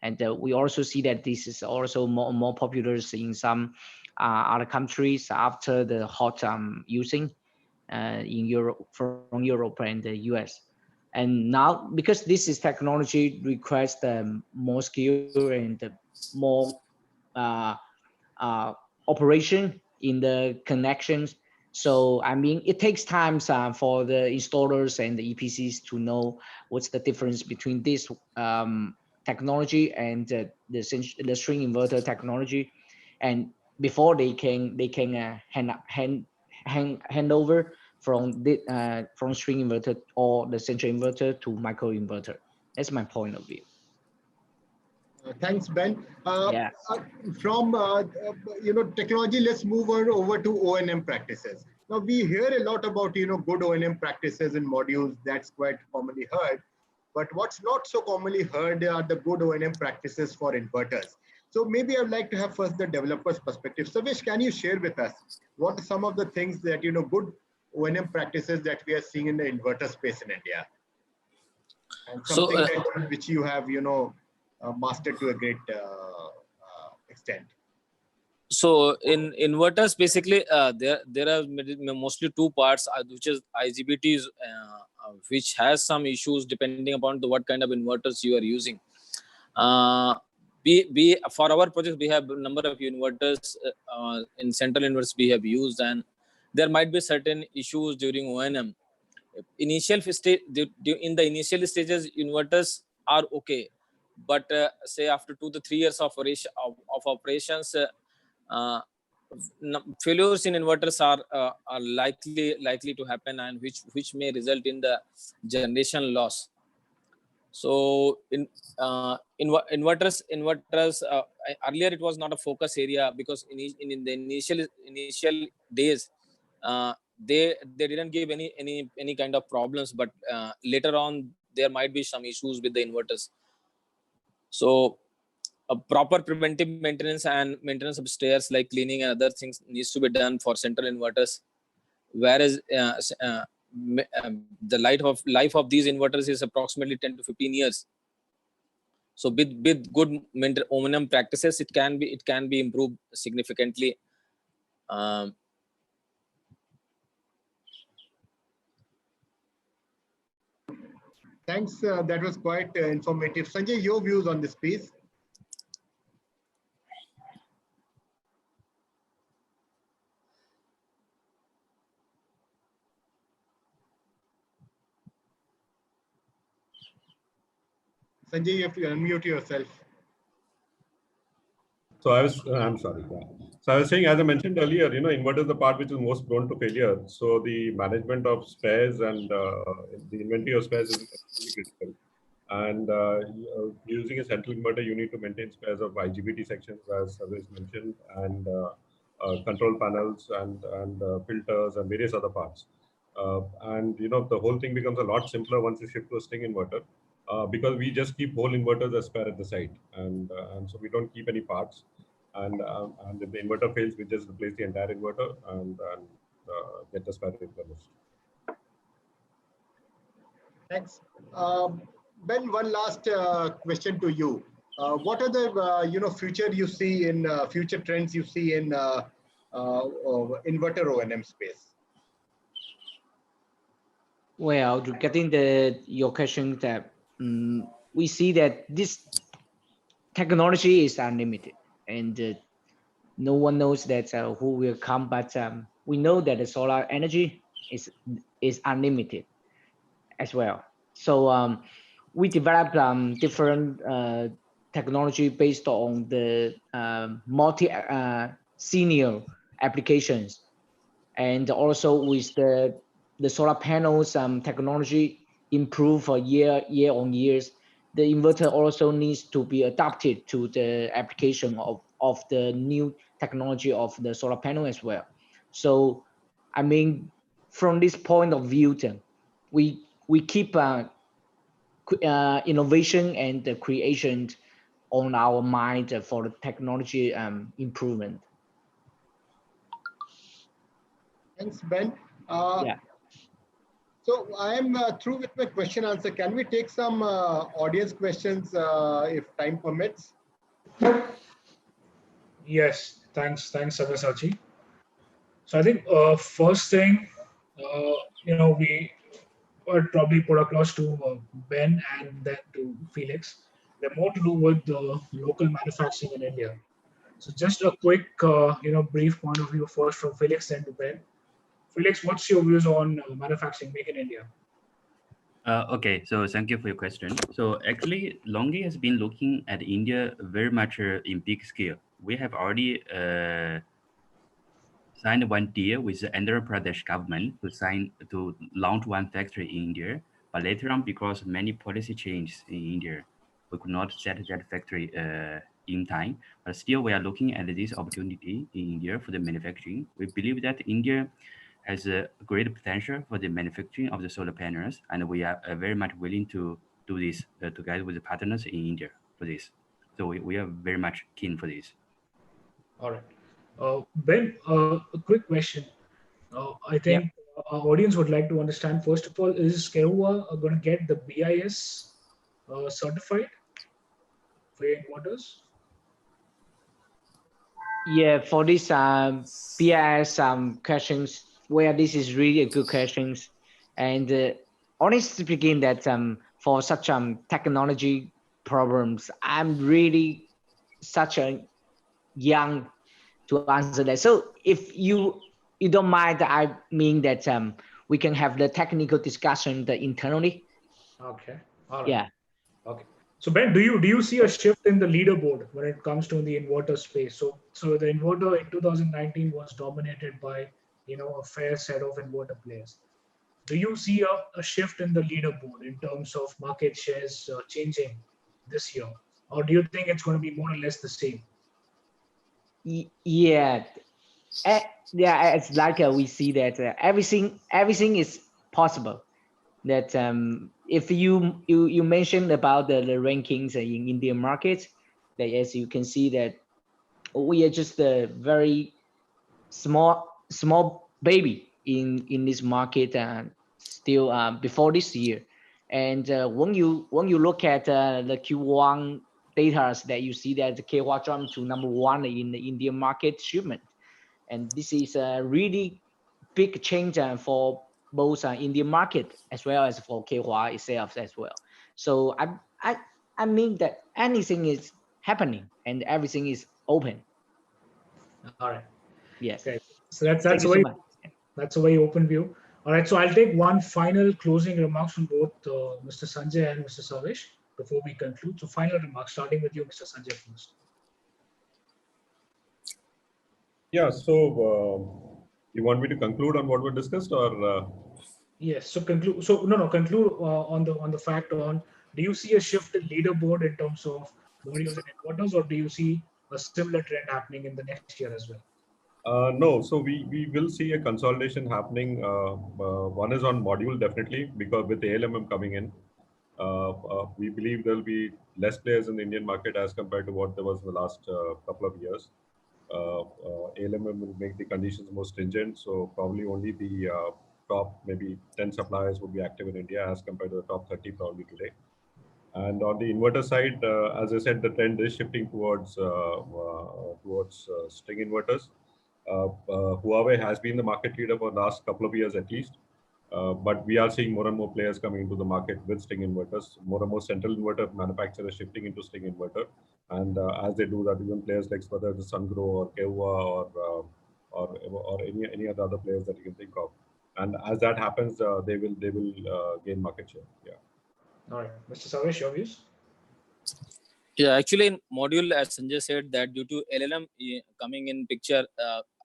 S13: And we also see that this is also more popular in some other countries after the hot using in Europe, from Europe and the US. And now, because this is technology requires more skill and more operation in the connections. So I mean, it takes time for the installers and the EPCs to know what's the difference between this technology and the string inverter technology, and before they can hand over from string inverter or the central inverter to micro inverter. That's my point of view.
S6: Thanks, Ben.
S13: Yeah.
S6: From technology, let's move over to O&M practices. Now we hear a lot about good O&M practices in modules. That's quite commonly heard. But what's not so commonly heard are the good O&M practices for inverters. So maybe I'd like to have first the developer's perspective. Sarvesh, can you share with us what are some of the things that good O&M practices that we are seeing in the inverter space in India, and something which you have mastered to a great extent?
S11: So in inverters, basically, there are mostly two parts, which is IGBTs, which has some issues depending upon what kind of inverters you are using. For our project, we have a number of inverters in central inverters we have used, and there might be certain issues during O&M. In the initial stages, inverters are okay, but say after 2 to 3 years of operations, failures in inverters are likely to happen, and which may result in the generation loss. So in inverters earlier it was not a focus area, because in the initial days they didn't give any kind of problems, but later on there might be some issues with the inverters. So a proper preventive maintenance and maintenance of stairs like cleaning and other things needs to be done for central inverters, whereas the life of these inverters is approximately 10 to 15 years. So with good O&M practices, it can be improved significantly.
S6: Thanks. That was quite informative. Sanjay, your views on this, please. Sanjay, you have to unmute yourself.
S10: So I'm sorry. Yeah. So I was saying, as I mentioned earlier, inverter is the part which is most prone to failure. So the management of spares and the inventory of spares is extremely critical. And using a central inverter, you need to maintain spares of IGBT sections, as Sarvesh mentioned, and control panels and filters and various other parts. And the whole thing becomes a lot simpler once you shift to a string inverter, because we just keep whole inverters as spare at the site, and so we don't keep any parts. And if the inverter fails, we just replace the entire inverter and get the spare replenished.
S6: Thanks. Ben, one last question to you. What are the future you see in future trends you see in inverter O&M space?
S13: Well, regarding your question, that we see that this technology is unlimited, and no one knows that who will come, but we know that the solar energy is unlimited as well. So we developed different technology based on the multi senior applications, and also with the solar panels technology improve year on years. The inverter also needs to be adapted to the application of the new technology of the solar panel as well. So I mean, from this point of view, we keep innovation and the creation on our mind for the technology improvement.
S6: Thanks, Ben.
S13: Yeah.
S6: So I'm through with my question answer. Can we take some audience questions if time permits?
S2: Yes, thanks, Sabyasachi. So I think first thing, we would probably put across to Ben and then to Felix. They're more to do with the local manufacturing in India. So just a quick, brief point of view first from Felix, then to Ben. Felix, what's your views on manufacturing make in India?
S12: Okay, so thank you for your question. So actually, Longi has been looking at India very much in big scale. We have already signed one deal with the Andhra Pradesh government to launch one factory in India. But later on, because many policy changes in India, we could not set that factory in time. But still, we are looking at this opportunity in India for the manufacturing. We believe that India has a great potential for the manufacturing of the solar panels, and we are very much willing to do this together with the partners in India for this. So we are very much keen for this.
S2: All right. Ben, a quick question. I think our audience would like to understand, first of all, is Kehua going to get the BIS certified for your inverters?
S13: Yeah, for this BIS questions, where this is really a good questions, and honestly speaking, that for such technology problems, I'm really such a young to answer that. So if you don't mind, I mean that we can have the technical discussion internally.
S2: Okay. All right.
S13: Yeah.
S2: Okay. So Ben, do you see a shift in the leaderboard when it comes to the inverter space? So the inverter in 2019 was dominated by a fair set of inverter players. Do you see a shift in the leaderboard in terms of market shares changing this year, or do you think it's going to be more or less the same?
S13: Yeah. Yeah, it's like we see that everything is possible. That if you mentioned about the rankings in Indian market, that as you can see that we are just a very small baby in this market, and still before this year. And when you look at the Q1 data, that you see that the Kehua jumped to #1 in the Indian market shipment, and this is a really big change for both Indian market as well as for Kehua itself as well. So I mean that anything is happening and everything is open.
S2: All right.
S13: Yes.
S2: Okay. So
S13: Thank
S2: that's
S13: you
S2: a
S13: so
S2: very
S13: much.
S2: that's a very open view. All right. So I'll take one final closing remarks from both Mr. Sanjay and Mr. Savesh before we conclude. So final remarks, starting with you, Mr. Sanjay, first.
S10: Yeah. So you want me to conclude on what we discussed, or?
S2: Yes. So conclude. So no. Conclude on the fact on. Do you see a shift in leaderboard in terms of modules and inverters, or do you see a similar trend happening in the next year as well?
S10: No, so we will see a consolidation happening. One is on module definitely, because with ALMM coming in, we believe there will be less players in the Indian market as compared to what there was in the last couple of years. ALMM will make the conditions more stringent, so probably only the top maybe 10 suppliers would be active in India as compared to the top 30 probably today. And on the inverter side, as I said, the trend is shifting towards string inverters. Huawei has been the market leader for the last couple of years at least, but we are seeing more and more players coming into the market with string inverters. More and more central inverter manufacturers shifting into string inverter, and as they do that, even players like whether the Sungrow or Kehua or any other players that you can think of, and as that happens, they will gain market share. Yeah.
S2: All right, Mr. Savesh, your views?
S11: Yeah, actually, in module, as Sanjay said, that due to LLM coming in picture,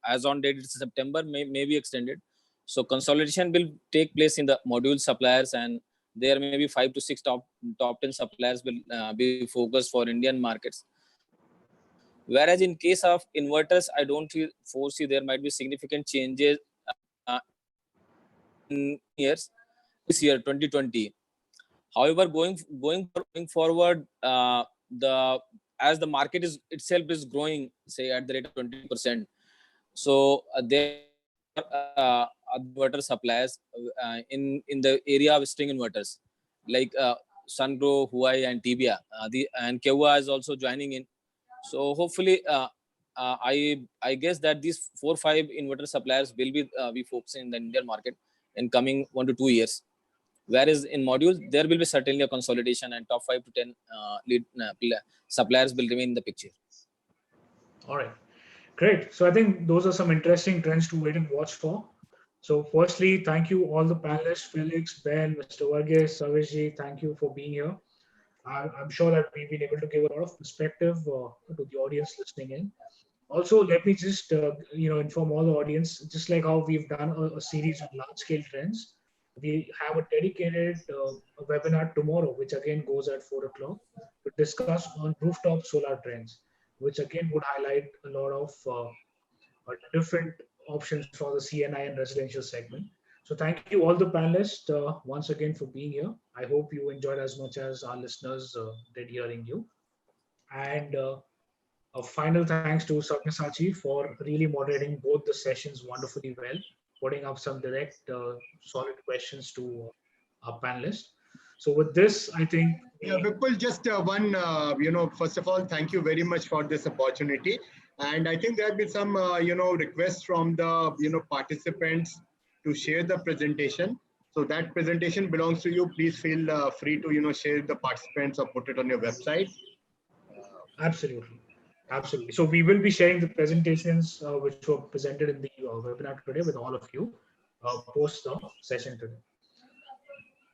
S11: as on date it's September, may be extended. So consolidation will take place in the module suppliers, and there may be 5 to 6 top 10 suppliers will be focused for Indian markets. Whereas in case of inverters, I don't foresee there might be significant changes in years. This year, 2020. However, going forward, as the market is itself is growing, say at the rate of 20%. So there are inverter suppliers in the area of string inverters, like Sungrow, Huawei, and Tibia. And Kehua is also joining in. So hopefully, I guess that these 4 or 5 inverter suppliers will be focusing in the Indian market in coming 1 to 2 years. Whereas in modules, there will be certainly a consolidation, and top 5 to 10 lead suppliers will remain in the picture.
S2: All right, great. So I think those are some interesting trends to wait and watch for. So firstly, thank you all the panelists, Felix, Ben, Mr. Varghese, Saveshji, thank you for being here. I'm sure that we've been able to give a lot of perspective to the audience listening in. Also, let me just inform all the audience, just like how we've done a series of large-scale trends, we have a dedicated webinar tomorrow, which again goes at 4 o'clock to discuss on rooftop solar trends, which again would highlight a lot of different options for the CNI and residential segment. So thank you all the panelists once again for being here. I hope you enjoyed as much as our listeners did hearing you. And a final thanks to Sabyasachi for really moderating both the sessions wonderfully well, putting up some direct, solid questions to our panelists. So with this, I think.
S6: Yeah, Vipul, just one, first of all, thank you very much for this opportunity. And I think there have been some, requests from the, participants to share the presentation. So that presentation belongs to you. Please feel free to, share the participants or put it on your website.
S2: Absolutely. Absolutely. So we will be sharing the presentations which were presented in the webinar today with all of you post the session today.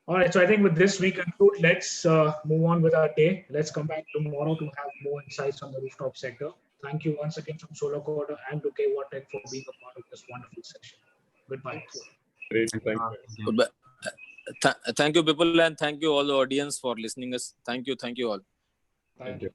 S2: All right. So I think with this we conclude. Let's move on with our day. Let's come back tomorrow to have more insights on the rooftop sector. Thank you once again from Solar Quarter and to Kehua Tech for being a part of this wonderful session. Goodbye.
S10: Great. Thank you.
S11: Goodbye. Thank you, people, and thank you all the audience for listening us. Thank you all.
S2: Thank you.